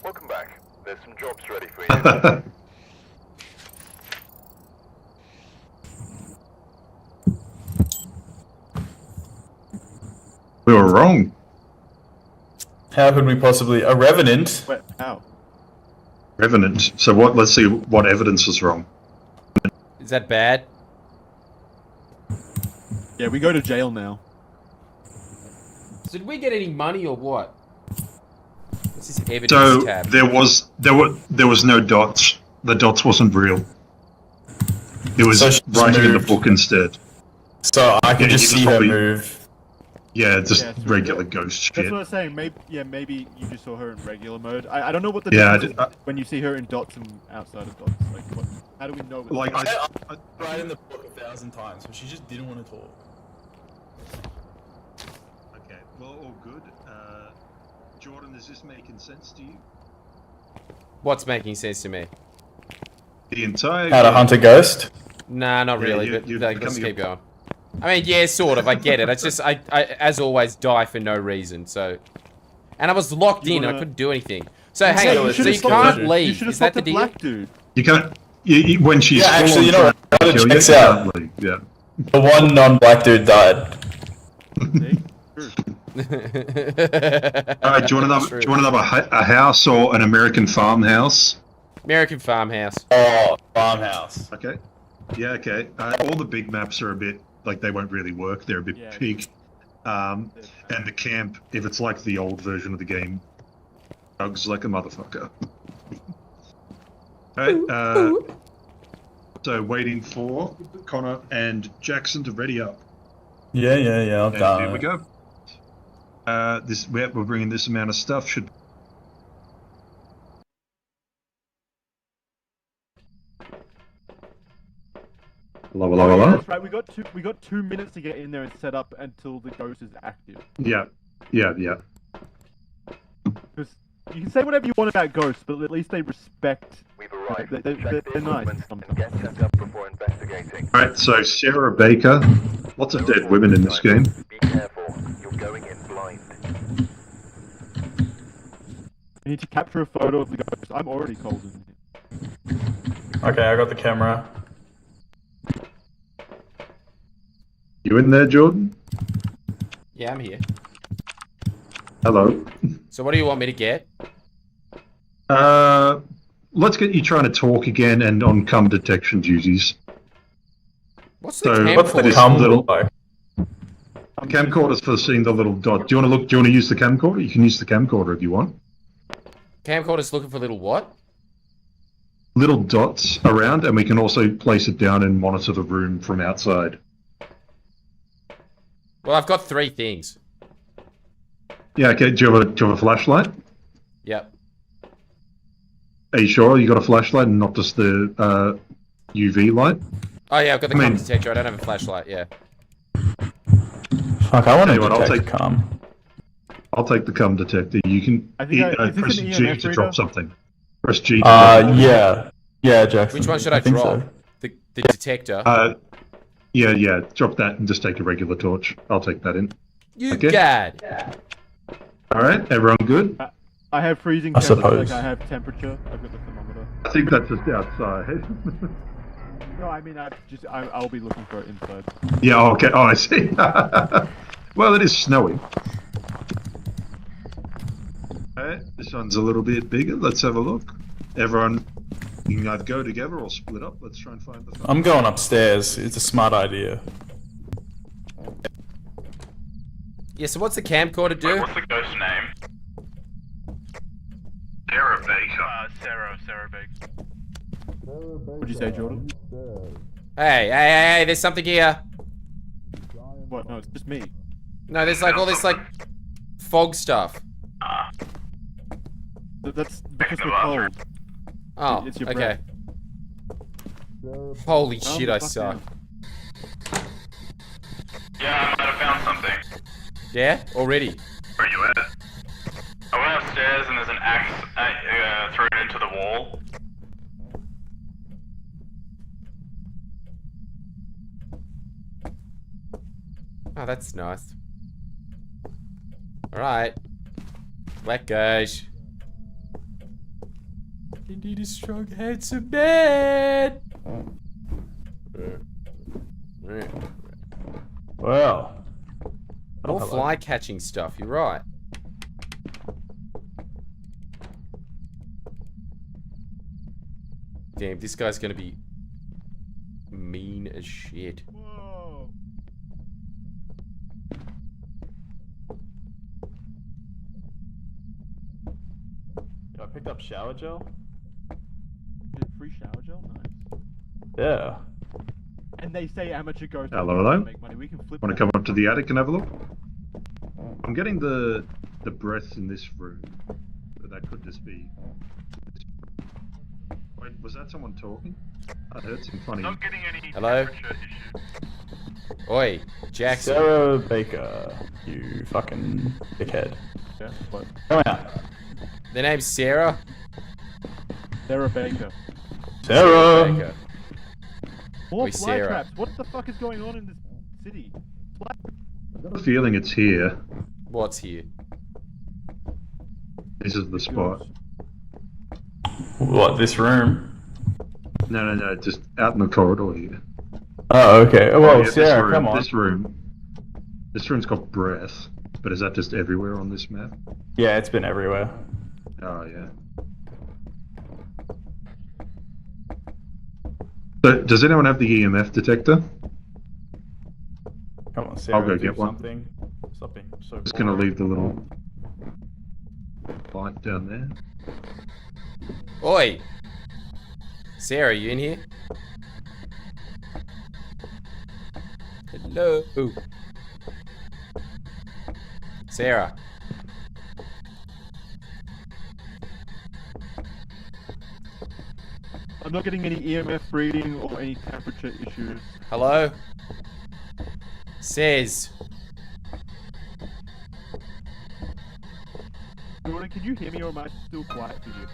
Welcome back. There's some jobs ready for you.
We were wrong.
How could we possibly... A revenant?
Wait, how?
Revenant. So what? Let's see what evidence was wrong.
Is that bad?
Yeah, we go to jail now.
So did we get any money or what? What's this evidence
So
tab?
there was no dots. The dots wasn't real. It was
So she
writing in the
moved.
book instead.
So I can
Yeah,
just
you
see
just
her
probably-
move.
Yeah, just
Yeah, it's
regular ghost
That's
shit.
what I was saying. Maybe you just saw her in regular mode. I don't know what the
Yeah,
difference is when you see her in dots and outside of dots. Like, how do we know?
Like I
Right in the book 1,000 times, but she just didn't want to talk.
Okay, well, all good. Jordan, is this making sense to you?
What's making sense to me?
The entire
How to
game-
hunt a ghost?
Nah, not
Yeah,
really,
you-
but
you
like,
become
let's
your-
keep going. I mean, yeah, sort of, I get it. It's just, I as always, die for no reason, so... And I was locked in, I couldn't do anything. So, hang on, so you can't
You
leave,
should have
is that
stopped
the
the
deal?
black dude.
You can't. When she's
Yeah,
full
actually,
on
you know what?
trying to
That
kill you,
checks
you
out.
can't leave, yeah.
The one non-black dude died.
See? True.
All right, do you want a house or an American farmhouse?
American farmhouse.
Oh, farmhouse.
Okay. Yeah, okay. All the big maps are a bit like they won't really work. They're a bit
Yeah.
big. And the camp, if it's like the old version of the game, bugs like a motherfucker. Alright, so waiting for Connor and Jackson to ready up.
Yeah, I've
And
done
here we
it.
go. We're bringing this amount of stuff. Should hello.
That's right. We got 2 minutes to get in there and set up until the ghost is active.
Yeah.
Because you can say whatever you want about ghosts, but at least they respect.
We've arrived.
They're nice
and
sometimes.
get set up before investigating.
All right. So Sarah Baker. Lots of dead women in this game.
Be careful. You're going in blind.
You need to capture a photo of the ghost. I'm already cold in here.
Okay, I got the camera.
You in there, Jordan?
Yeah, I'm here.
Hello.
So what do you want me to get?
Let's get you trying to talk again and on cum detection duties.
What's the
So,
What's the
this
cum
little
look like?
camcorder's for seeing the little dot. Do you want to use the camcorder? You can use the camcorder if you want.
Camcorder's looking for little what?
Little dots around, and we can also place it down and monitor the room from outside.
Well, I've got 3 things.
Yeah, okay. Do you have a flashlight?
Yep.
Are you sure you got a flashlight and not just the UV light?
Oh yeah, I've got the
I
cum
mean-
detector. I don't have a flashlight, yeah.
Fuck, I want
Tell
to
you what, I'll
detect
take-
cum.
I'll take the cum detector. You can
I think is this
press
an
G
EMF
to
reader?
drop something. Press G. To drop
Yeah, Jackson.
Which one should I
think
drop?
so.
The detector.
Yeah. Drop that and just take a regular torch. I'll take that in.
You
okay.
gad.
All right, everyone good?
I have freezing
I
temperature.
suppose.
Like I have temperature. I've got the thermometer.
I think that's just outside.
No, I mean I'll be looking for it inside.
Yeah. Okay. Oh, I see. Well, it is snowing. Alright, this one's a little bit bigger. Let's have a look. Everyone, you can either go together or split up. Let's try and find the.
I'm going upstairs. It's a smart idea.
Yeah, so what's the camcorder do?
What's the ghost name? Sarah Baker.
Sarah Baker.
What'd you say, Jordan?
Hey, there's something here.
What? No, it's just me.
No, there's like all this like fog stuff.
That's because we're cold.
Oh,
It's your
okay.
breath.
Holy
Oh,
shit, I
fuck
suck.
Yeah, I might have found something.
Yeah? Already?
Where you at? I went upstairs and there's an axe thrown into the wall.
Oh, that's nice. Alright. Let goes. You need a strong, handsome man.
Well.
More
hello.
fly catching stuff, you're right. Damn, this guy's gonna be mean as shit.
Whoa.
I picked up shower gel.
Free shower gel? Nice.
Yeah.
And they say amateur ghosts
Hello.
make money. We can flip
Want to come up to the attic and have a look? I'm getting the breath in this room. But that could just be... Wait, was that someone talking? I heard some funny...
Not getting any
Hello?
temperature issues.
Oi, Jackson.
Sarah Baker, you fucking dickhead.
Yeah, what?
Come out.
The name's Sarah.
Sarah Baker.
Sarah!
Baker.
More
Oi,
fly
Sarah.
traps. What the fuck is going on in this city?
I've got a feeling it's here.
What's here?
This is the spot.
What, this room?
No, just out in the corridor here.
Oh, okay. Well,
Yeah, this
Sarah,
room,
come on.
This room's got breath, but is that just everywhere on this map?
Yeah, it's been everywhere.
Oh, yeah. So, does anyone have the EMF detector?
Come on, Sarah.
I'll go
do
get one.
something. Something so
Just gonna
boring.
leave the little light down there.
Oi! Sarah, you in here? Hello? Sarah.
I'm not getting any EMF reading or any temperature issues.
Hello? Says.
Jordan, can you hear me or am I still quiet for you?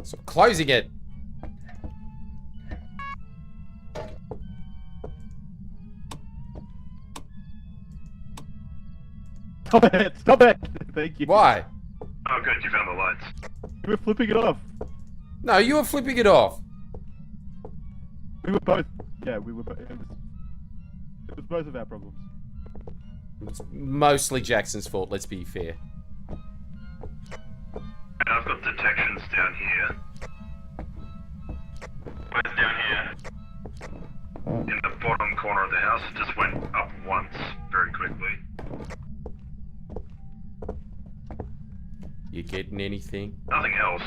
So closing it.
Stop it! Stop it! Thank you.
Why?
Oh good, you found the lights.
We were flipping it off.
No, you were flipping it off.
We were both. Yeah, we were. It was both of our problems.
It's mostly Jackson's fault, let's be fair.
And I've got detections down here. Where's down here? In the bottom corner of the house. It just went up once, very quickly.
You getting anything?
Nothing else.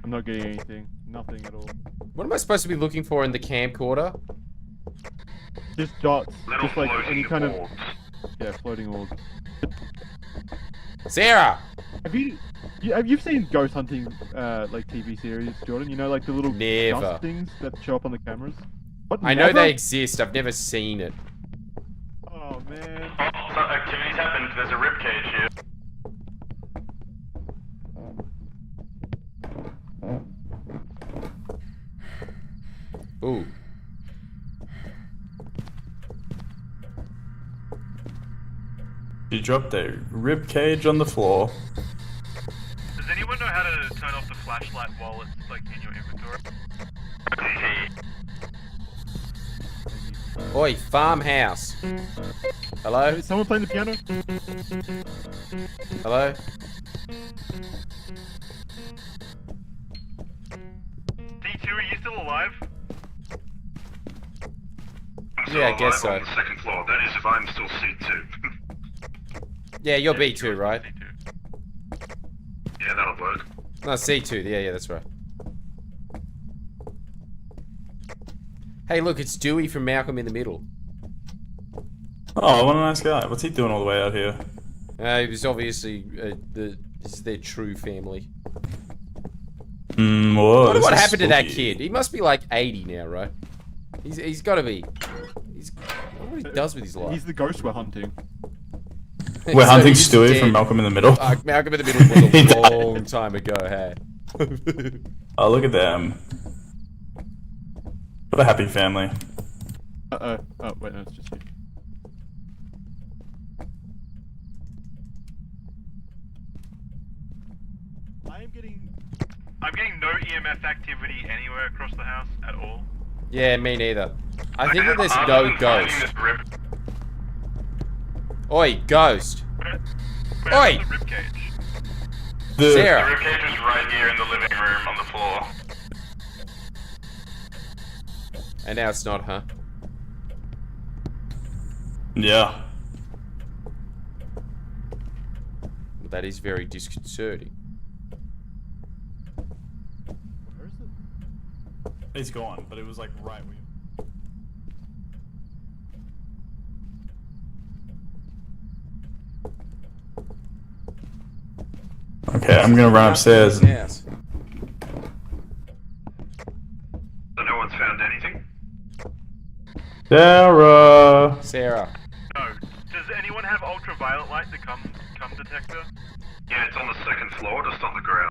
I'm not getting anything. Nothing at all.
What am I supposed to be looking for in the camcorder?
Just dots.
Little
Just like
floating
any kind
orbs.
Yeah, floating orbs.
Sarah!
Have you seen ghost hunting like TV series, Jordan? You know, like the little
Never.
dust things that show up on the cameras. What?
I know
never?
they exist, I've never seen it.
Oh man.
Oh, activity's happened. There's a ribcage here.
Ooh.
You dropped a rib cage on the floor.
Does anyone know how to turn off the flashlight while it's like in your inventory?
Oi, farmhouse. Hello?
Is someone playing the piano?
Hello?
D2, are you still alive?
I'm still
Yeah, I guess
alive on
so.
the second floor. That is if I'm still C2.
Yeah, you're B2, right?
Yeah, that'll work.
No, C2. Yeah, that's right. Hey, look, it's Dewey from Malcolm in the Middle.
Oh, what a nice guy. What's he doing all the way out here?
He was obviously this is their true family.
Whoa,
I wonder
this
what
is
happened to that
spooky.
kid. He must be like 80 now, right? He's got to be. I wonder what he does with his life.
He's the ghost we're hunting.
We're
So
hunting
he's
Stewie
dead.
from Malcolm in the Middle.
Malcolm in the Middle was
He
a
died.
long time ago, hey.
Oh, look at them. What a happy family.
Oh, wait, no, it's just you.
I'm getting no EMF activity anywhere across the house at all.
Yeah, me neither. I think that there's
I've
no
been finding
ghost.
this rib-
Oi, ghost.
Where's
Oi!
the ribcage?
The
Sarah.
ribcage is right here in the living room on the floor.
And now it's not, huh?
Yeah.
That is very disconcerting.
Where is it?
He's gone, but it was like right where you... Okay, I'm gonna run upstairs.
Yes.
So no one's found anything?
Sarah!
Sarah.
No. Does anyone have ultraviolet light to come detector?
Yeah, it's on the second floor, just on the ground.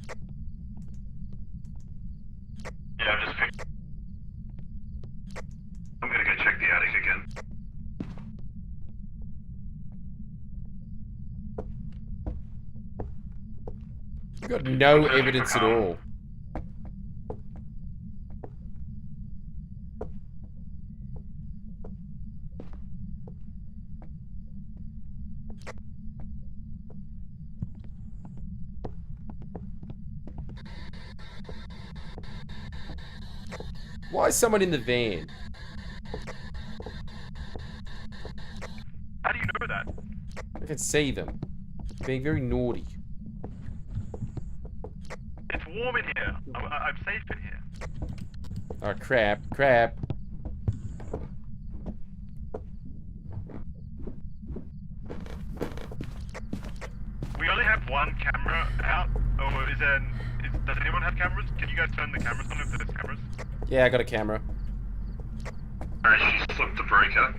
Yeah, I've just picked... I'm gonna go check the attic again.
We've got no evidence at all. Why is someone in the van?
How do you know that?
I can see them. Being very naughty.
It's warm in here. I'm safe in here.
Oh, crap. Crap.
We only have one camera out. Or does anyone have cameras? Can you guys turn the cameras on if there's cameras?
Yeah, I got a camera.
Alright, she slipped the breaker.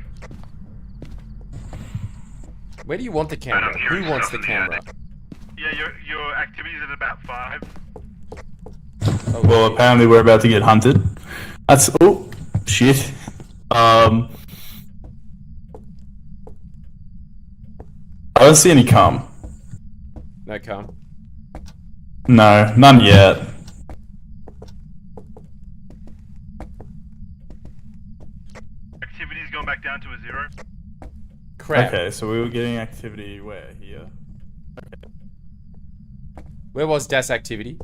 Where do you want the camera?
I'm hearing
Who wants the
stuff in the
camera?
attic.
Yeah, your activity's at about 5.
Oh,
Well, apparently we're about to get hunted. That's... Oh, shit. I don't see any cum.
no cum.
No, none yet.
Activity's gone back down to a 0.
Crap.
Okay, so we were getting activity where? Here.
Where was Das activity?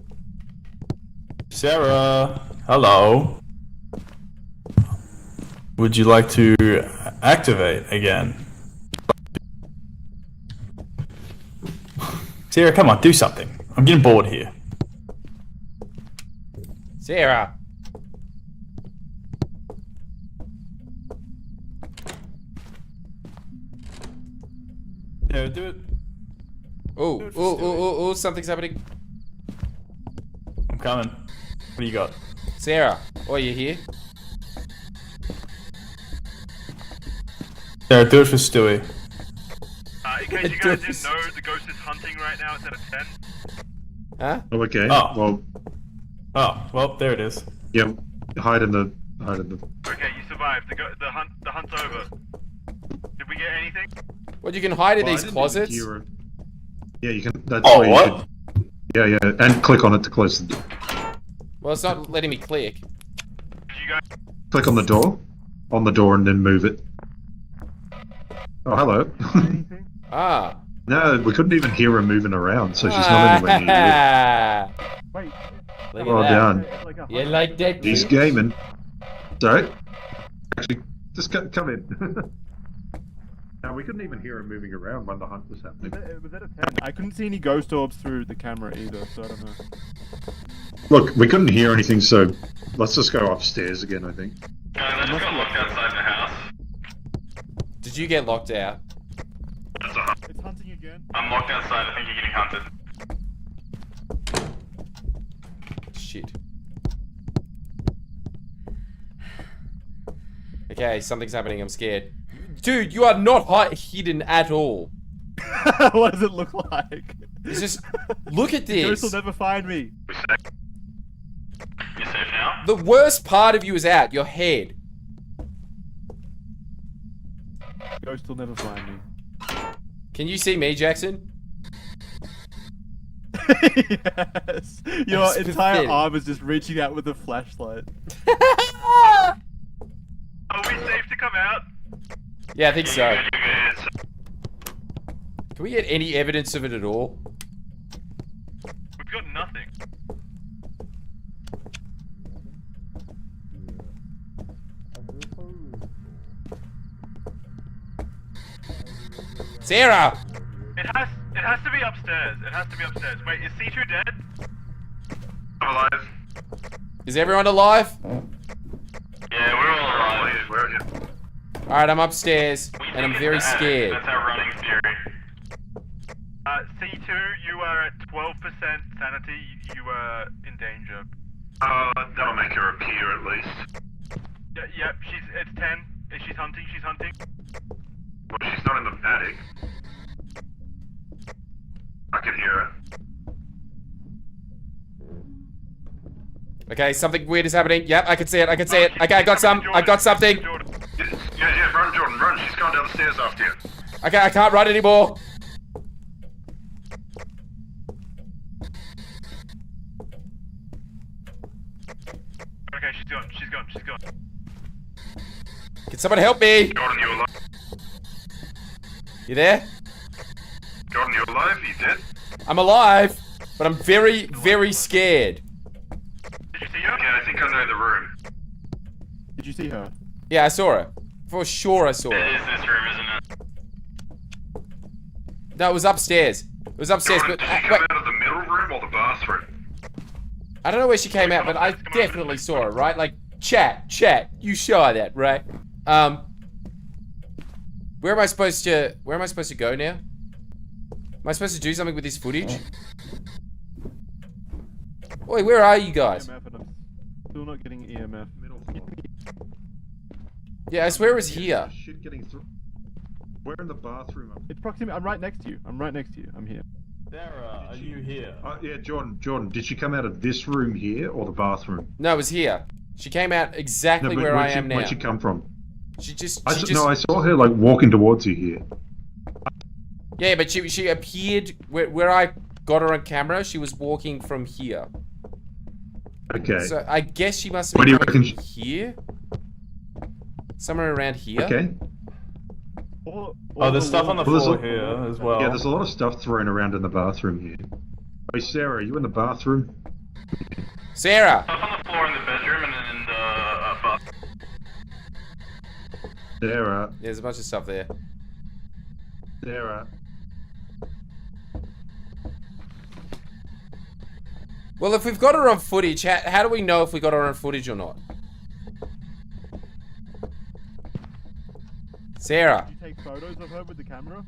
Sarah, hello. Would you like to activate again? Sarah, come on, do something. I'm getting bored here.
Sarah.
Yeah, do it.
Oh, something's happening.
I'm coming. What do you got?
Sarah, oh, you here?
Sarah, do it for Stewie.
In case you guys didn't know, the ghost is hunting right now. It's at a 10.
Huh?
Oh, okay.
Oh.
Well,
Oh, well, there it is.
yeah, hide in the.
Okay, you survived. The hunt's over. Did we get anything?
What, you can hide in
Well, I
these
didn't
closets?
hear it. Yeah, you can. That's
Oh,
where you
what?
should- Yeah, and click on it to close the door.
Well, it's not letting me click.
Did you guys?
Click on the door, and then move it. Oh, hello.
Ah.
No, we couldn't even hear her moving around, so she's not anywhere near
Wait.
Look
you. Well
at that.
done.
You like that?
He's
kid?
gaming. Sorry? Actually, just come in. No, we couldn't even hear her moving around when the hunt was happening.
It was at a 10. I couldn't see any ghost orbs through the camera either, so I don't know.
Look, we couldn't hear anything, so let's just go upstairs again, I think.
I just got locked outside the house.
Did you get locked out?
That's a hunt.
It's hunting again.
I'm locked outside. I think you're getting hunted.
Shit. Okay, something's happening. I'm scared. Dude, you are not hidden at all.
What does it look like?
It's just look at
The ghost
this.
will never find me.
You safe now?
The worst part of you is out. Your head.
Ghost will never find me.
Can you see me, Jackson?
Yes. Your
That's
entire
pathetic.
arm is just reaching out with a flashlight.
Are we safe to come out?
Yeah, I think so.
You're good.
Can we get any evidence of it at all?
We've got nothing.
Sarah!
It has to be upstairs. It has to be upstairs. Wait, is C2 dead?
I'm alive.
Is everyone alive?
Yeah, we're all alive. We're here.
Alright, I'm upstairs, and I'm very scared.
That's our running theory.
C2, you are at 12% sanity. You are in danger.
That'll make her appear at least.
Yep, it's 10. She's hunting, she's hunting.
Well, she's not in the attic. I can hear her.
Okay, something weird is happening. Yep, I can see it, I can see it. Okay, I got some. I got something.
Yeah, run, Jordan, run. She's going down the stairs after you.
Okay, I can't run anymore.
Okay, she's gone, she's gone, she's gone.
Can someone help me?
Jordan, you alive?
You there?
Jordan, you alive? You dead?
I'm alive, but I'm very, very scared.
Did you see her?
Okay, I think I know the room.
Did you see her?
Yeah, I saw her. For sure I saw
It
her.
is this room, isn't it?
No, it was upstairs. It was upstairs,
Jordan,
but
did she come
wait.
out of the middle room or the bathroom?
I don't know where she came out, but I definitely saw her, right? Like, chat, you saw that, right? Where am I supposed to go now? Am I supposed to do something with this footage? Oi, where are you guys?
EMF and I'm still not getting EMF.
Middle floor.
Yeah, I swear it was here.
Shit getting through. We're in the bathroom.
It's proximity. I'm right next to you. I'm right next to you. I'm here.
Sarah, are you here?
Yeah, Jordan, did she come out of this room here or the bathroom?
No, it was here. She came out exactly
but
where I
where'd
am now.
Where'd she come from?
She just,
No, I saw her like walking towards you here.
yeah, but she appeared where I got her on camera. She was walking from here.
Okay.
So I guess she must have
Where do
been
you
coming
reckon
here, somewhere around here.
Okay.
Oh, there's stuff on the
Well, there's
floor
a-
here as well.
Yeah, there's a lot of stuff thrown around in the bathroom here. Hey, Sarah, are you in the bathroom?
Sarah.
Stuff on the floor in the bedroom and then in the bath.
Sarah.
There's a bunch of stuff there.
Sarah.
Well, if we've got her on footage, how do we know if we got her on footage or not? Sarah.
Did you take photos of her with the camera?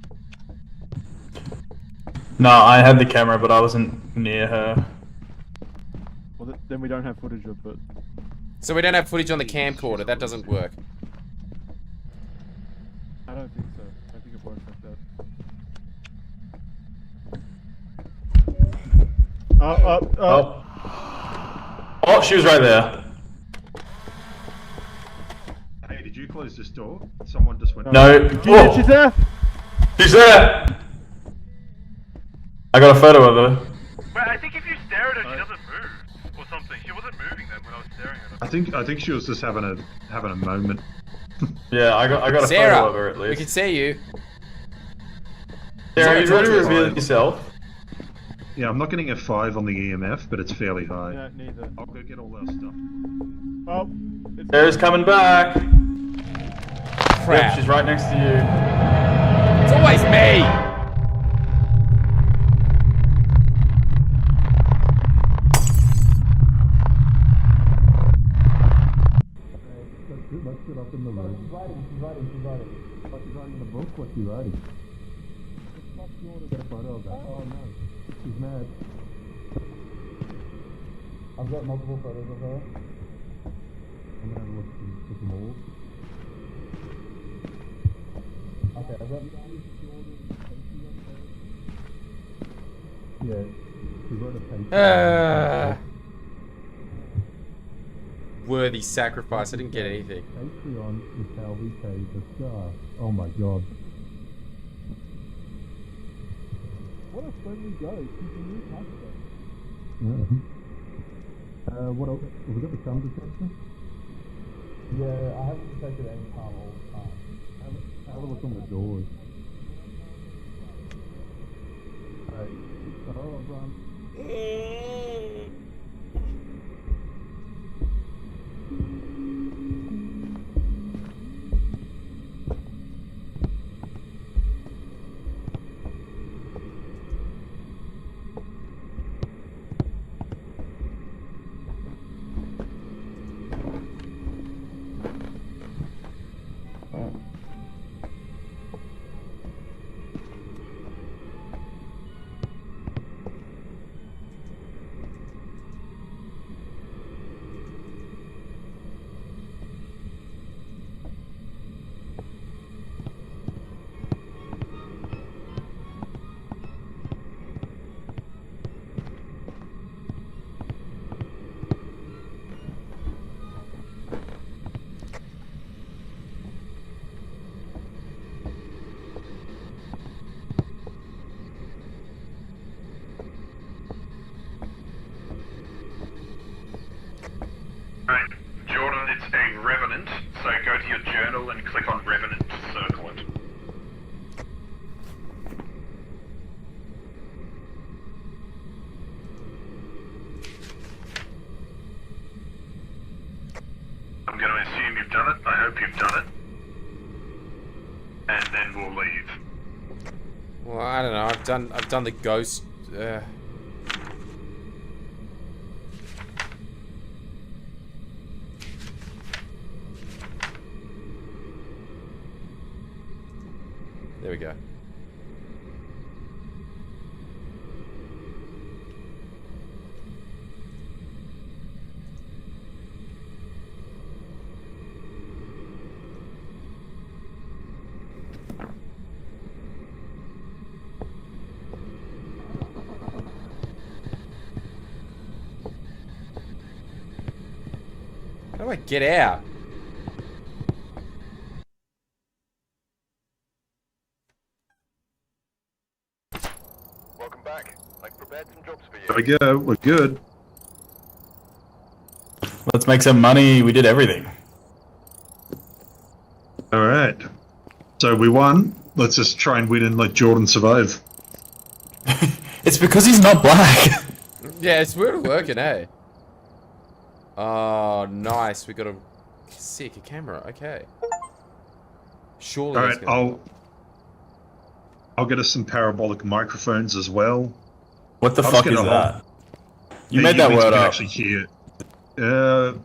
No, I had the camera, but I wasn't near her.
Well, then we don't have footage of it.
So we don't have footage on the camcorder. That doesn't work.
I don't think so. I think it works like that.
Oh. Oh, she was right there.
Hey, did you close this door? Someone just went.
No. Oh,
She's there!
she's there! I got a photo of her.
Wait, I think if you stare at her, she doesn't move. Or something. She wasn't moving then when I was staring at her.
I think she was just having a moment.
Yeah, I got a
Sarah,
photo of her at
we
least.
can see you.
Yeah, are
not
you
gonna
ready to
talk to us.
reveal it yourself?
Yeah, I'm not getting a 5 on the EMF, but it's fairly high.
Yeah, neither.
I'll go get all our stuff.
Oh, it's
Sarah's coming back.
Crap.
Yep, she's right next to you.
It's always me!
Let's get up in the room. She's writing. But she's writing the book? What's she writing? Get a photo of that. Oh no. She's mad. I've got multiple photos of her. I'm gonna have a look at them all. Okay, I've got... Yeah. She wrote a paper.
Worthy sacrifice. I didn't get anything.
Patreon is how we pay the star. Oh my god. What a friendly ghost. He's a new pastor. Yeah. What else? Have we got the cum detector? Yeah, I haven't detected any cum all the time. Have a look on the doors. Alright. Oh, run.
Right, Jordan, it's a revenant, so go to your journal and click on revenant to circle it. I'm going to assume you've done it. I hope you've done it. And then we'll leave.
Well, I don't know. I've done the ghost. There we go. How do I get out?
Welcome back. I've prepared some jobs for you.
There we go. We're good.
Let's make some money. We did everything.
All right. So we won. Let's just try and win and let Jordan survive.
It's because he's not black.
Yeah, it's weird working, eh? Oh, nice. We got a camera. Okay. Surely.
All
that's
right.
gonna-
I'll get us some parabolic microphones as well.
What the
I'll
fuck
just
is
get a
that? You
Yeah,
made that
means
word
you can
up.
actually hear. The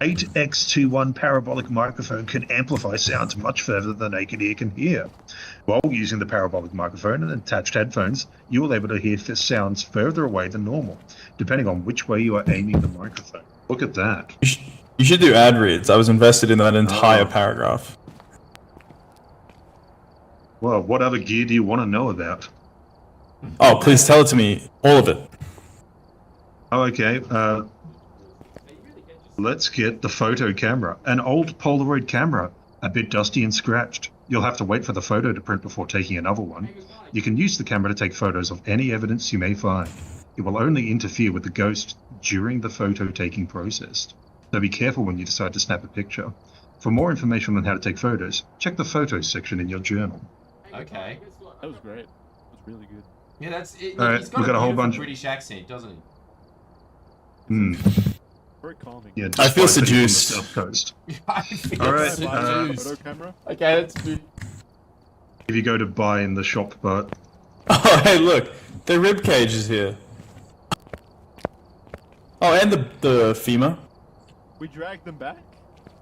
X8X21 parabolic microphone can amplify sounds much further than a naked ear can hear. While using the parabolic microphone and attached headphones, you will be able to hear sounds further away than normal, depending on which way you are aiming the microphone. Look at that.
You should do ad reads. I was invested in that entire
Oh.
paragraph.
Well, what other gear do you want to know about?
Oh, please tell it to me. All of it.
Oh, okay. Let's get the photo camera. An old Polaroid camera, a bit dusty and scratched. You'll have to wait for the photo to print before taking another one. You can use the camera to take photos of any evidence you may find. It will only interfere with the ghost during the photo taking process. So be careful when you decide to snap a picture. For more information on how to take photos, check the photos section in your journal.
Okay.
That was great. That was really good.
Yeah, that's it.
All right,
He's got
we got a whole
beautiful
bunch-
British accent, doesn't he?
Hmm.
Very calming.
Yeah,
I feel
despite being on the
seduced.
South Coast.
I feel
All right,
seduced.
Photo camera.
Okay, that's good.
If you go to buy in the shop, but
Oh, hey, look, the rib cage is here. Oh, and the femur.
We dragged them back.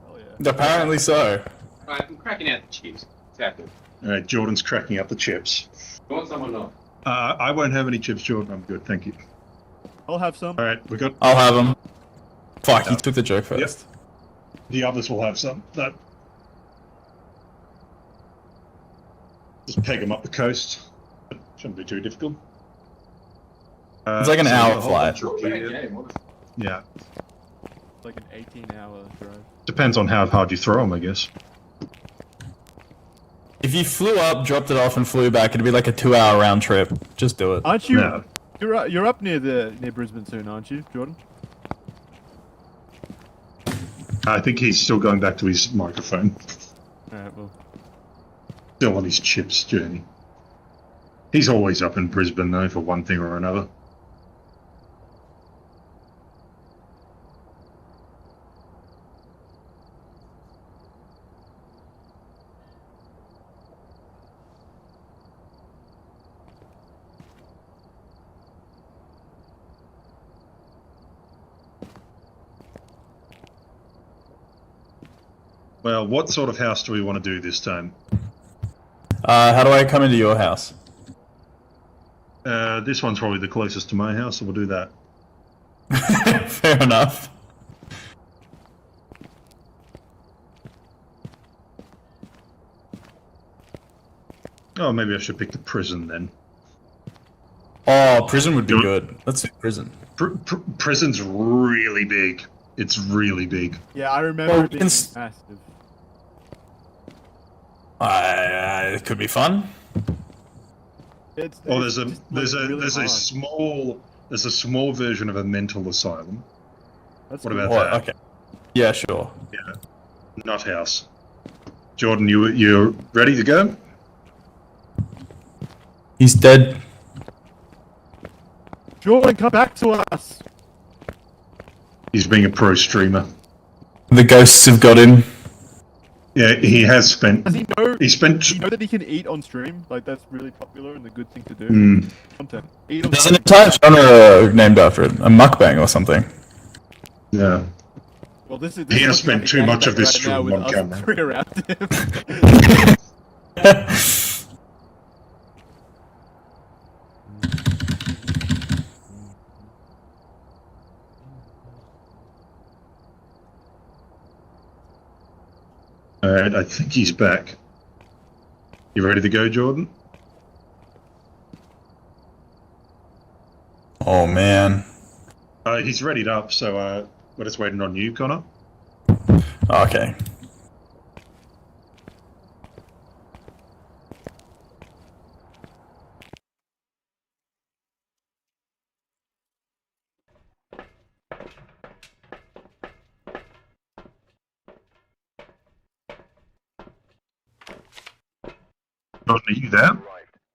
Oh yeah.
Apparently so.
Right, I'm cracking out the chips. Exactly.
all right, Jordan's cracking up the chips.
You want someone not?
I won't have any chips, Jordan. I'm good, thank you.
I'll have some.
All right, we got
I'll have them. Fuck, you took the joke
Yep.
first.
the others. Will have some. No. Just peg them up the coast. Shouldn't be too difficult.
It's like an
so
hour
the whole
flight.
bunch are clear. Yeah,
It's like an 18-hour drive.
depends on how hard you throw them, I guess.
If you flew up, dropped it off, and flew back, it'd be like a 2-hour round trip. Just do it.
Aren't you?
No.
You're up near Brisbane soon, aren't you, Jordan?
I think he's still going back to his microphone.
Alright, well.
Still on his chips journey. He's always up in Brisbane, though, for one thing or another. Well, what sort of house do we want to do this time?
How do I come into your house?
This one's probably the closest to my house, so we'll do that.
Fair enough.
Oh, maybe I should pick the prison then.
Oh, prison would be good. Let's do prison.
Prison's really big. It's really big.
Yeah, I remember
Well,
it being massive.
It could be fun.
Oh, there's a
just,
there's
like,
a
really
there's
hard.
a small version of a mental asylum.
That's
What
cool.
about
What?
that?
Okay. Yeah, sure.
Nut house. Jordan, you're ready to go?
He's dead.
Jordan, come back to us.
He's being a pro streamer.
The ghosts have got him.
Yeah, he has spent.
Does he know?
He spent.
Does he know that he can eat on stream? Like that's really popular and a good thing to do.
Mm,
Content. Eat on
There's an
stream.
entire genre named after it. A mukbang or something.
yeah.
Well, this is.
He has
looking
spent
like a
too much of this
gangbang right now
stream
with
on
us
camera.
three around him.
All right, I think he's back. You ready to go, Jordan?
Oh man.
He's readied up, so we're just waiting on you, Connor.
Okay.
Jordan, are you there?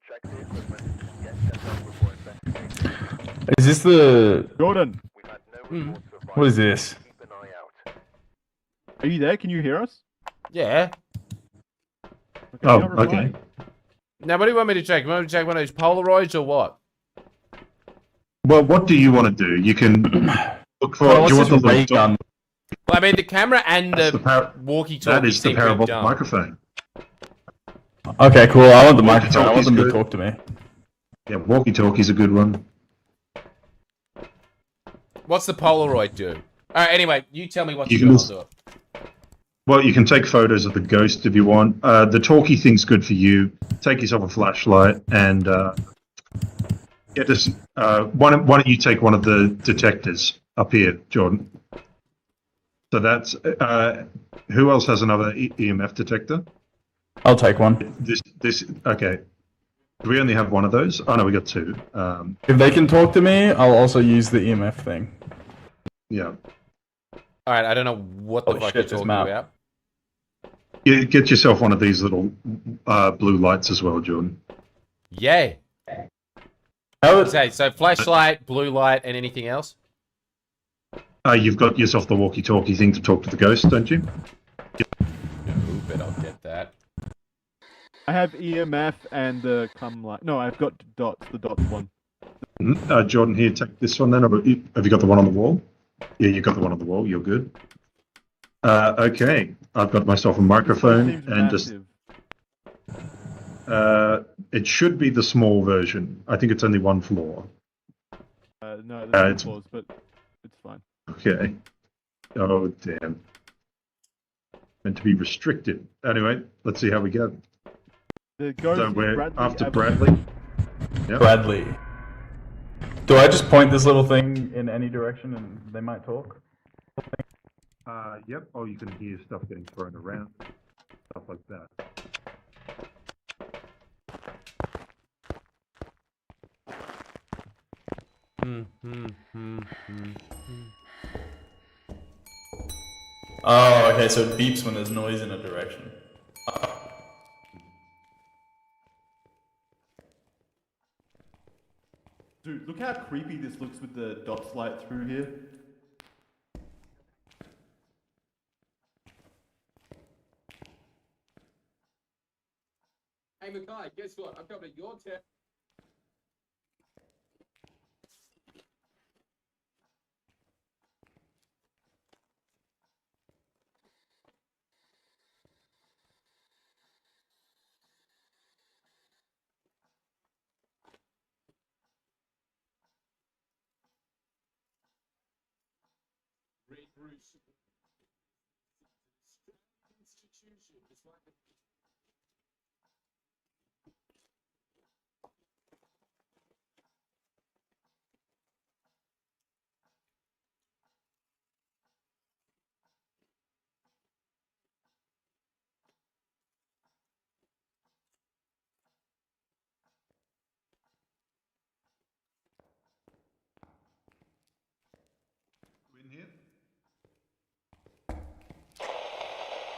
Check the equipment. Get set up before investigating.
Is this the?
Jordan,
We've had no reports of
What is
violence.
this?
Keep an eye out.
are you there? Can you hear us?
Yeah.
Okay,
Oh,
you're not replying.
okay.
Now, what do you want me to check? You want me to check one of those Polaroids or what?
Well, what do you want to do? You can look for.
Well,
do you
what's
want
this
the
ray gun?
Well, I mean, the camera and
That's
the
the par-
walkie-talkie
That is the
seem pretty
parabolic
dumb.
microphone.
Okay, cool. I want the microphone. I want
Walkie-talkie's
them to
good.
talk to me.
Yeah, walkie-talkie's a good one.
What's the Polaroid do? All right, anyway, you tell me what
You
to
can
do. I'll
just-
do it.
Well, you can take photos of the ghost if you want. The talkie thing's good for you. Take yourself a flashlight and get this. Why don't you take one of the detectors up here, Jordan? So that's who else has another EMF detector?
I'll take one.
This okay. Do we only have one of those? Oh no, we got two.
If they can talk to me, I'll also use the EMF thing.
Yeah.
All right, I don't know what the
Holy
fuck
shit,
you're
this
talking
map.
about.
You get yourself one of these little blue lights as well, Jordan.
Yay. Okay, so flashlight, blue light, and anything else?
You've got yourself the walkie-talkie thing to talk to the ghost, don't you?
No, but I'll get that.
I have EMF and the come light. No, I've got dots. The dots one.
Jordan, here, take this one then. Have you got the one on the wall? Yeah, you got the one on the wall. You're good. Okay, I've got myself a microphone and just. It should be the small version. I think it's only one floor.
No, there's floors, but it's fine.
Okay. Oh, damn. Meant to be restricted. Anyway, let's see how we go.
The ghost
So we're
Bradley
after Bradley. Yep.
Bradley. Do I just point this little thing in any direction and they might talk?
Yep. Oh, you can hear stuff getting thrown around. Stuff like that.
Oh, okay, so it beeps when there's noise in a direction.
Dude, look how creepy this looks with the dots light through here.
Hey, Mackay, guess what? I've come to your town. Institution. It's like a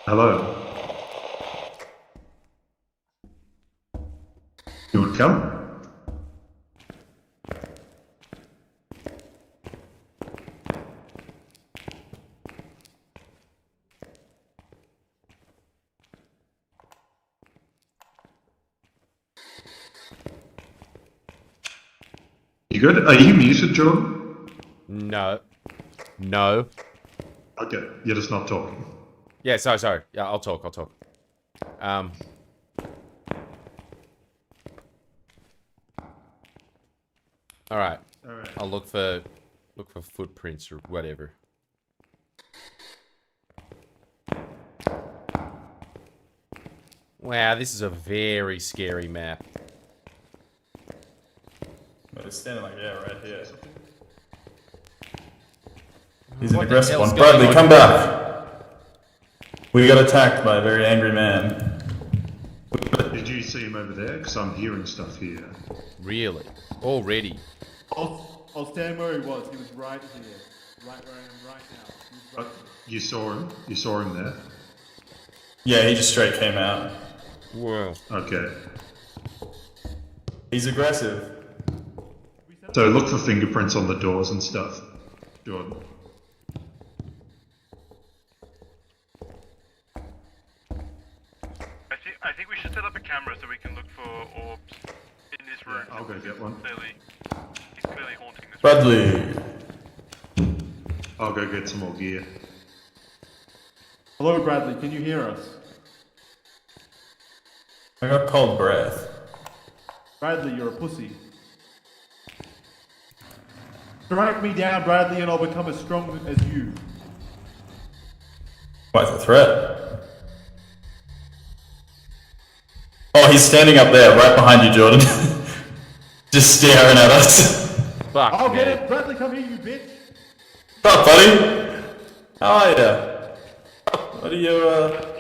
Hello. You would come? You good? Are you muted, Jordan?
No. No.
Okay, you're just not talking.
Yeah, sorry. Yeah, I'll talk. All right. I'll look for footprints or whatever. Wow, this is a very scary map.
But it's standing like, yeah, right here. He's an
What the
aggressive
hell's
one.
going
Bradley,
on?
come back! We got attacked by a very angry man.
Did you see him over there? Because I'm hearing stuff here.
Really? Already?
I'll stand where he was. He was right here. Right where I am right now. He was right here.
You saw him? You saw him there?
Yeah, he just straight came out.
Whoa.
Okay.
He's aggressive.
So look for fingerprints on the doors and stuff, Jordan.
I think we should set up a camera so we can look for orbs in this room.
I'll go get one.
He's clearly haunting this
Bradley!
I'll go get some more gear.
Hello, Bradley. Can you hear us?
I got cold breath.
Bradley, you're a pussy. Strike me down, Bradley, and I'll become as strong as you.
Quite the threat. Oh, he's standing up there, right behind you, Jordan. Just staring at us.
Fuck.
I'll get
man.
it. Bradley, come here, you bitch.
What's up, buddy? How are ya? What are you,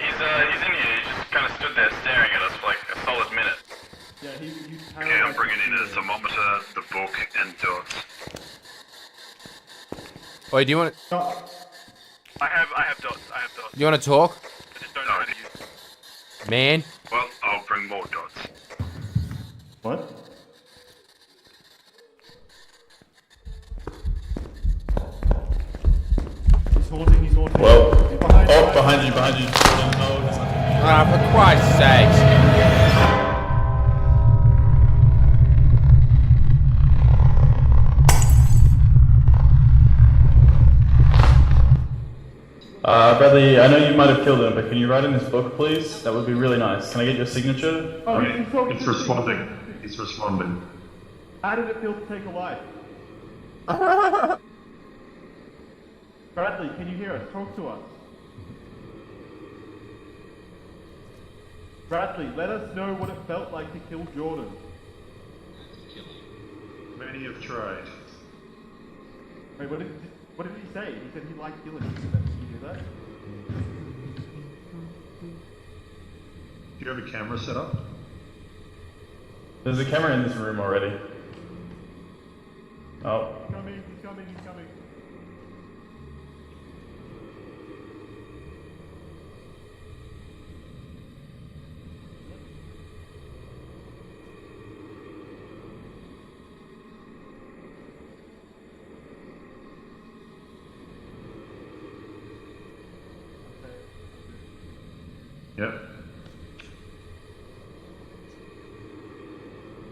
He's in here. He just kind of stood there staring at us for like a solid minute.
Yeah,
Okay, I'm bringing in a thermometer, the book, and dots.
Wait, do you want
I have dots.
to talk?
I just don't know how to use them.
Man.
Well, I'll bring more dots.
What? He's haunting, he's haunting.
Well,
He's behind,
behind you. No, it's not.
Ah, for Christ's sakes.
Bradley, I know you might have killed him, but can you write in this book, please? That would be really nice. Can I get your signature?
Oh, he's talking.
It's responding. It's responding.
How did it feel to take a life? Bradley, can you hear us? Talk to us. Bradley, let us know what it felt like to kill Jordan.
Many have tried.
Wait, what did he say? He said he liked killing. Did you hear that?
Do you have a camera set up?
There's a camera in this room already. Oh.
He's coming, he's coming, he's coming.
Yep.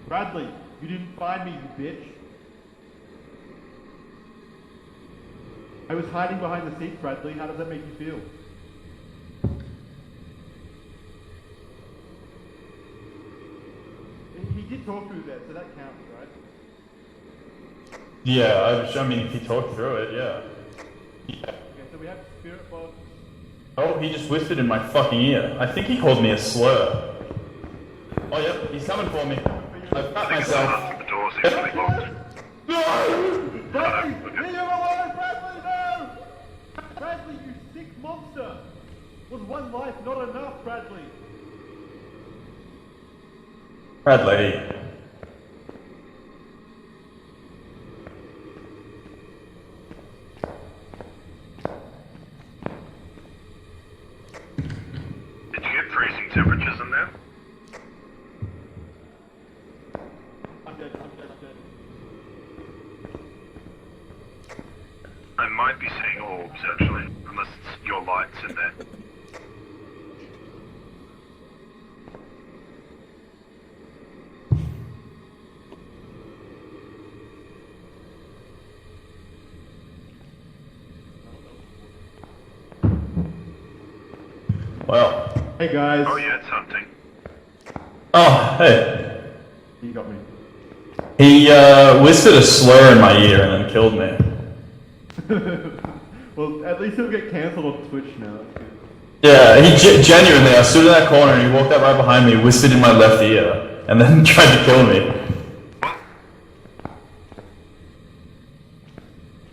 Bradley, you didn't find me, you bitch. I was hiding behind the seats, Bradley. How does that make you feel? He did talk through that, so that counts, right?
Yeah, I mean, if he talked through it, yeah.
Okay, so we have spirit box.
Oh, he just whispered in my fucking ear. I think he called me a slur. Oh, yep, he's coming for me. I've got myself.
The door seems to be locked.
No! Bradley! Leave him alone, Bradley! No! Bradley, you sick monster! Was one life not enough, Bradley?
Bradley.
Did you get freezing temperatures in there?
I'm dead, I'm dead, I'm dead.
I might be seeing orbs, actually, unless it's your lights in there.
Well.
Hey guys.
Oh yeah, it's hunting.
Oh, hey.
You got me.
He whispered a slur in my ear and then killed me.
Well, at least he'll get cancelled on Twitch now. That's good.
Yeah, he genuinely, I stood in that corner and he walked out right behind me, whispered in my left ear, and then tried to kill me.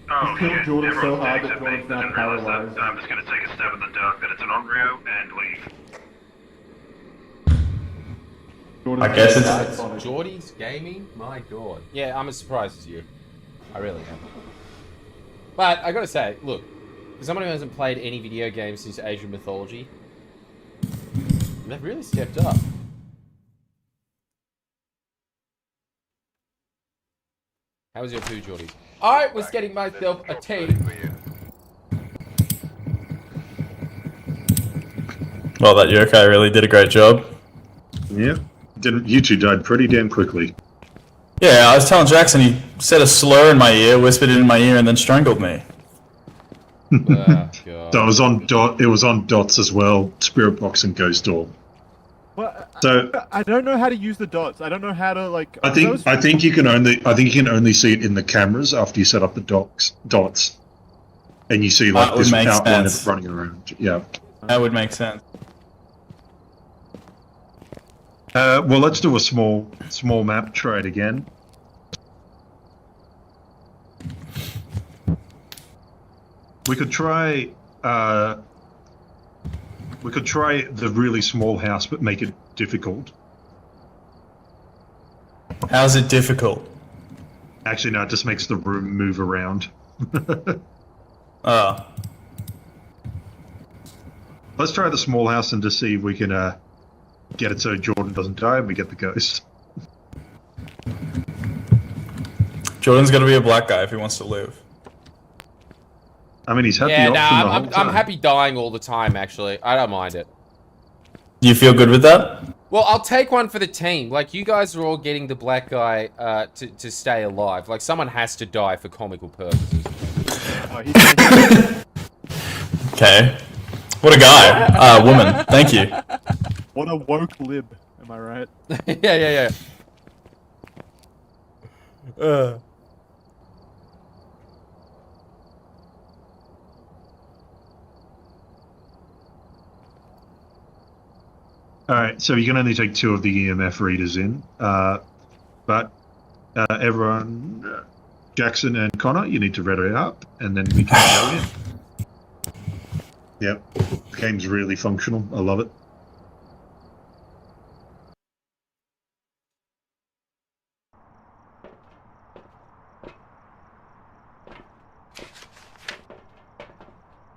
Oh
killed
shit,
Jordan so
everyone's
hard
doing
that
something.
Jordan's now
Didn't realize
paralyzed.
that. I'm just gonna take a stab in the dark that it's an on-rail and leave.
I guess it's...
That's Geordie's Gaming? My god. Yeah, I'm as surprised as you. I really am. But I gotta say, look, for someone who hasn't played any video games since Age of Mythology, they've really stepped up. How was your poo, Geordie? I was getting myself a tea.
Well, that yokai really did a great job.
Yeah. You two died pretty damn quickly.
Yeah, I was telling Jackson, he said a slur in my ear, whispered it in my ear, and then strangled me.
Oh, God.
So it was on dots as well. Spirit box and ghost door.
Well,
So
I don't know how to use the dots. I don't know how to like.
I think you can only see it in the cameras after you set up the dots, and you see like
That would
this
make
outline
sense.
of running around. Yeah.
That would make sense.
Well, let's do a small map trade again. We could try the really small house, but make it difficult.
How's it difficult?
Actually, no, it just makes the room move around.
Oh.
Let's try the small house and just see if we can get it so Jordan doesn't die and we get the ghost.
Jordan's got to be a black guy if he wants to live.
I mean, he's had
Yeah,
the
no,
option the whole
I'm
time.
happy dying all the time, actually. I don't mind it.
Do you feel good with that?
Well, I'll take one for the team. Like, you guys are all getting the black guy to stay alive. Like, someone has to die for comical purposes.
Okay. What a guy. Woman. Thank you.
What a woke lib. Am I right?
yeah.
Alright, so you can only take 2 of the EMF readers in. But everyone, Jackson and Connor, you need to ready up, and then we can go in. Yep, the game's really functional. I love it.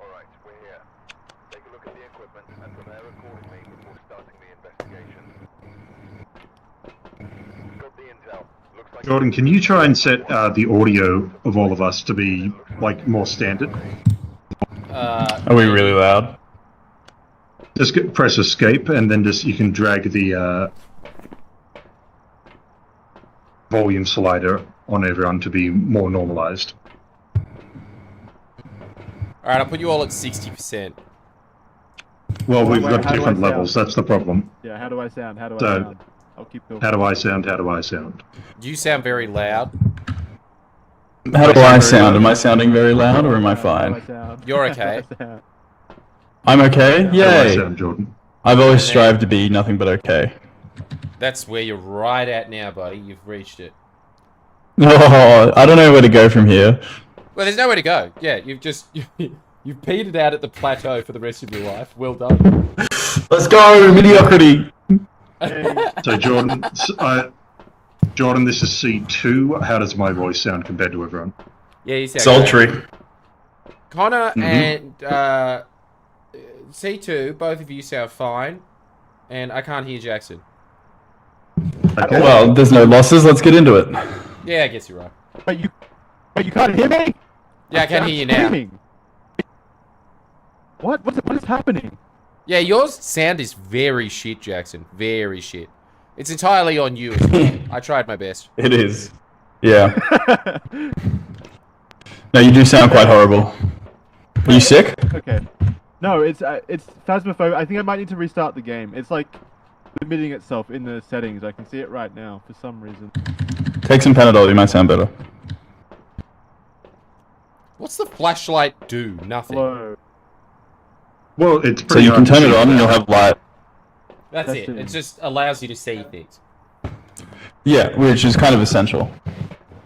Alright, we're here. Take a look at the equipment and prepare accordingly before starting the investigation. Got the intel. Looks like
Jordan, can you try and set the audio of all of us to be, like, more standard?
Are we really loud?
Just press escape, and then you can drag the volume slider on everyone to be more normalized.
Alright, I'll put you all at 60%.
Well, we've
Wait,
got
how do I
different
sound?
levels, that's the problem.
Yeah, how do I sound? How do I
So-
sound? I'll keep talking.
How do I sound? How do I sound?
You sound very loud.
How do I sound? Am I sounding very loud or am I
How do I
fine?
sound?
You're
How do
okay.
I sound?
I'm okay?
How do I
Yay!
sound, Jordan?
I've always strived to be nothing but okay.
That's where you're right at now, buddy. You've reached it.
Oh, I don't know where to go from here.
Well, there's nowhere to go. Yeah, you've petered out at the plateau for the rest of your life. Well done.
Let's go! Mediocrity!
So Jordan, this is C2. How does my voice sound compared to everyone?
Yeah, you sound
Sultry.
great. Connor and C2, both of you sound fine. And I can't hear Jackson.
Okay.
Well, there's no losses, let's get into it.
Yeah, I guess you're right.
But you can't hear me?
Yeah, I can hear you now.
Screaming. What is happening?
Yeah, your sound is very shit, Jackson. Very shit. It's entirely on you as well. I tried my best.
It is. Yeah. No, you do sound quite horrible. Are you sick?
Okay. No, it's Phasmophobia. I think I might need to restart the game. It's like limiting itself in the settings. I can see it right now for some reason.
Take some Panadol, you might sound better.
What's the flashlight do? Nothing.
Hello.
Well, it's
So
pretty
you can
hard to
turn it
see
on and
that.
you'll have light.
That's it. It just allows you to see things.
Yeah, which is kind of essential.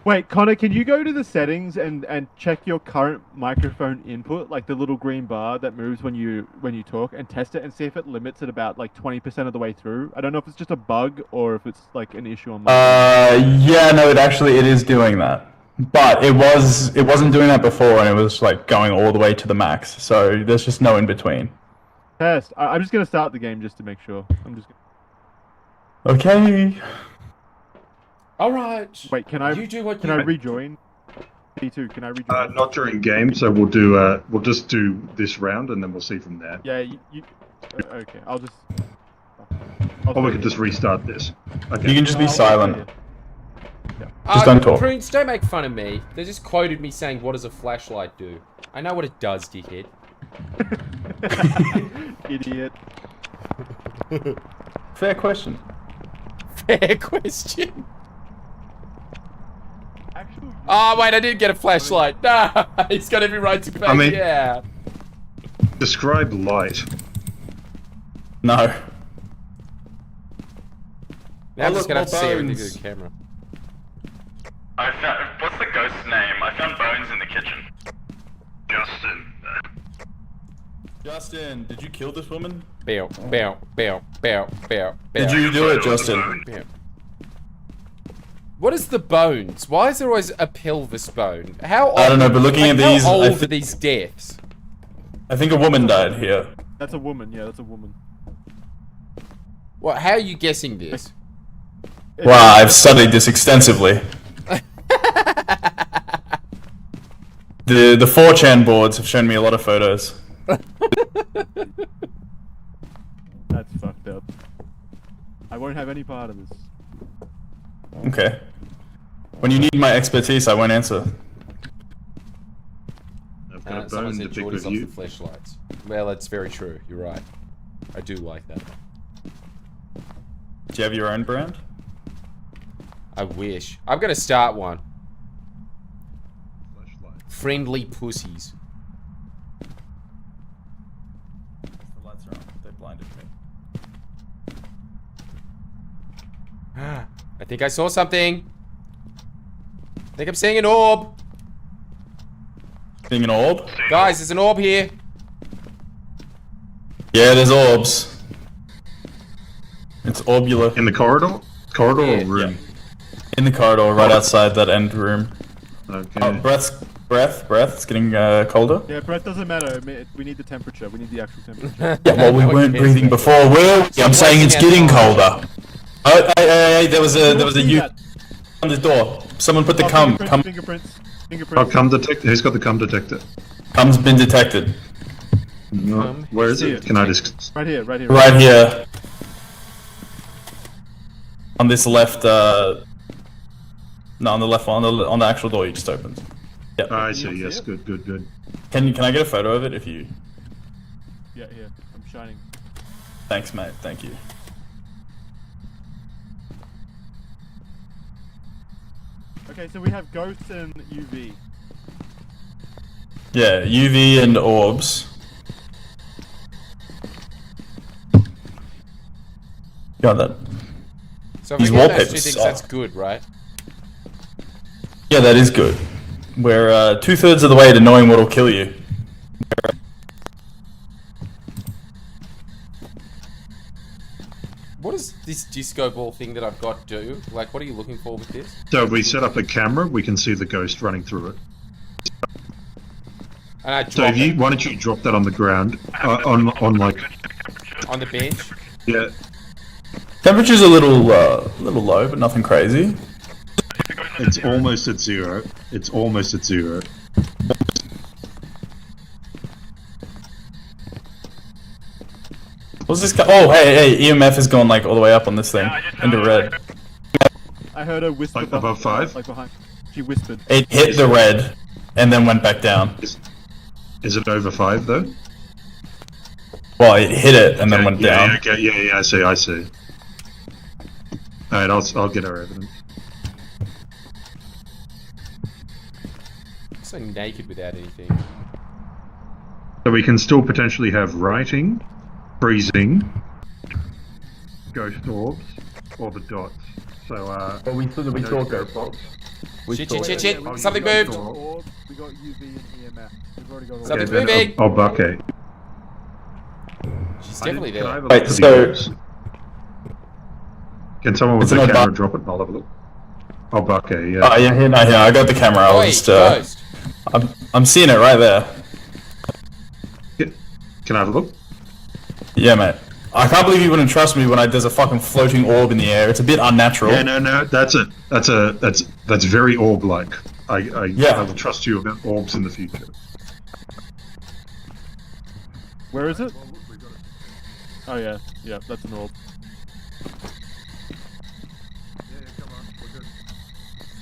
Wait, Connor, can you go to the settings and check your current microphone input, like the little green bar that moves when you talk, and test it and see if it limits it about like 20% of the way through? I don't know if it's just a bug or if it's like an issue on my
Yeah, no, it is doing that. But it wasn't doing that before, and it was like going all the way to the max. So there's just no in between.
test. I'm just gonna start the game just to make sure.
Okay.
All right.
Wait, can I?
You do what
can
you
I rejoin? P2, can I rejoin?
Not during game, so we'll just do this round and then we'll see from there.
Yeah, okay, I'll just.
Or we could just restart this. Okay.
You can just be silent.
Yeah.
Just don't talk.
Prunes, don't make fun of me. They just quoted me saying, "What does a flashlight do?" I know what it does, dickhead.
Idiot.
Fair question.
Fair question.
Actually.
Oh wait, I didn't get a flashlight. Nah, he's got every right to fake.
I mean-
Yeah.
Describe light.
No.
Now I'm
Oh,
just
look,
gonna have to
more
see everything
bones.
through the camera.
I found. What's the ghost's name? I found bones in the kitchen. Justin.
Justin, did you kill this woman?
Bow, bow, bow, bow, bow, bow.
Did you do it, Justin?
Bow. What is the bones? Why is there always a pelvis bone? How old?
I don't know, but looking at these,
how
I
old are these deaths?
I think a woman died here.
That's a woman. Yeah, that's a woman.
What? How are you guessing this?
Wow, I've studied this extensively. The 4chan boards have shown me a lot of photos.
That's fucked up. I won't have any part of this.
Okay. When you need my expertise, I won't answer.
I've got a
Someone
bone to
said
pick
Geordie's
with
off
you.
the fleshlights. Well, that's very true. You're right. I do like that.
Do you have your own brand?
I wish. I'm gonna start one.
Flashlight.
Friendly pussies.
The lights are on. They blinded me.
I think I saw something. I think I'm seeing an orb.
Being an orb?
Guys, there's an orb here.
Yeah, there's orbs. It's orbular.
In the corridor? Corridor
Yeah.
or room?
In the corridor, right outside that end room.
Okay.
Oh, breath. It's getting colder.
Yeah, breath doesn't matter. We need the temperature. We need the actual temperature.
Yeah, well, we
No one
weren't
cares.
breathing before, were we? I'm saying it's getting colder. Oh, hey, there was a
See
U
that?
on the door. Someone put the
Oh,
cum.
fingerprints.
Oh,
Fingerprints.
cum detector. Who's got the cum detector?
Cum's been detected.
No. Where is
See
it?
it.
Can I just...
Right here, right here.
Right here. On this left, no, on the left one, on the actual door you just opened. Yep.
I
Can you
see,
see
yes,
it?
good, good, good.
Can I get a photo of it if you...
Yeah, here. I'm shining.
Thanks, mate. Thank you.
Okay, so we have ghosts and UV.
Yeah, UV and orbs. Got that.
So if
These
we get those two
wallpapers
things,
suck.
that's good, right?
Yeah, that is good. We're 2/3 of the way to knowing what'll kill you.
What does this disco ball thing that I've got do? Like, what are you looking for with this?
So if we set up a camera, we can see the ghost running through it.
And I
So
drop
if you,
it
why don't you drop that on the ground, on like,
on the bench.
yeah,
Temperature's a little low, but nothing crazy.
it's almost at zero. It's almost at zero.
What's this guy? Oh, hey, EMF has gone like all the way up on this thing into red.
I heard her whisper.
Like above 5?
Like behind. She whispered.
It hit the red and then went back down.
Is it over 5 though?
Well, it hit it and then went down.
Yeah, okay, yeah, I see. Alright, I'll get our evidence.
So naked without anything.
So we can still potentially have writing, freezing, ghost orbs, or the dots. So,
Well, we saw ghost orbs.
Shit.
Oh,
Something
you got
moved.
door.
Orbs, we got UV and EMF. We've already got all
Something's
Okay, then
moving.
I'll buck it.
She's definitely
Can I
there.
have a
Wait,
look at the
so-
orbs? Can someone with
It's
the
an
camera
odd
drop it and I'll have a look? Oh, bucket, yeah.
Oh, yeah, here, I got the camera. I
Wait,
was just,
ghost.
I'm seeing it right there.
Can I have a look?
Yeah, mate. I can't believe you wouldn't trust me when there's a fucking floating orb in the air. It's a bit unnatural.
Yeah, no, that's very orb-like. I will trust you about orbs in the future.
Where is it? Oh yeah, that's an orb.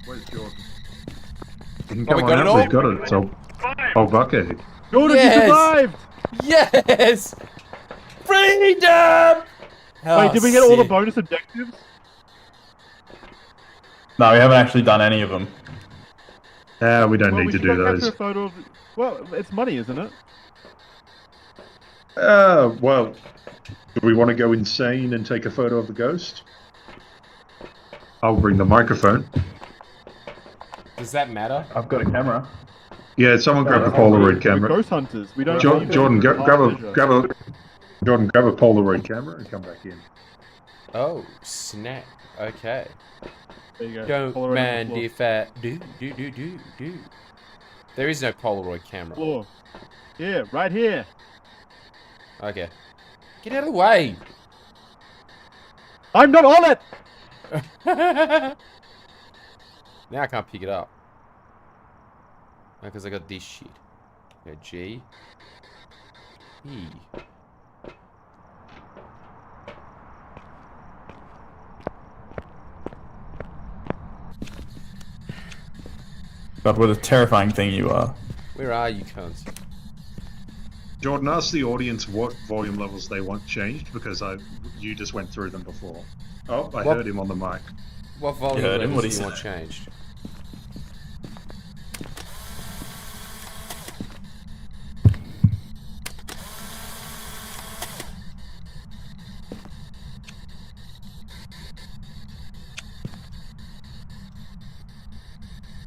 Where's Jordan? You can
Oh, we
come
got
on
it
out,
all?
we've got it. So, oh, bucket.
Jordan,
Yes!
you survived!
Yes! Freedom!
Wait, did we get all the bonus objectives?
No, we haven't actually done any of them.
We don't
Well,
need
we
to
should
do
go capture
those.
a photo of. Well, it's money, isn't it?
Well, do we want to go insane and take a photo of the ghost? I'll bring the microphone.
Does that matter?
I've got a camera.
Yeah, someone grab the Polaroid
We're
camera.
ghost hunters. We don't.
Jordan, grab a Polaroid camera and come back in.
Oh, snap. Okay.
There you go.
Don't
Polaroid on the
mind
floor.
if I do. There is no Polaroid camera.
Floor. Yeah, right here.
Okay. Get out of the way.
I'm not on it!
Now I can't pick it up. Because I got this shit. Go G. E.
God, what a terrifying thing you are.
Where are you, cunts?
Jordan, ask the audience what volume levels they want changed because you just went through them before. Oh, I heard him on the mic.
What volume
heard him?
levels
What
do
he
you want
said?
changed?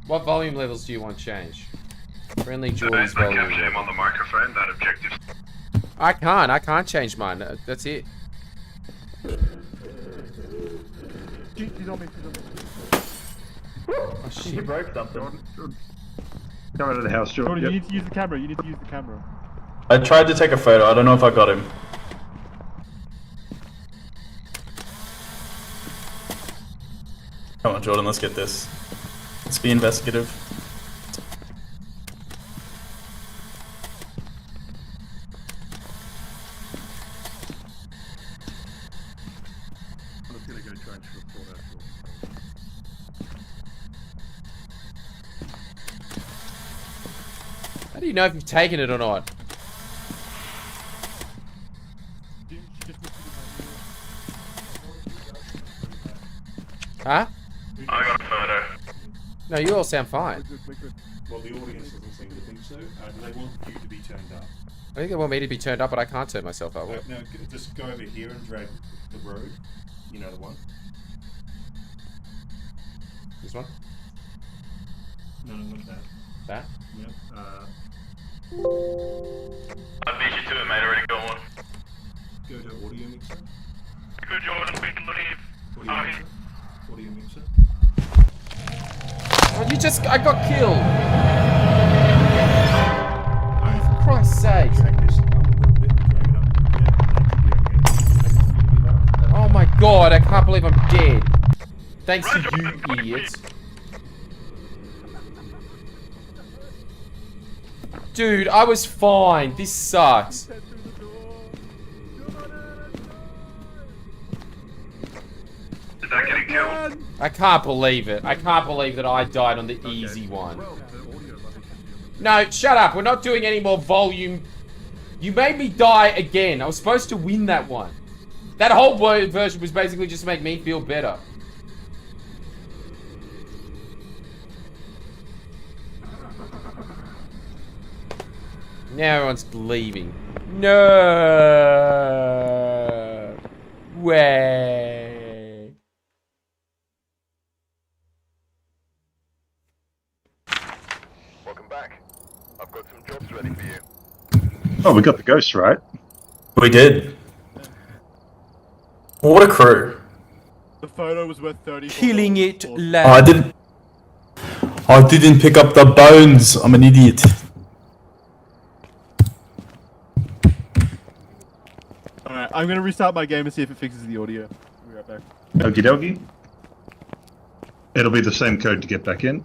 What volume levels do you want changed? Friendly Geordie's
I
volume
captured him
level.
on the microphone, that objective.
I can't change mine. That's it.
She's on me.
Oh
You
shit.
broke something.
Come out of the house, Jordan.
Jordan, you
Yep.
need to use the camera. You need to use the camera.
I tried to take a photo. I don't know if I got him. Come on, Jordan, let's get this. Let's be investigative.
I'm just gonna go try and report out.
How do you know if you've taken it or not? Huh?
I got a photo.
No, you all sound fine.
Well, the audience doesn't seem to think so. They want you to be turned up.
I think they want me to be turned up, but I can't turn myself up.
No, just go over here and drag the road. You know the one?
This one?
No, not that.
That?
Yep.
I beat you to it, mate. Already got one.
Go to audio mixer.
Good, Jordan. We can leave.
Audio mixer. Audio mixer.
Oh, I got killed! For Christ's sake!
Drag this up a little bit. Drag it up. Yeah, that should be okay.
Oh my god, I can't believe I'm dead. Thanks to you, idiots. Dude, I was fine. This sucks.
Did that get a kill?
I can't believe it. I can't believe that I died on the easy one. No, shut up. We're not doing any more volume. You made me die again. I was supposed to win that one. That whole version was basically just to make me feel better. Now everyone's leaving. No way.
Welcome back. I've got some jobs ready for you.
Oh, we got the ghost, right?
We did. What a crew.
The photo was worth 30.
Killing it,
Oh,
lad.
I didn't pick up the bones. I'm an idiot.
Alright, I'm gonna restart my game and see if it fixes the audio. We'll be right back.
Okie dokie. It'll be the same code to get back in.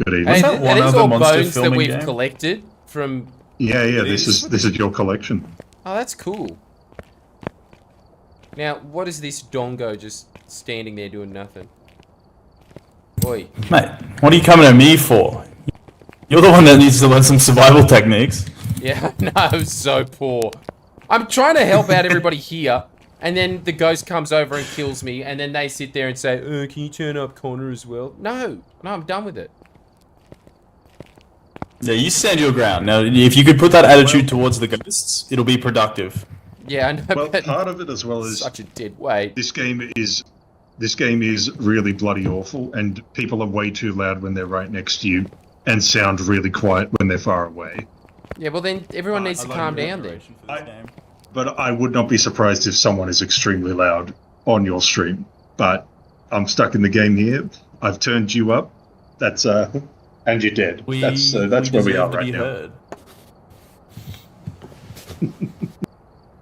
Good evening.
Hey,
that one
are these
other
all
monster
bones that
filming
we've
game?
collected from...
Yeah, this is your collection.
Oh, that's cool. Now, what is this dongo just standing there doing nothing? Boy.
Mate, what are you coming at me for? You're the one that needs to learn some survival techniques.
Yeah, no, I'm so poor. I'm trying to help out everybody here, and then the ghost comes over and kills me, and then they sit there and say, can you turn up Connor as well? No, I'm done with it.
Yeah, you stand your ground. Now, if you could put that attitude towards the ghosts, it'll be productive.
Yeah, I know.
Well,
but
part of it as well is
such a dead weight.
this game is really bloody awful, and people are way too loud when they're right next to you, and sound really quiet when they're far away.
Yeah, well then everyone needs to calm down then.
But I would not be surprised if someone is extremely loud on your stream. But I'm stuck in the game here. I've turned you up. That's and you're dead. That's where we are right now.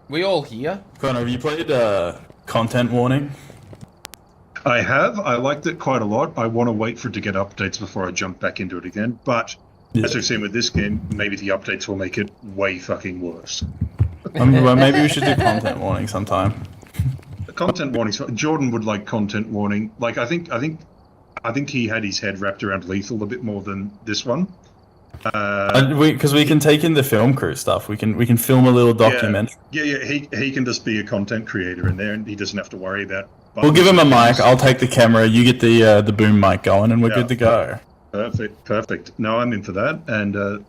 We all here?
Connor, have you played Content Warning?
I have. I liked it quite a lot. I want to wait for it to get updates before I jump back into it again. But as we've seen with this game, maybe the updates will make it way fucking worse.
Well, maybe we should do Content Warning sometime.
Content warnings. Jordan would like content warning. Like I think he had his head wrapped around Lethal a bit more than this one.
Because we can take in the film crew stuff. We can film a little documentary.
Yeah. He can just be a content creator in there, and he doesn't have to worry about.
We'll give him a mic. I'll take the camera. You get the boom mic going, and we're good to go.
Perfect. No, I'm in for that, and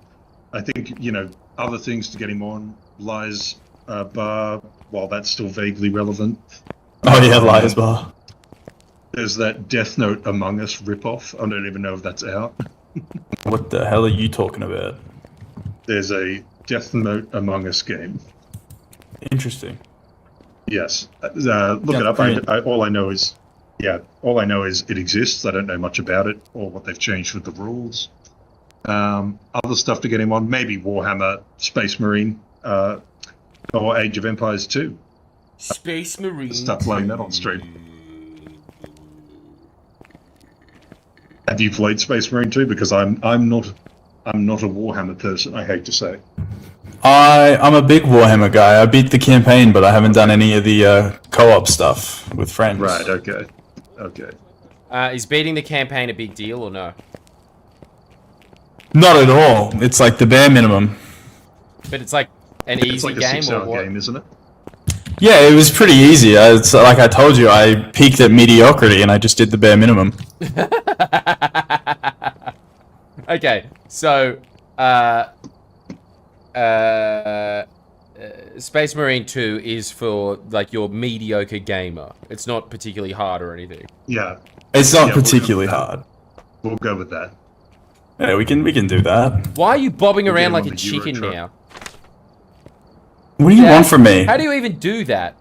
I think other things to get him on. Lies Bar, while that's still vaguely relevant.
Oh yeah, Lies Bar.
There's that Death Note Among Us ripoff. I don't even know if that's out.
What the hell are you talking about?
There's a Death Note Among Us game.
Interesting.
Yes. Look it up. All I know is it exists. I don't know much about it or what they've changed with the rules. Other stuff to get him on, maybe Warhammer, Space Marine, or Age of Empires 2.
Space Marine.
Start playing that on stream. Have you played Space Marine 2? Because I'm not a Warhammer person. I hate to say.
I'm a big Warhammer guy. I beat the campaign, but I haven't done any of the co-op stuff with friends.
Right. Okay.
Is beating the campaign a big deal or no?
Not at all. It's like the bare minimum.
But it's like an easy
like a
game
6-hour
or what?
game, isn't it?
Yeah, it was pretty easy. It's like I told you, I peaked at mediocrity, and I just did the bare minimum.
Okay, so Space Marine 2 is for like your mediocre gamer. It's not particularly hard or anything.
Yeah.
It's not particularly hard.
We'll go with that.
Yeah, we can do that.
Why are you bobbing
We'll
around
get
like
him
a
on the Euro
chicken
truck.
now?
What do you want from me?
How do you even do that?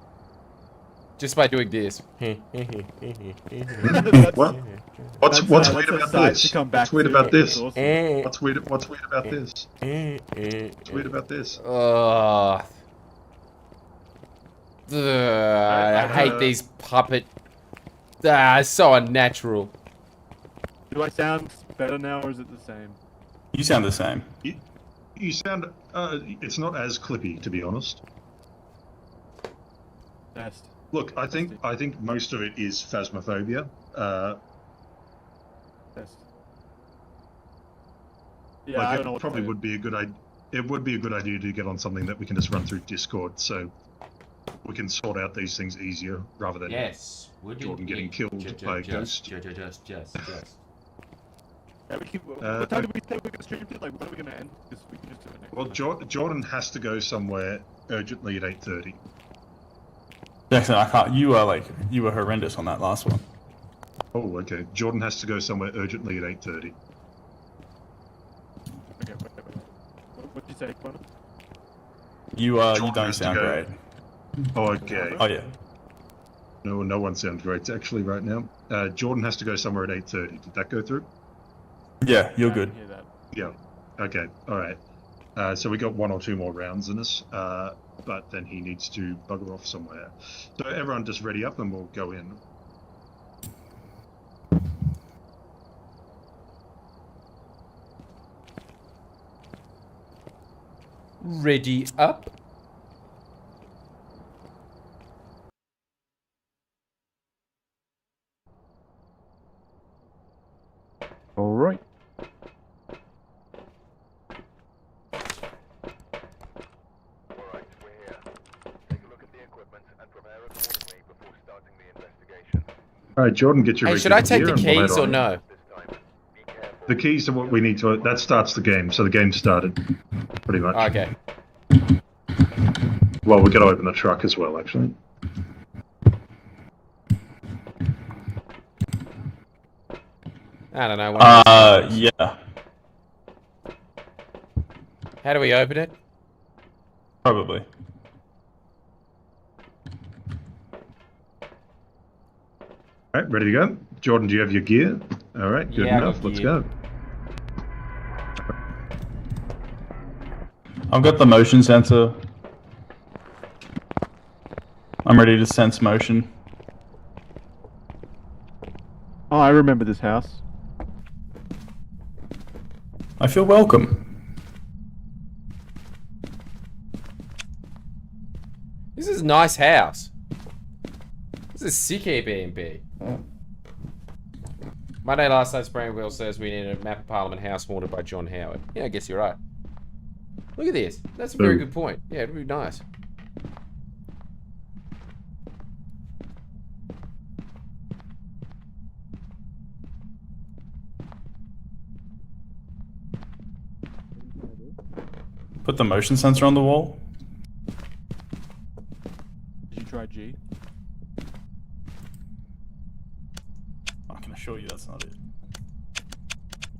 Just by doing this.
What? What's weird about this? What's weird about this? What's weird about this? What's weird about this?
I hate these puppet. It's so unnatural.
Do I sound better now, or is it the same?
You sound the same.
You sound. It's not as clippy, to be honest.
Best.
Look, I think most of it is Phasmophobia.
Best.
Yeah,
I
like
don't know
it
what
probably
to do.
would be a good idea. It would be a good idea to get on something that we can just run through Discord, so we can sort out these things easier rather than Jordan getting killed by a ghost.
Just.
Yeah, what time do we think we're gonna stream to? Like, when are we gonna end? Because we can just do it next.
Well, Jordan has to go somewhere urgently at 8:30.
Jackson, I can't. You were horrendous on that last one.
Oh, okay. Jordan has to go somewhere urgently at 8:30.
Okay, wait. What did you say, Connor?
You
Jordan
don't
has to
sound
go.
great.
Oh, okay.
Oh yeah.
No one sounds great actually right now. Jordan has to go somewhere at 8:30. Did that go through?
Yeah, you're good.
I hear that.
Yeah. Okay. All right. So we got one or two more rounds in us, but then he needs to bugger off somewhere. So everyone just ready up and we'll go in.
Ready up.
All right.
Alright, we're here. Take a look at the equipment and prepare accordingly before starting the investigation.
All right, Jordan, get your.
Hey, should I take the keys or no?
This time, be careful.
The keys to what we need to... That starts the game, so the game started, pretty much.
Okay.
Well, we got to open the truck as well, actually.
I don't know.
Yeah.
How do we open it?
Probably.
Alright, ready to go? Jordan, do you have your gear? Alright, good
Yeah, I got
enough. Let's
gear.
go.
I've got the motion sensor. I'm ready to sense motion.
Oh, I remember this house.
I feel welcome.
This is a nice house. This is sick Airbnb. Monday last night, Springville says we need a map of Parliament House wanted by John Howard. Yeah, I guess you're right. Look at this. That's a very good point. Yeah, it'd be nice.
Put the motion sensor on the wall.
Did you try G?
I can assure you that's not it.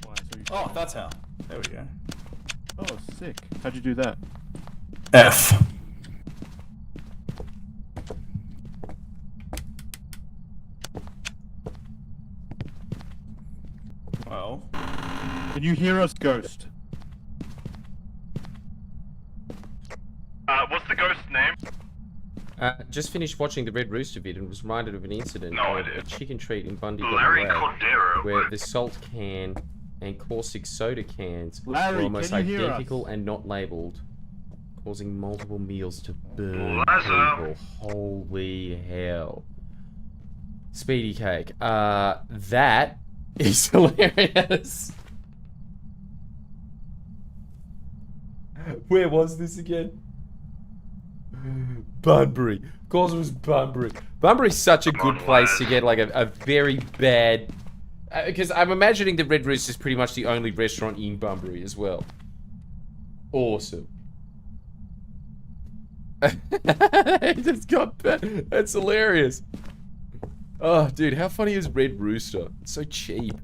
Why? So you
Oh, that's how. There we go.
Oh, sick. How'd you do that?
F. Well.
Can you hear us, Ghost?
What's the ghost's name?
Just finished watching the Red Rooster vid and was reminded of an incident of a chicken treat in Bundy
Larry
Way,
Cordero.
where the salt can and caustic soda cans
Larry,
were almost
can you hear
identical
us?
and not labelled, causing multiple meals to burn
Lazo.
people. Holy hell. Speedy cake. That is hilarious. Where was this again? Bunbury. Of course it was Bunbury. Bunbury's such a good place to get like a very bad... Because I'm imagining the Red Rooster is pretty much the only restaurant in Bunbury as well. Awesome. It just got bad. That's hilarious. Oh, dude, how funny is Red Rooster? It's so cheap.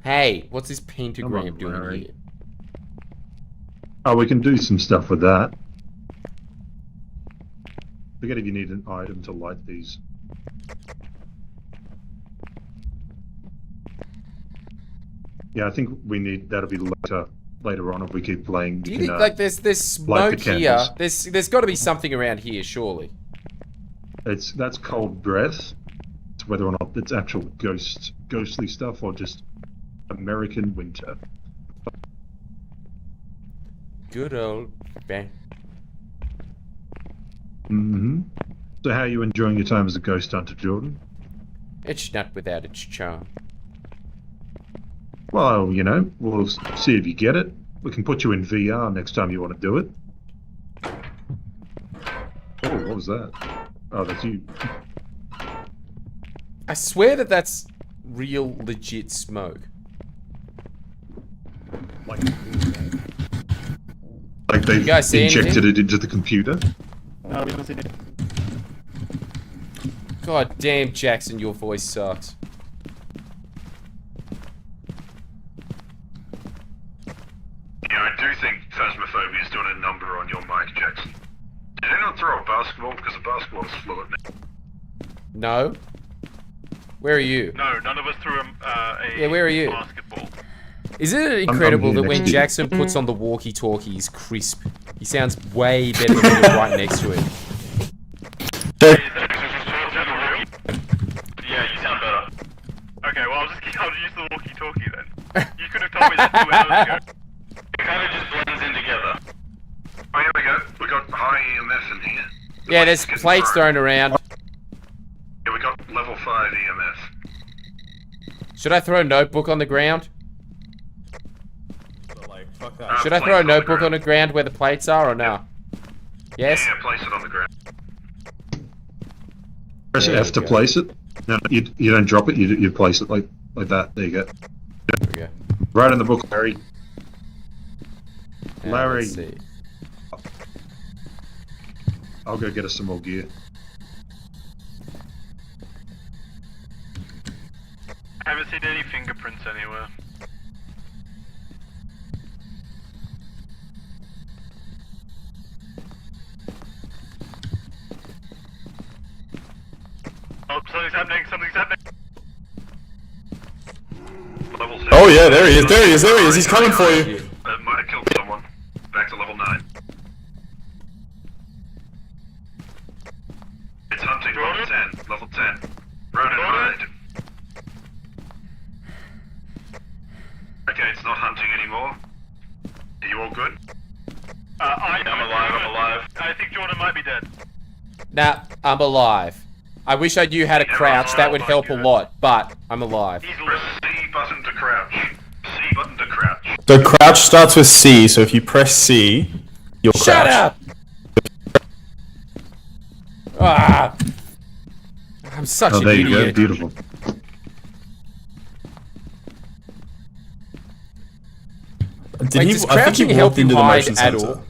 Hey, what's this pentagram doing
Larry.
here?
Oh, we can do some stuff with that. Forget if you need an item to light these. Yeah, I think we need... That'll be later on if we keep playing.
Do you think, like, there's
light the
smoke here?
candles.
There's got to be something around here, surely.
That's cold breath. It's whether or not it's actual ghostly stuff or just American winter.
Good old bang.
Mm-hmm. So how are you enjoying your time as a ghost hunter, Jordan?
It's not without its charm.
Well, you know, we'll see if you get it. We can put you in VR next time you want to do it. Oh, what was that? Oh, that's you.
I swear that that's real, legit smoke.
Like they've
You guys see
injected
anything?
it into the computer.
No, we haven't seen it.
God damn, Jackson, your voice sucks.
Yeah, I do think Phasmophobia is doing a number on your mic, Jackson. Did anyone throw a basketball? Because the basketball's fluid now.
No? Where are you?
No, none of us threw a
Yeah, where are you?
basketball.
Isn't it incredible
here
that when
next to you.
Jackson puts on the walkie-talkie, he's crisp? He sounds way better than when you're right next to him.
Yeah, you sound better. Okay, well, I'll use the walkie-talkie then. You could have told me that 2 hours ago. It kind of just blends in together.
Oh, here we go. We got high EMF in here.
Yeah, there's
Getting
plates thrown around.
Yeah, we got level 5 EMF.
Should I throw a notebook on the ground?
So, like, fuck that.
Should I
place
throw a
it on the
notebook
ground.
on the ground where the plates are or no? Yes?
Yeah, place it on the ground.
Press
There
F
we
to
go.
place it. No, you don't drop it. You place it like that. There you go.
There we go.
Right in the book, Larry.
Now,
Larry.
let's see.
I'll go get us some more gear.
I haven't seen any fingerprints anywhere. Oh, something's happening, something's happening.
Level 6.
Oh yeah, there he is, there he is, there he is. He's coming for you.
That might have killed someone. Back to level 9. It's hunting, level 10. Level 10. Run and hide. Okay, it's not hunting anymore. Are you all good?
I'm alive. I think Jordan might be dead.
Nah, I'm alive. I wish I knew how to crouch. That would help a lot, but I'm alive.
Press C button to crouch. C button to crouch.
The crouch starts with C, so if you press C, you'll crouch.
Shut up! Ah! I'm such an
There you
idiot.
go. Beautiful.
Did
Wait,
he,
does
I think
crouching
he
help
walked
you
into the
hide
motion
at
center.
all?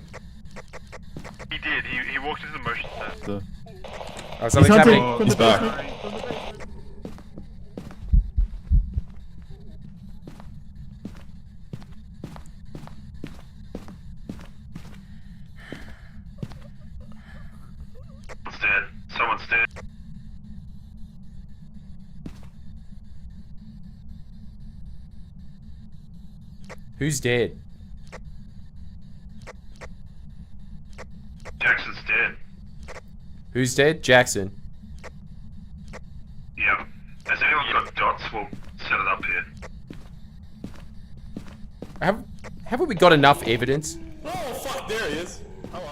He did, he walked into the motion center.
Oh, something's happening.
From
He's
the
back.
basement.
Someone's dead. Someone's dead.
Who's dead?
Jackson's dead.
Who's dead? Jackson.
Yeah. Has anyone got dots? We'll set it up here.
Haven't we got enough evidence?
Oh fuck, there he is. Hello.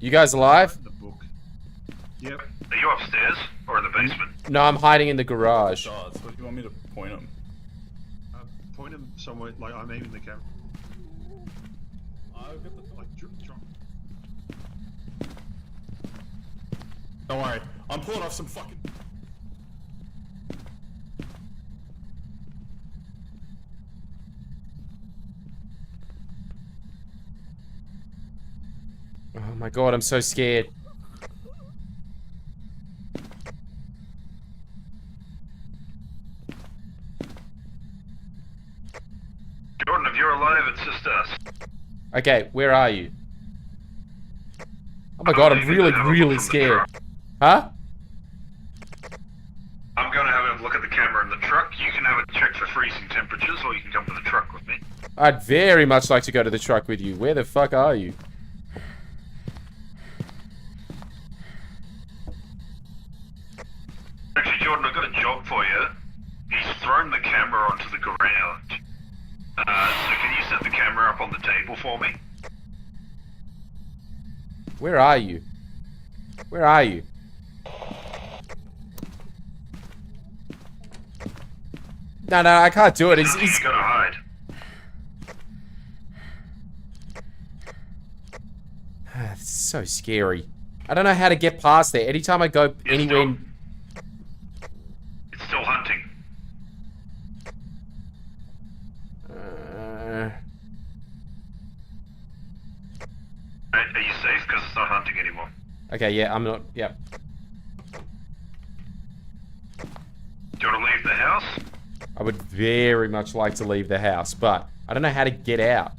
You guys alive?
The book. Yep.
Are you upstairs or in the basement?
No, I'm hiding in the garage.
Dots, what do you want me to point him?
Point him somewhere. Like I'm aiming the camera.
I'll get the...
Like drop.
Don't worry, I'm pulling off some fucking...
Oh my god, I'm so scared.
Jordan, if you're alive, it's just us.
Okay, where are you? Oh my god, I'm really scared. Huh?
I'm going to have a look at the camera in the truck. You can have it checked for freezing temperatures, or you can come to the truck with me.
I'd very much like to go to the truck with you. Where the fuck are you?
Actually, Jordan, I've got a job for you. He's thrown the camera onto the ground. So can you set the camera up on the table for me?
Where are you? Where are you? No, I can't do it. He's
You gotta hide.
It's so scary. I don't know how to get past there. Anytime I go anywhere...
It's still hunting. Are you safe? Because it's not hunting anymore.
Okay, yeah, I'm not... Yep.
Do you want to leave the house?
I would very much like to leave the house, but I don't know how to get out.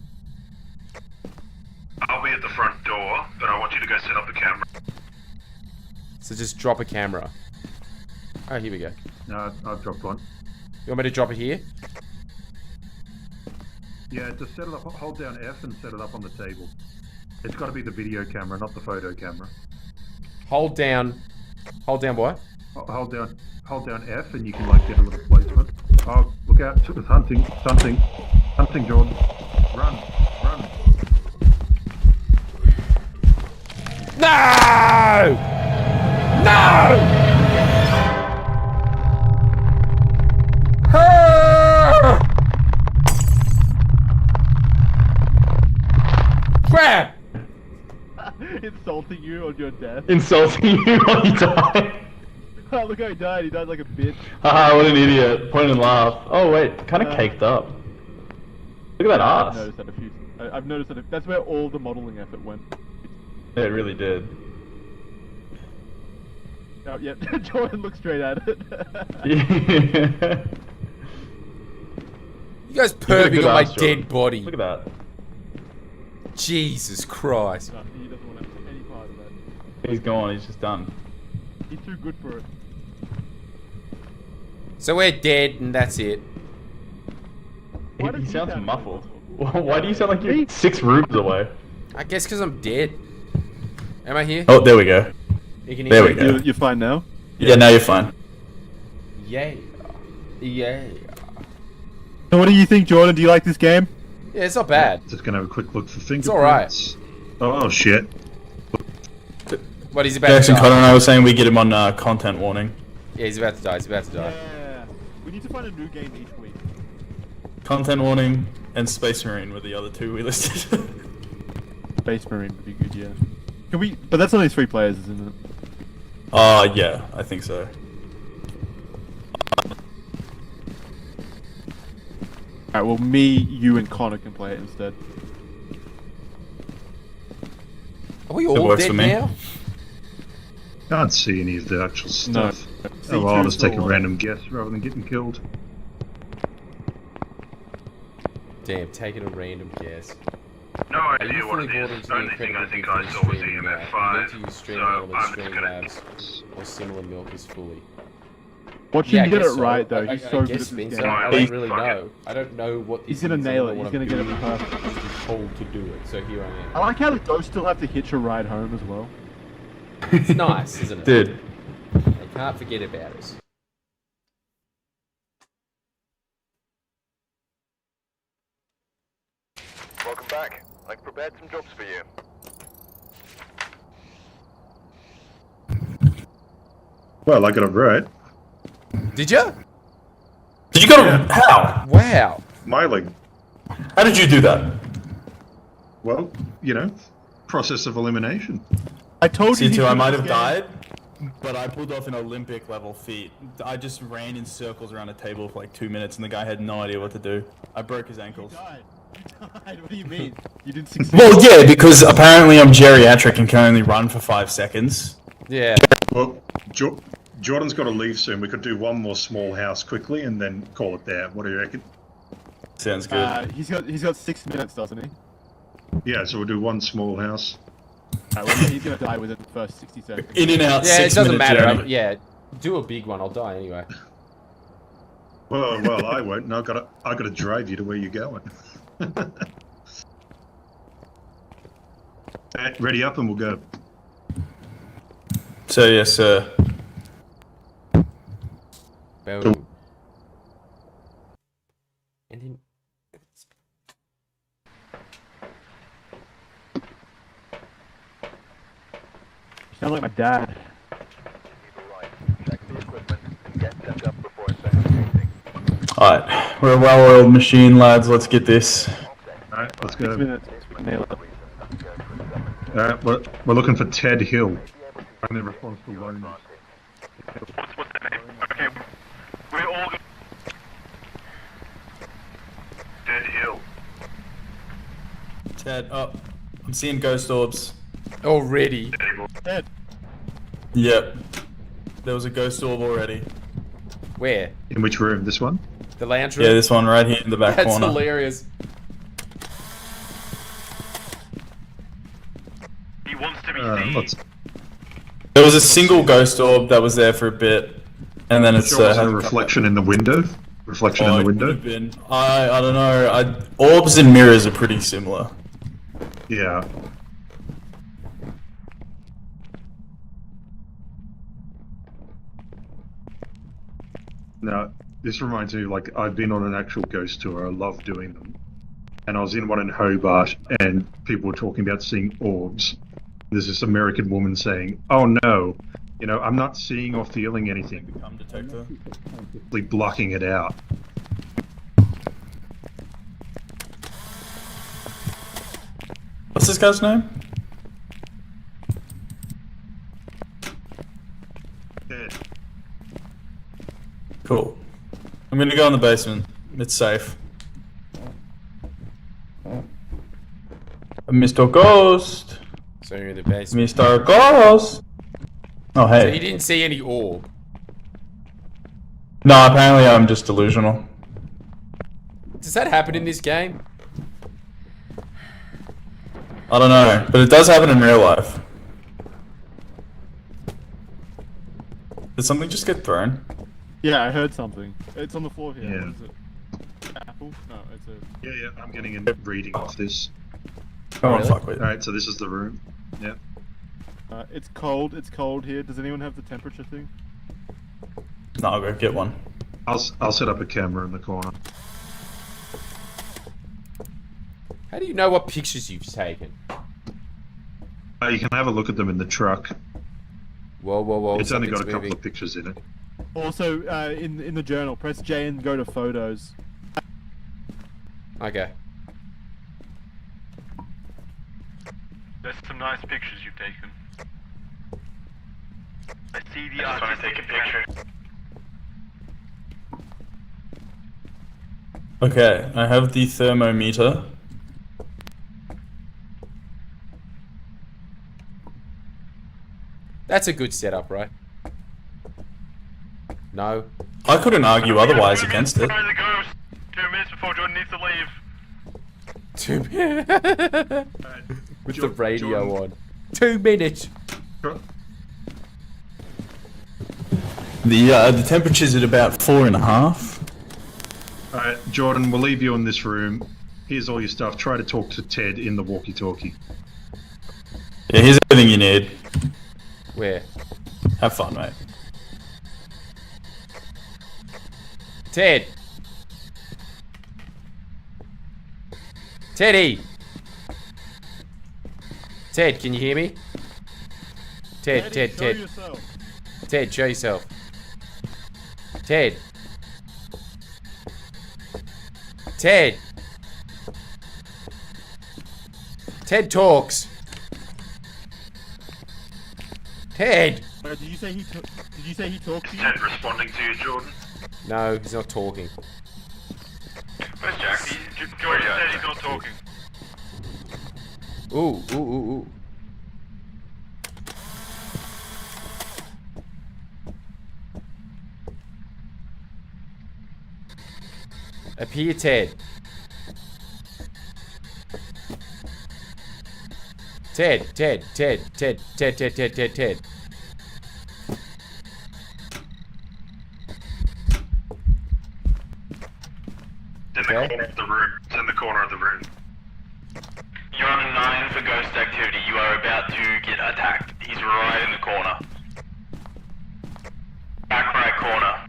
I'll be at the front door, but I want you to go set up the camera.
So just drop a camera. Oh, here we go.
No, I've dropped one.
You want me to drop it here?
Yeah, just set it up. Hold down F and set it up on the table. It's got to be the video camera, not the photo camera.
Hold down... Hold down what?
Hold down F, and you can like get a little placement. Oh, look out! It's hunting! It's hunting! Hunting, Jordan! Run! Run!
No! No!
on your death.
Insulting you while you die.
Oh, look how he died. He died like a bitch.
Haha, what an idiot. Point and laugh. Oh wait, kind of caked up. Look at that
I've
ass.
noticed that a few. I've noticed that that's where all the modeling effort went.
Yeah, it really did.
Oh, yeah. Jordan looked straight at it.
Yeah.
You guys
Look at
perving on my
ass, Jordan.
dead body.
Look at that.
Jesus Christ.
No, he doesn't want any part of that.
He's gone, he's just done.
He's too good for it.
So we're dead and that's it.
Why does
He
he
sounds
sound
muffled.
like
Why do you sound like you're 6 rooms away?
I guess because I'm dead. Am I here?
Oh, there we go.
You can
There
hear
we
me?
go.
You're fine now?
Yeah, now you're fine.
Yeah. Yeah.
So what do you think, Jordan? Do you like this game?
Yeah, it's not bad.
Just gonna have a quick look for fingerprints.
alright.
Oh shit.
What, he's about
Jackson,
to
Connor, and
die?
I were saying we get him on content warning.
Yeah, he's about to die. He's about to die.
Yeah. We need to find a new game each week.
Content warning and Space Marine were the other 2 we listed.
Space Marine would be good, yeah. Can we? But that's only 3 players, isn't it?
Yeah, I think so.
Alright, well, me, you, and Connor can play it instead.
Are we
That
all
works
dead
for me.
now?
Can't see any of the actual
No.
stuff. Oh, well, I'll just take a random guess rather than getting killed.
Damn, taking a random guess.
No
Are
idea
you
what
fully
it
bought
is.
into
The
the
only thing I
incredible
think
people
I saw was
streaming
EMF
that?
5,
You need to use
so
streaming elements,
I'm just
streaming
gonna...
labs, or similar milk is fully.
Watch
Yeah,
him
I
get
guess
it
so.
right, though.
I
He's so good at
guess,
this
Vince,
game.
I don't really know. I don't know what
He's
this
gonna
is,
nail
I
it.
know
He's
what
gonna
I'm
get it
doing.
perfect.
I'm just told to do it, so here I am.
I like how the ghosts still have to hitch a ride home as well.
It's nice, isn't it?
Dude.
You can't forget about us.
Welcome back. I've prepared some jobs for you.
Well, I got it right.
Did you?
Did you go to... How?
Wow.
Myling.
How did you do that?
Well, you know, process of elimination.
I told you.
C2, I might have
game.
died, but I pulled off an Olympic level feat. I just ran in circles around a table for like 2 minutes and the guy had no idea what to do. I broke his ankles.
You died. You died. What do you mean? You didn't succeed.
Well, yeah, because apparently I'm geriatric and can only run for 5 seconds.
Yeah.
Well, Jordan's got to leave soon. We could do one more small house quickly and then call it there. What do you reckon?
Sounds good.
He's got 6 minutes, doesn't he?
Yeah, so we'll do one small house.
Well, he's gonna die within the first 60 seconds.
In and out.
Yeah, it doesn't
6-minute
matter.
journey.
Yeah, do a big one. I'll die anyway.
Well, I won't. No, I got to drive you to where you're going. Ready up and we'll go.
So, yes, sir.
Boom. And then...
You sound like my dad.
Check the equipment and get set up before investigating.
Alright, we're a well-oiled machine, lads. Let's get this.
Alright, let's
6
go.
minutes. Nail it.
Alright, we're looking for Ted Hill. Only responsible loaners.
What's that name? Okay, we're all gonna...
Dead Hill.
Ted, up. I'm seeing ghost orbs.
Already.
Ted.
Yep. There was a ghost orb already.
Where?
In which room? This one?
The lounge room?
Yeah, this one right here in the back
That's
corner.
hilarious.
He wants to be seen.
Let's
There was a single ghost orb that was there for a bit, and then it's
show us a
hasn't come
reflection in the window. Reflection
back.
in the
It
window.
could have been. I don't know. Orbs and mirrors are pretty similar.
Yeah. Now, this reminds me, like, I've been on an actual ghost tour. I love doing them. And I was in one in Hobart, and people were talking about seeing orbs. There's this American woman saying, "Oh no, you know, I'm not seeing or feeling anything."
Become detector.
Like blocking it out.
What's this guy's name? Cool. I'm gonna go in the basement. It's safe. Mr. Ghost!
So you're in the basement.
Mr. Ghost! Oh, hey.
So you didn't see any orb?
No, apparently I'm just delusional.
Does that happen in this game?
I don't know, but it does happen in real life. Did something just get thrown?
Yeah, I heard something. It's on the floor here.
Yeah.
What is it? Apple? No, it's a...
Yeah, I'm getting a reading off this.
Come on, fuck with it.
Alright, so this is the room. Yeah.
It's cold. It's cold here. Does anyone have the temperature thing?
No, I'll go get one.
I'll set up a camera in the corner.
How do you know what pictures you've taken?
You can have a look at them in the truck.
Whoa, whoa, whoa.
It's only got a
something's
couple
moving.
of pictures in it.
Also, in the journal, press J and go to photos.
Okay.
There's some nice pictures you've taken. I see the
I just want to take a picture.
Okay, I have the thermometer.
That's a good setup, right? No.
I couldn't argue otherwise against it.
Try the ghost. 2 minutes before Jordan needs to leave.
2 minutes. With the radio on. 2 minutes.
The temperature's at about 4.5.
Alright, Jordan, we'll leave you in this room. Here's all your stuff. Try to talk to Ted in the walkie-talkie.
Yeah, here's everything you need.
Where?
Have fun, mate.
Ted. Teddy. Ted, can you hear me? Ted,
Eddie,
Ted,
show
Ted.
yourself.
Ted, show yourself. Ted. Ted. Ted talks. Ted.
Did you say he? Did you say he talked to you?
Ted responding to you, Jordan?
No, he's not talking.
Where's Jack? Jordan said he's not talking.
Ooh, ooh, ooh, ooh. Appear Ted. Ted, Ted, Ted, Ted, Ted, Ted, Ted, Ted, Ted.
It's in the corner of the room. It's in the corner of the room.
You're on a 9 for ghost activity. You are about to get attacked. He's right in the corner. Back right corner.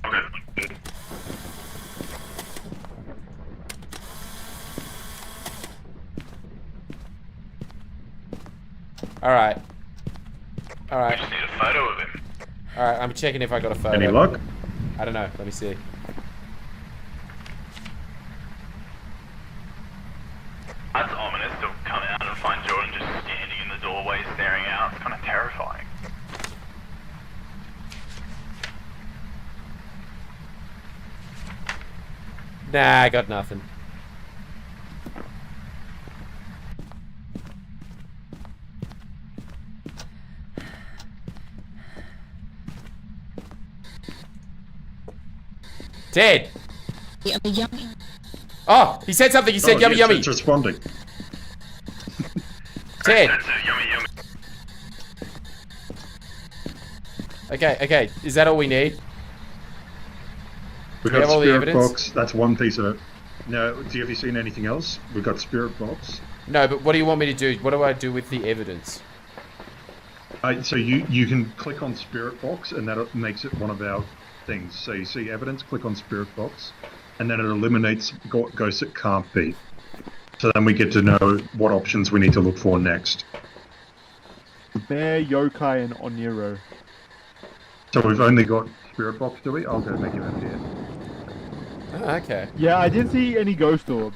Okay.
Alright.
We
Alright.
just need a photo of him.
Alright, I'm checking if I got a photo.
Any luck?
I don't know. Let me see.
That's ominous to come out and find Jordan just standing in the doorway staring out. It's kind of terrifying.
Nah, I got nothing. Ted!
Yummy, yummy.
Oh, he said something. He said yummy, yummy.
It's responding.
Ted.
That's it, yummy, yummy.
Okay, okay. Is that all we need?
We've
Do you
got
have all the
spirit
evidence?
box. That's one piece of it. No, have you seen anything else? We've got spirit box.
No, but what do you want me to do? What do I do with the evidence?
So you can click on spirit box, and that makes it one of our things. So you see evidence, click on spirit box, and then it eliminates ghosts that can't be. So then we get to know what options we need to look for next.
Bear, yokai, and oniro.
So we've only got spirit box, do we? I'll go make it appear.
Oh, okay.
Yeah, I didn't see any ghost orb.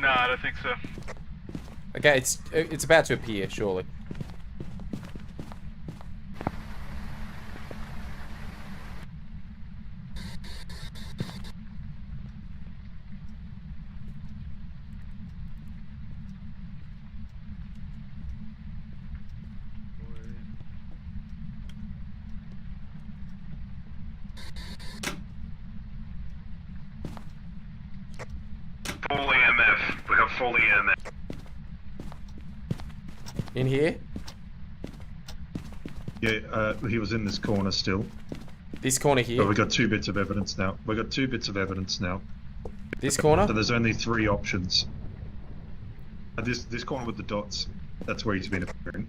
No, I don't think so.
Okay, it's about to appear, surely.
Full EMF. We have full EMF.
In here?
Yeah, he was in this corner still.
This corner
But
here?
we got 2 bits of evidence now. We got 2 bits of evidence now.
This corner?
So there's only 3 options. This corner with the dots. That's where he's been appearing.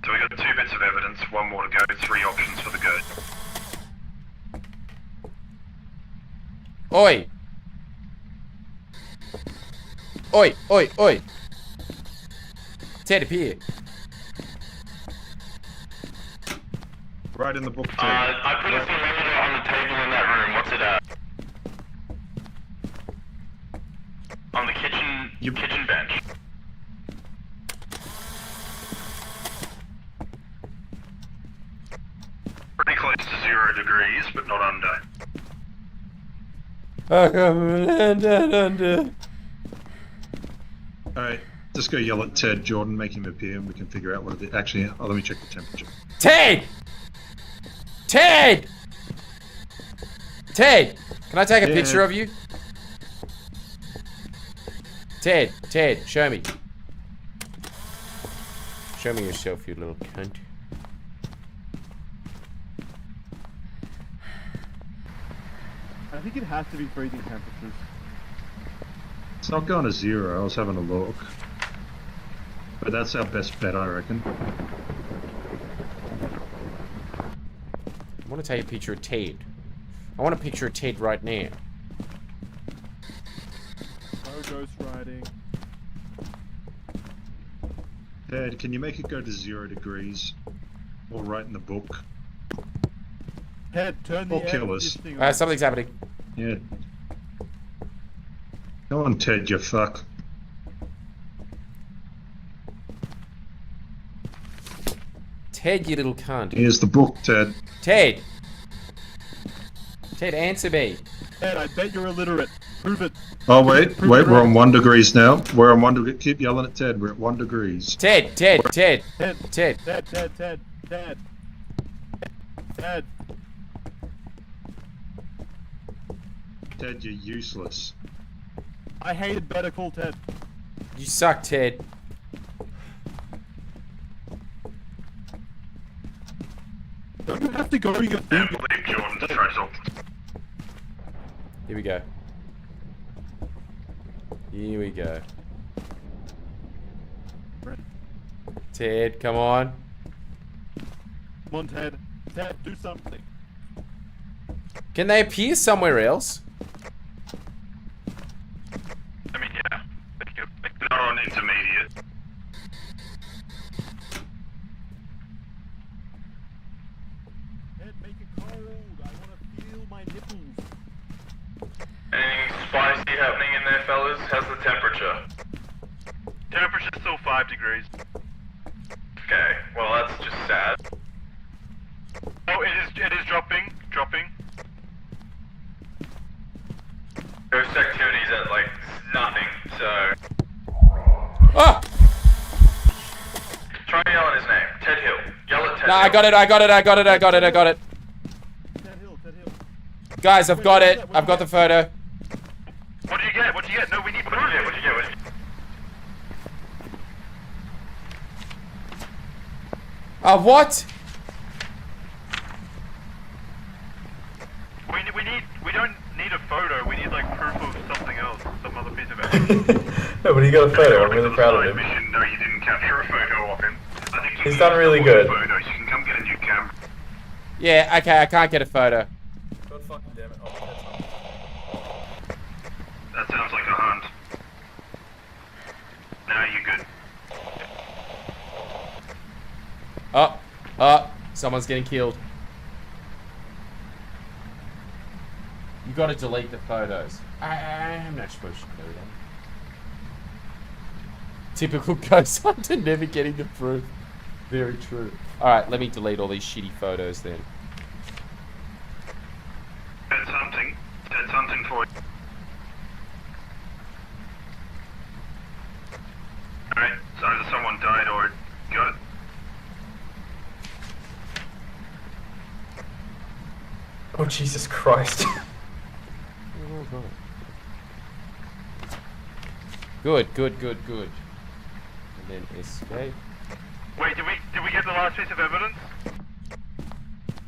So we got 2 bits of evidence, 1 more to go, 3 options for the go.
Oi! Oi, oi, oi! Ted, appear.
Right in the book.
I put a thermometer on the table in that room. What's it at? On the kitchen bench.
Pretty close to 0 degrees, but not under.
Alright, just go yell at Ted, Jordan, make him appear, and we can figure out what it is. Actually, let me check the temperature.
Ted! Ted! Ted! Can I take a picture of you? Ted, show me. Show me yourself, you little cunt.
I think it has to be freezing temperatures.
It's not going to 0, I was having a look. But that's our best bet, I reckon.
I want to take a picture of Ted. I want a picture of Ted right now.
No ghost riding.
Ted, can you make it go to 0 degrees? Or right in the book.
Ted, turn the
Or
air
kill us.
conditioning on.
Something's happening.
Yeah. Go on, Ted, you fuck.
Ted, you little cunt.
Here's the book, Ted.
Ted! Ted, answer me.
Ted, I bet you're illiterate. Prove it.
Oh, wait, we're on 1 degrees now. We're on 1 degree. Keep yelling at Ted, we're at 1 degrees.
Ted!
Ted.
Ted!
Ted,
Ted, you're useless.
I hated Better Call Ted.
You suck, Ted.
Don't you have to go to your
I believe Jordan to try something.
Here we go. Here we go. Ted, come on.
Come on, Ted. Ted, do something.
Can they appear somewhere else?
I mean, yeah. Not on intermediate.
Ted, make it cold. I want to feel my nipples.
Anything spicy happening in there, fellas? How's the temperature?
Temperature's still 5 degrees.
Okay, well that's just sad.
Oh, it is dropping.
Ghost activity's at like nothing, so...
Ah!
Try yelling his name. Ted Hill. Yell at Ted
No,
Hill.
I got it.
Ted Hill, Ted Hill.
Guys, I've got it. I've got the photo.
What do you get? No, we need
What'd you get?
What?
We don't need a photo. We need like proof of something else, some other piece of evidence.
No, but he got a photo. I'm really proud of him.
Mission, no, you didn't capture a photo of him. I think
He's done really good.
Photos. You can come get a new camera.
Yeah, okay, I can't get a photo.
God fucking damn it.
That sounds like a hunt. Now you're good.
Someone's getting killed. You gotta delete the photos. I'm not supposed to do that. Typical ghost hunter, never getting the proof. Very true. Alright, let me delete all these shitty photos then.
That's hunting. That's hunting for you. Alright, so either someone died or got it.
Oh, Jesus Christ.
Good, good, good, good. And then escape.
Wait, did we get the last piece of evidence?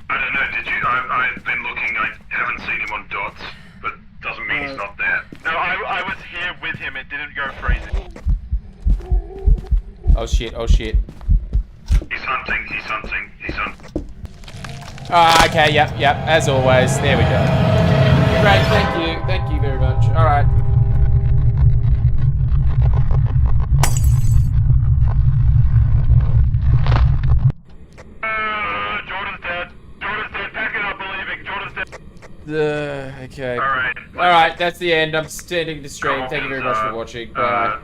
I don't know, did you? I've been looking, I haven't seen him on dots, but doesn't mean he's not there.
No, I was here with him. It didn't go freezing.
Oh shit, oh shit.
He's hunting, he's hunting, he's hunting.
Ah, okay, yep, yep, as always. There we go. Great, thank you very much. Alright.
Jordan's dead. Jordan's dead. Pack it up, believing. Jordan's dead.
Okay.
Alright.
Alright, that's the end. I'm standing the stream. Thank you very much for watching. Bye.